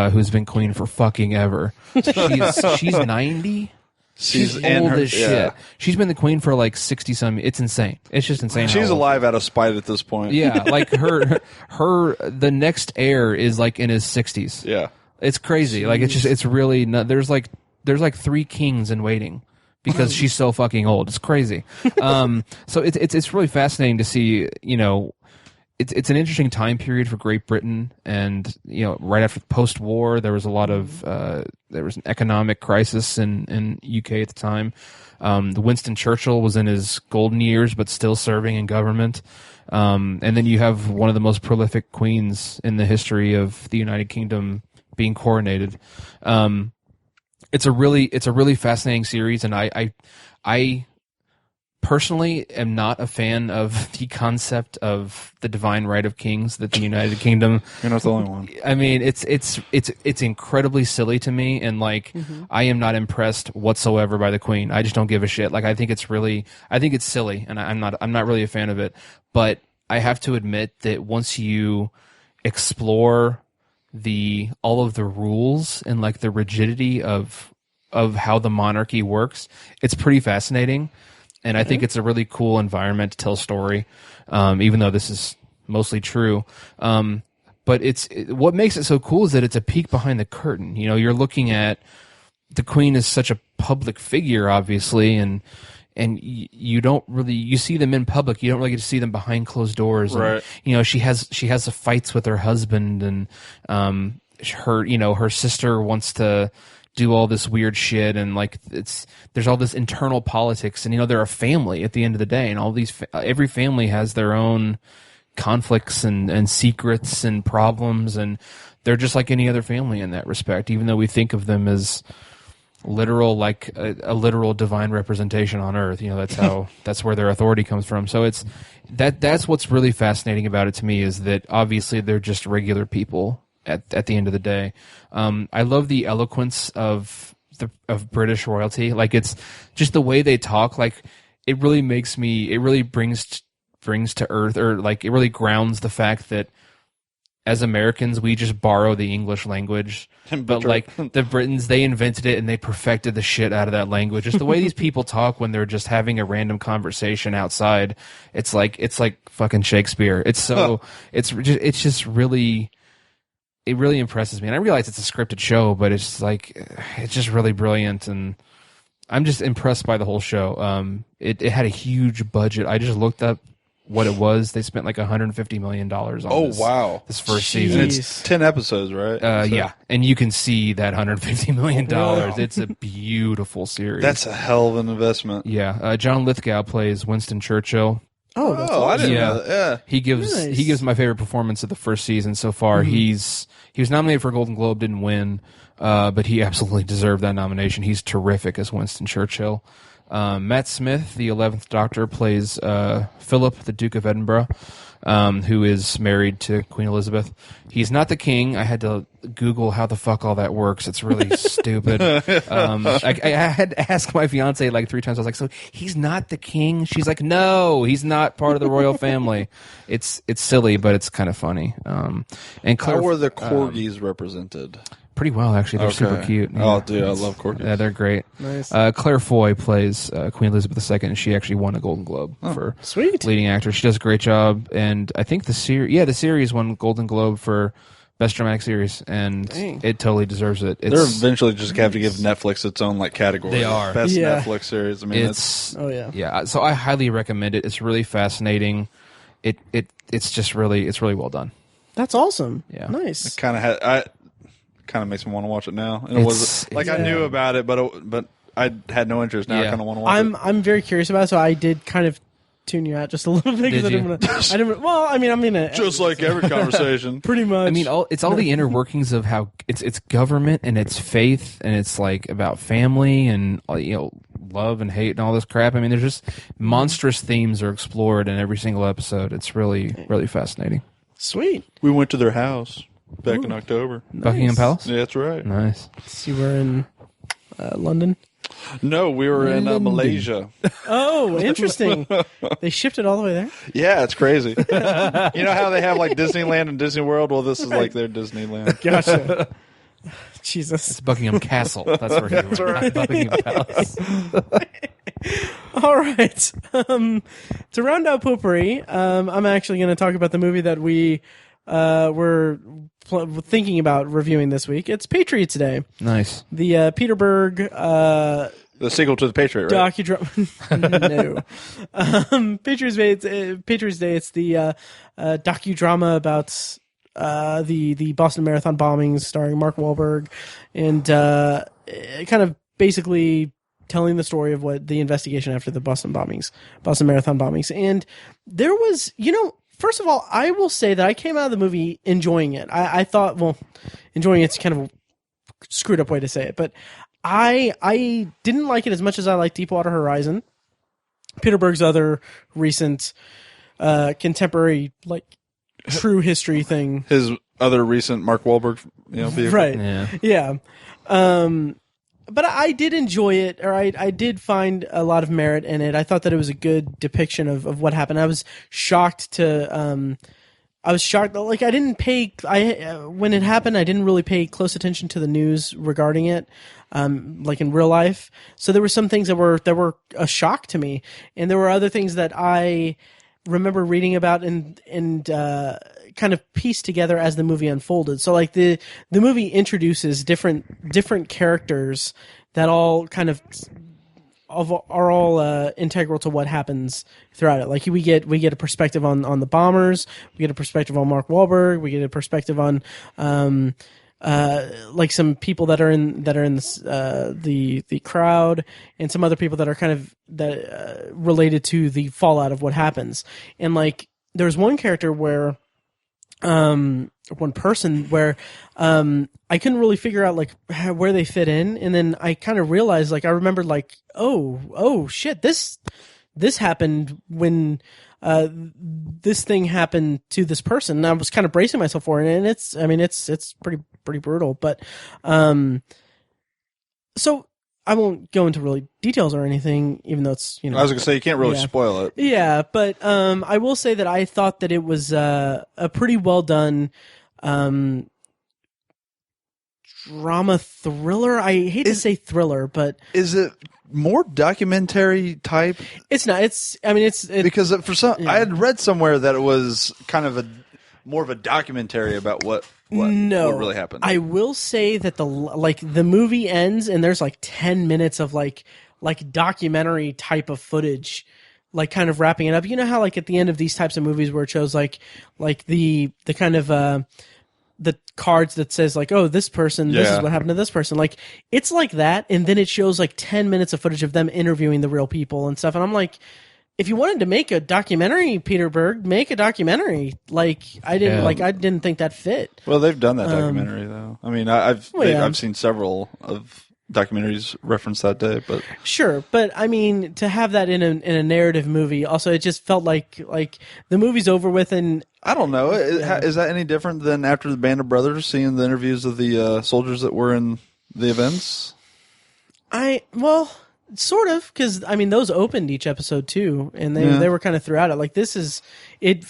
who's been queen for fucking ever. She's 90. She's old as shit. Yeah. She's been the queen for like 60-some. It's insane. It's just insane. She's alive out of spite at this point. Yeah, like the next heir is like in his 60s. Yeah, it's crazy. Jeez. Like it's really not, there's like 3 kings in waiting. Because she's so fucking old. It's crazy. So it's really fascinating to see, it's an interesting time period for Great Britain, and right after post-war there was a lot of there was an economic crisis in UK at the time. Winston Churchill was in his golden years but still serving in government. And then you have one of the most prolific queens in the history of the United Kingdom being coronated. It's a really fascinating series, and I personally am not a fan of the concept of the divine right of kings that the United Kingdom. You're not the only one. I mean, it's incredibly silly to me, and I am not impressed whatsoever by the Queen. I just don't give a shit. Like I think it's silly, and I'm not really a fan of it. But I have to admit that once you explore all of the rules and like the rigidity of how the monarchy works, it's pretty fascinating, and I think it's a really cool environment to tell a story, even though this is mostly true. But what makes it so cool is that it's a peek behind the curtain. You're looking at the Queen as such a public figure, obviously, and and you don't really, you see them in public, you don't really get to see them behind closed doors. Right. And, she has the fights with her husband, and her sister wants to do all this weird shit, and like there's all this internal politics, and they're a family at the end of the day, and all these every family has their own conflicts and secrets and problems, and they're just like any other family in that respect, even though we think of them as literal, like a literal divine representation on earth. That's where their authority comes from. So that's what's really fascinating about it to me, is that obviously they're just regular people at the end of the day. I love the eloquence of British royalty. Like, it's just the way they talk. Like, it really brings to earth, or like it really grounds the fact that as Americans, we just borrow the English language, but like the Britons, they invented it and they perfected the shit out of that language. Just the way these people talk when they're just having a random conversation outside, it's like fucking Shakespeare. It's so it's just really, it really impresses me. And I realize it's a scripted show, but it's just really brilliant, and I'm just impressed by the whole show. It had a huge budget. I just looked up what it was. They spent like $150 million on this first season. And it's 10 episodes, right? Yeah, and you can see that $150 million. Wow. It's a beautiful series. That's a hell of an investment. Yeah, John Lithgow plays Winston Churchill. Oh, that's awesome. I didn't know that. Yeah. He gives my favorite performance of the first season so far. Mm-hmm. He was nominated for a Golden Globe, didn't win, but he absolutely deserved that nomination. He's terrific as Winston Churchill. Matt Smith, the 11th Doctor, plays Philip, the Duke of Edinburgh, who is married to Queen Elizabeth. He's not the king. I had to Google how the fuck all that works. It's really stupid. I had to ask my fiance like 3 times. I was like, so he's not the king? She's like, no, he's not part of the royal family. It's silly, but it's kind of funny. And Claire, how were the corgis represented? Pretty well, actually. They're super cute. Yeah. Oh, dude, I love corgis. Yeah, they're great. Nice. Claire Foy plays Queen Elizabeth II, and she actually won a Golden Globe for sweet leading actor. She does a great job, and I think the series won Golden Globe for Best Dramatic Series, and it totally deserves it. They're eventually just have to give Netflix its own like category. They are best Netflix series. I mean, yeah. So I highly recommend it. It's really fascinating. It's just really well done. That's awesome. Yeah, nice. It kind of makes me want to watch it now. And it was like I knew about it, but I had no interest. Now I kind of want to watch it. I'm very curious about it, so I did kind of tune you out just a little bit because I didn't. Well, I mean, I'm gonna just like every conversation, pretty much. I mean, it's all the inner workings of how it's government and it's faith and it's like about family and love and hate and all this crap. I mean, there's just monstrous themes are explored in every single episode. It's really fascinating. Sweet. We went to their house back in October. Nice. Buckingham Palace? Yeah, that's right. Nice. So you were in London? No, we were in Malaysia. Oh, interesting. They shipped it all the way there? Yeah, it's crazy. You know how they have like Disneyland and Disney World? Well, this is like their Disneyland. Gotcha. Jesus. It's Buckingham Castle. That's where he went. Right. Buckingham Palace. All right. To round out Potpourri, I'm actually going to talk about the movie that we were thinking about reviewing this week. It's Patriots Day. Nice. The Peter Berg the sequel to the Patriot, right? Docudrama. No. Patriots Day. It's the docudrama about the Boston Marathon bombings, starring Mark Wahlberg, and kind of basically telling the story of what the investigation after the Boston Marathon bombings. And there was, first of all, I will say that I came out of the movie enjoying it. I thought, well, enjoying it's kind of a screwed up way to say it, but I didn't like it as much as I liked Deepwater Horizon, Peter Berg's other recent contemporary, like, true history thing. His other recent Mark Wahlberg, vehicle. Right. Yeah. But I did enjoy it, or I did find a lot of merit in it. I thought that it was a good depiction of what happened. I was shocked like I didn't pay, when it happened, I didn't really pay close attention to the news regarding it, like in real life. So there were some things that were a shock to me, and there were other things that I remember reading about and kind of pieced together as the movie unfolded. So like the movie introduces different characters that all kind of are all integral to what happens throughout it. Like we get a perspective on the bombers, we get a perspective on Mark Wahlberg, we get a perspective on like some people that are in this, the crowd, and some other people that are kind of related to the fallout of what happens. And like there's one character where one person where I couldn't really figure out like where they fit in, and then I kind of realized, like I remembered like oh shit, this happened when this thing happened to this person, and I was kind of bracing myself for it, and it's pretty brutal, but so I won't go into really details or anything, even though it's, you know. I was going to say, you can't really spoil it. Yeah, but I will say that I thought that it was a pretty well done drama thriller. I hate to say thriller, but... Is it more documentary type? It's not. It's because for some, I had read somewhere that it was kind of more of a documentary about what really happened. I will say that the movie ends and there's like 10 minutes of like documentary type of footage, like kind of wrapping it up. You know how like at the end of these types of movies where it shows like the kind of the cards that says like, oh, this person, this is what happened to this person. Like it's like that, and then it shows like 10 minutes of footage of them interviewing the real people and stuff. And I'm like, if you wanted to make a documentary, Peter Berg, make a documentary. Like I didn't think that fit. Well, they've done that documentary though. I mean, I've seen several of documentaries reference that day, but sure. But I mean, to have that in a narrative movie, also it just felt like the movie's over with, and I don't know. Is that any different than after the Band of Brothers, seeing the interviews of the soldiers that were in the events? Well, sort of, because I mean those opened each episode too, and they were kind of throughout it. Like this is, it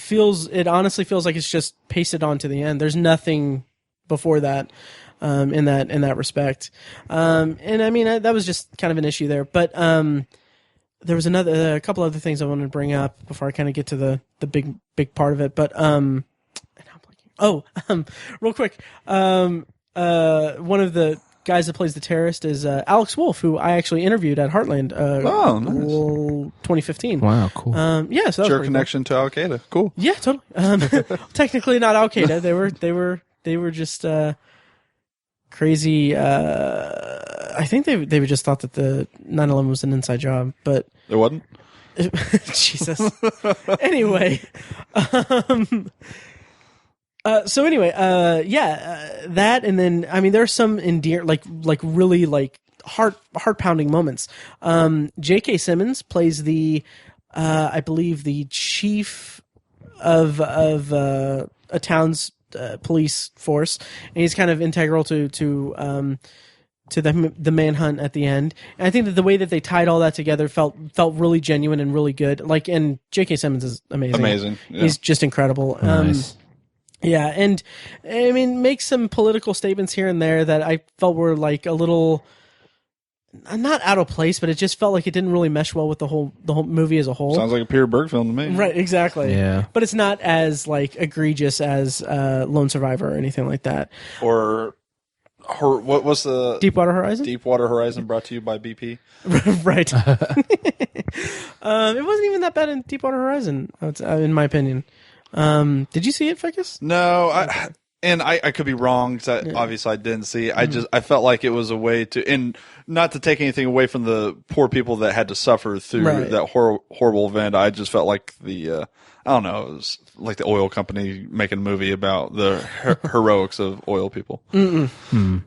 honestly feels like it's just pasted on to the end. There's nothing before that. In that respect, and I mean that was just kind of an issue there. But there was a couple other things I wanted to bring up before I kind of get to the big part of it. But real quick, one of the guys that plays the terrorist is Alex Wolff, who I actually interviewed at Heartland. Nice. 2015. Wow, cool. Yeah, so that Sure, was connection to Al Qaeda. Cool. Yeah, totally. Technically not Al Qaeda. They were just crazy. I think they just thought that the 9/11 was an inside job, but it wasn't. Jesus. Anyway, that, and then I mean there's some like really like heart pounding moments. J.K. Simmons plays the I believe the chief of a town's police force, and he's kind of integral to the manhunt at the end. And I think that the way that they tied all that together felt really genuine and really good. Like, and J.K. Simmons is amazing. Yeah. He's just incredible. Nice. Yeah, and I mean, makes some political statements here and there that I felt were like a little, not out of place, but it just felt like it didn't really mesh well with the whole movie as a whole. Sounds like a Peter Berg film to me. Right, exactly. Yeah. But it's not as like egregious as Lone Survivor or anything like that. Or what was the Deepwater Horizon? Deepwater Horizon, brought to you by BP. Right. It wasn't even that bad in Deepwater Horizon, in my opinion. Did you see it, Fekkes? No, I could be wrong, because obviously I didn't see it. I felt like it was a way to, and not to take anything away from the poor people that had to suffer through that horrible event. I just felt like I don't know, it was like the oil company making a movie about the heroics of oil people. No,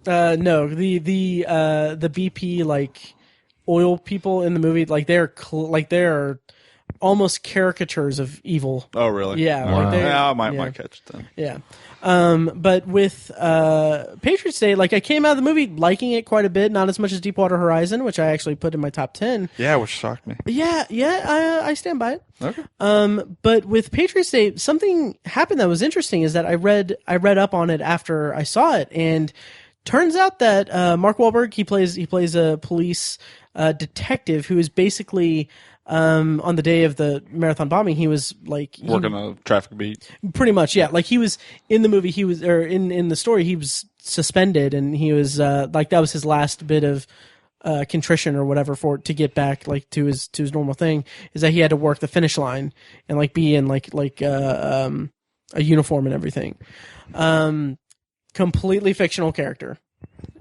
the BP like oil people in the movie, like they're almost caricatures of evil. Oh, really? Yeah. Wow. I might catch it then. Yeah. But with Patriots Day, like I came out of the movie liking it quite a bit, not as much as Deepwater Horizon, which I actually put in my top 10. Yeah, which shocked me. Yeah, I stand by it. Okay. But with Patriots Day, something happened that was interesting, is that I read up on it after I saw it, and turns out that Mark Wahlberg, he plays a police detective who is basically on the day of the marathon bombing, he was like working a traffic beat. Pretty much, yeah. Like he was in the movie, in the story, he was suspended, and he was like that was his last bit of contrition or whatever to get back like to his normal thing, is that he had to work the finish line and like be in like a uniform and everything. Completely fictional character.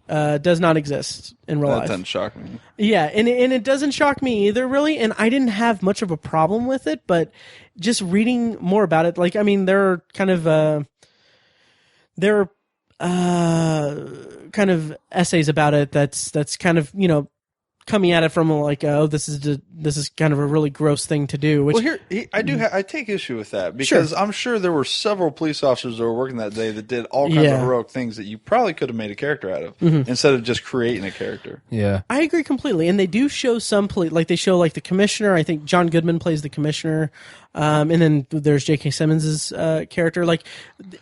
Does not exist in real life. That doesn't shock me. Yeah, and it doesn't shock me either, really. And I didn't have much of a problem with it, but just reading more about it, like, I mean, there are kind of essays about it that's kind of, you know, coming at it from like, oh, this is kind of a really gross thing to do. Which, well, here I take issue with that because Sure. I'm sure there were several police officers that were working that day that did all kinds of heroic things that you probably could have made a character out of instead of just creating a character. Yeah, I agree completely. And they do show some like they show like the commissioner. I think John Goodman plays the commissioner. And then there's J.K. Simmons' character. Like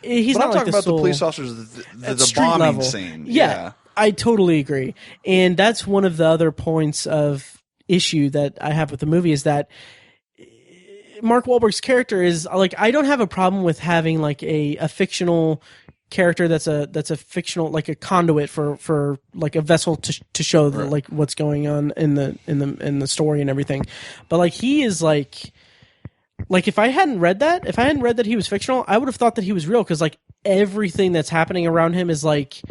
he's But not I'm like talking about sole, the police officers, the street bombing level scene. Yeah, I totally agree. And that's one of the other points of issue that I have with the movie is that Mark Wahlberg's character is like, I don't have a problem with having like a fictional character that's a fictional, like a conduit for like a vessel to show the, like what's going on in the story and everything. But like he is like if I hadn't read that he was fictional, I would have thought that he was real, because like everything that's happening around him is like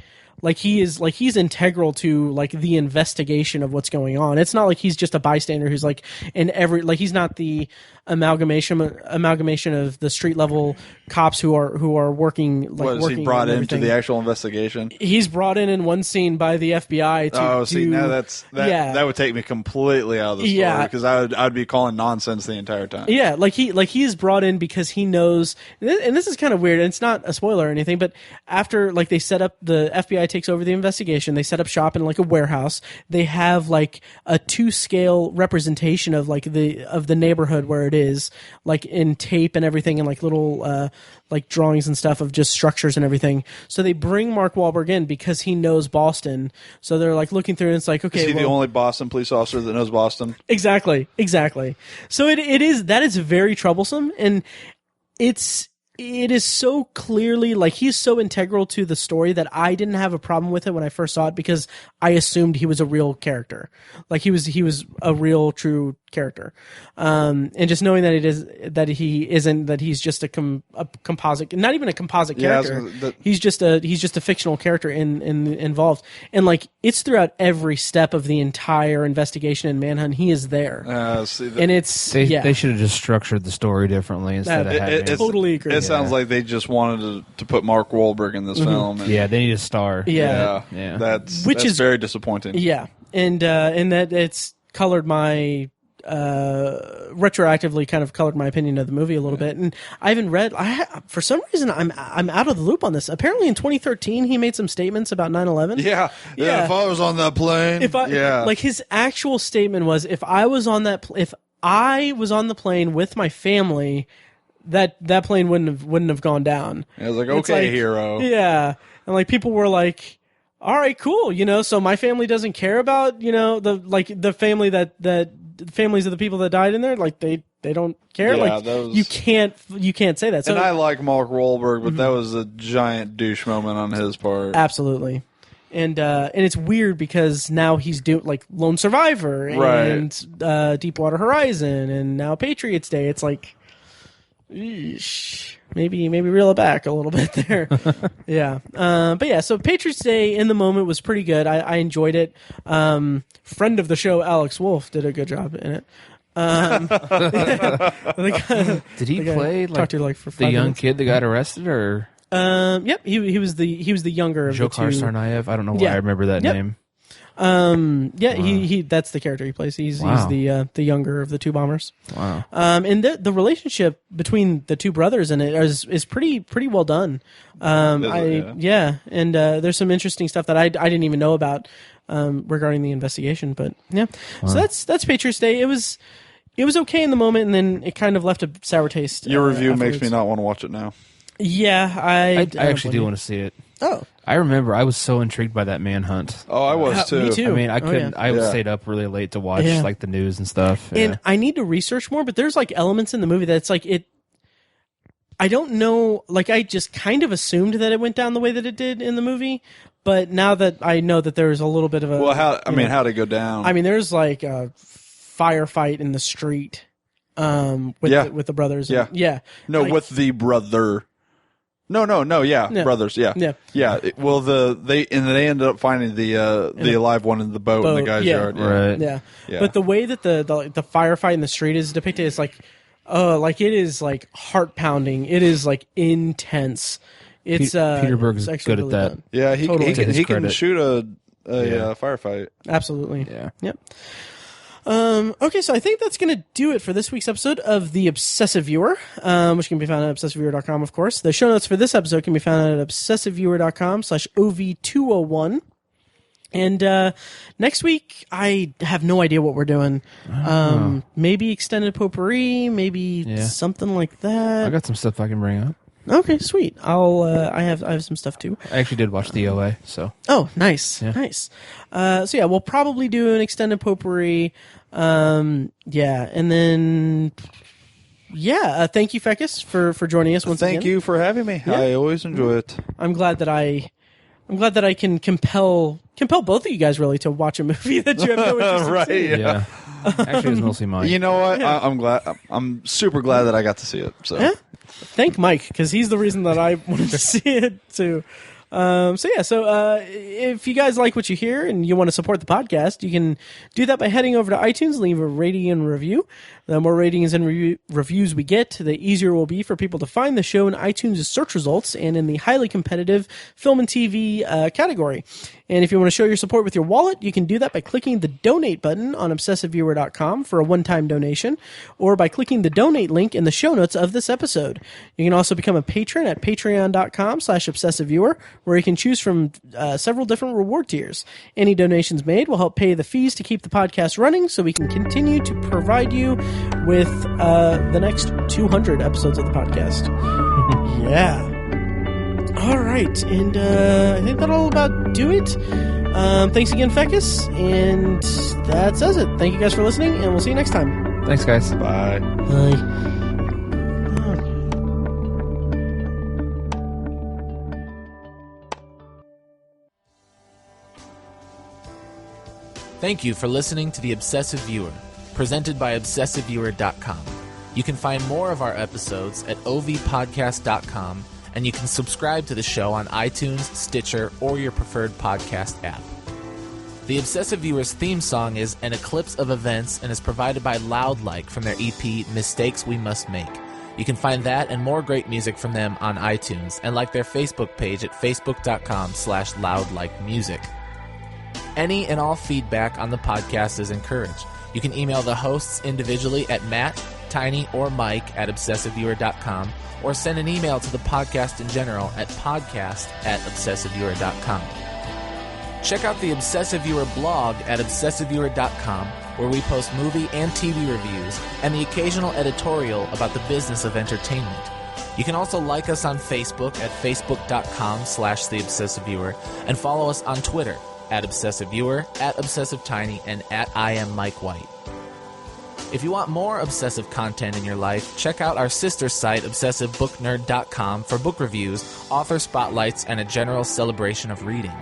he's integral to like the investigation of what's going on. It's not like he's just a bystander who's like in every, like he's not the amalgamation of the street level cops who are working like Was working he brought and into everything. the actual investigation? He's brought in one scene by the FBI to now that would take me completely out of the story, Yeah. because I'd be calling nonsense the entire time. Yeah, like he is brought in because he knows, and this is kind of weird, and it's not a spoiler or anything, but after like they set up, the FBI takes over the investigation, they set up shop in like a warehouse, they have like a 2-scale representation of like the neighborhood where it is, like in tape and everything, and like little like drawings and stuff of just structures and everything. So they bring Mark Wahlberg in because he knows Boston. So they're like looking through, and it's like, okay, Is he the only Boston police officer that knows Boston? Exactly. So it is very troublesome, and it is so clearly, like, he's so integral to the story that I didn't have a problem with it when I first saw it, because I assumed he was a real character. Like he was a real, true character. And just knowing that he's just a composite, not even a composite character. He's just a fictional character involved. And like, it's throughout every step of the entire investigation and manhunt. He is there. And they should have just structured the story differently instead of having. Totally agree. It sounds like they just wanted to put Mark Wahlberg in this film. And Yeah, they need a star. Yeah. That's is very disappointing. Yeah, and that it's colored my retroactively kind of colored my opinion of the movie a little bit. And I haven't read. For some reason, I'm out of the loop on this. Apparently, in 2013, he made some statements about 9/11. Yeah. If I was on that plane, like his actual statement was, if I was on the plane with my family, that plane wouldn't have gone down. I was like, okay, hero. Yeah, and like people were like, all right, cool, so my family doesn't care about, the family the families of the people that died in there, like they don't care. Yeah, like you can't say that. So, and I like Mark Wahlberg, but that was a giant douche moment on his part. Absolutely. And it's weird because now he's doing like Lone Survivor and Deepwater Horizon and now Patriots Day. It's like, eesh, maybe reel it back a little bit there. Yeah. But yeah, so Patriots Day in the moment was pretty good. I enjoyed it. Friend of the show, Alex Wolff, did a good job in it. Did he play like for the young minutes. kid that got arrested, or? Yep, he was the younger of the two. Dzhokhar Tsarnaev. I don't know why I remember that name. He that's the character he plays. He's the younger of the two bombers. Wow. And the relationship between the two brothers in it is pretty well done. And there's some interesting stuff that I didn't even know about regarding the investigation. But yeah, so that's Patriots Day. It was okay in the moment, and then it kind of left a sour taste. Your review afterwards. makes me not want to watch it now. Yeah, I actually do want to see it. Oh. I remember I was so intrigued by that manhunt. Oh, I was too. Me too. I mean, I couldn't. Oh, yeah. I stayed up really late to watch like the news and stuff. And I need to research more, but there's like elements in the movie that's like I don't know. Like, I just kind of assumed that it went down the way that it did in the movie. But now that I know that there's a little bit of a... Well, how'd it go down? I mean, there's like a firefight in the street with the brothers. Yeah. Yeah. No, like, with the brother. No. Yeah, brothers. Yeah. Yeah. They ended up finding the alive one in the boat in the guy's yard. Yeah. Right. Yeah. Yeah. But the way that the firefight in the street is depicted is like it is like heart pounding. It is like intense. It's Peter Berg's it's actually good at really that. done. Yeah, he Totally. can credit. shoot a firefight. Absolutely. Yeah. Yep. Okay, so I think that's going to do it for this week's episode of The Obsessive Viewer, which can be found at obsessiveviewer.com, of course. The show notes for this episode can be found at obsessiveviewer.com/OV201. And next week, I have no idea what we're doing. Maybe extended potpourri, maybe something like that. I got some stuff I can bring up. Okay, sweet. I have some stuff too. I actually did watch the OA, so. Oh, nice, nice. So yeah, we'll probably do an extended potpourri. And then thank you, Fekkes, for joining us once again. Thank you for having me. Yeah. I always enjoy it. I'm glad that I can compel both of you guys really to watch a movie that you have no interest in Right, seeing. Yeah. Actually, it was mostly mine. You know what? I'm glad. I'm super glad that I got to see it. So. Yeah. Thank Mike, because he's the reason that I wanted to see it too. So if you guys like what you hear and you want to support the podcast, you can do that by heading over to iTunes and leave a rating and review. The more ratings and reviews we get, the easier it will be for people to find the show in iTunes' search results and in the highly competitive film and TV category. And if you want to show your support with your wallet, you can do that by clicking the donate button on obsessiveviewer.com for a one-time donation, or by clicking the donate link in the show notes of this episode. You can also become a patron at patreon.com/obsessiveviewer, where you can choose from several different reward tiers. Any donations made will help pay the fees to keep the podcast running, so we can continue to provide you with the next 200 episodes of the podcast. Yeah. All right, and I think that'll about do it. Thanks again, Fekkes, and that says it. Thank you guys for listening, and we'll see you next time. Thanks, guys. Bye. Bye. Thank you for listening to The Obsessive Viewer, presented by ObsessiveViewer.com. You can find more of our episodes at ovpodcast.com, and you can subscribe to the show on iTunes, Stitcher, or your preferred podcast app. The Obsessive Viewer's theme song is An Eclipse of Events and is provided by Loudlike from their EP Mistakes We Must Make. You can find that and more great music from them on iTunes, and like their Facebook page at facebook.com/loudlikemusic. Any and all feedback on the podcast is encouraged. You can email the hosts individually at Matt, Tiny, or Mike at obsessiveviewer.com, or send an email to the podcast in general at podcast@obsessiveviewer.com. Check out the Obsessive Viewer blog at obsessiveviewer.com, where we post movie and TV reviews and the occasional editorial about the business of entertainment. You can also like us on Facebook at facebook.com/theobsessiveviewer and follow us on Twitter at obsessiveviewer, at obsessivetiny, and at IamMikeWhite. If you want more obsessive content in your life, check out our sister site, obsessivebooknerd.com, for book reviews, author spotlights, and a general celebration of reading.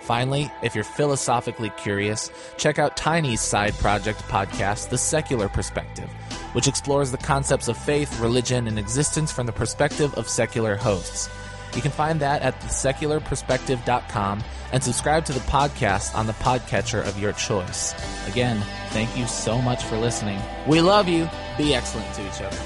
Finally, if you're philosophically curious, check out Tiny's side project podcast, The Secular Perspective, which explores the concepts of faith, religion, and existence from the perspective of secular hosts. You can find that at thesecularperspective.com and subscribe to the podcast on the podcatcher of your choice. Again, thank you so much for listening. We love you. Be excellent to each other.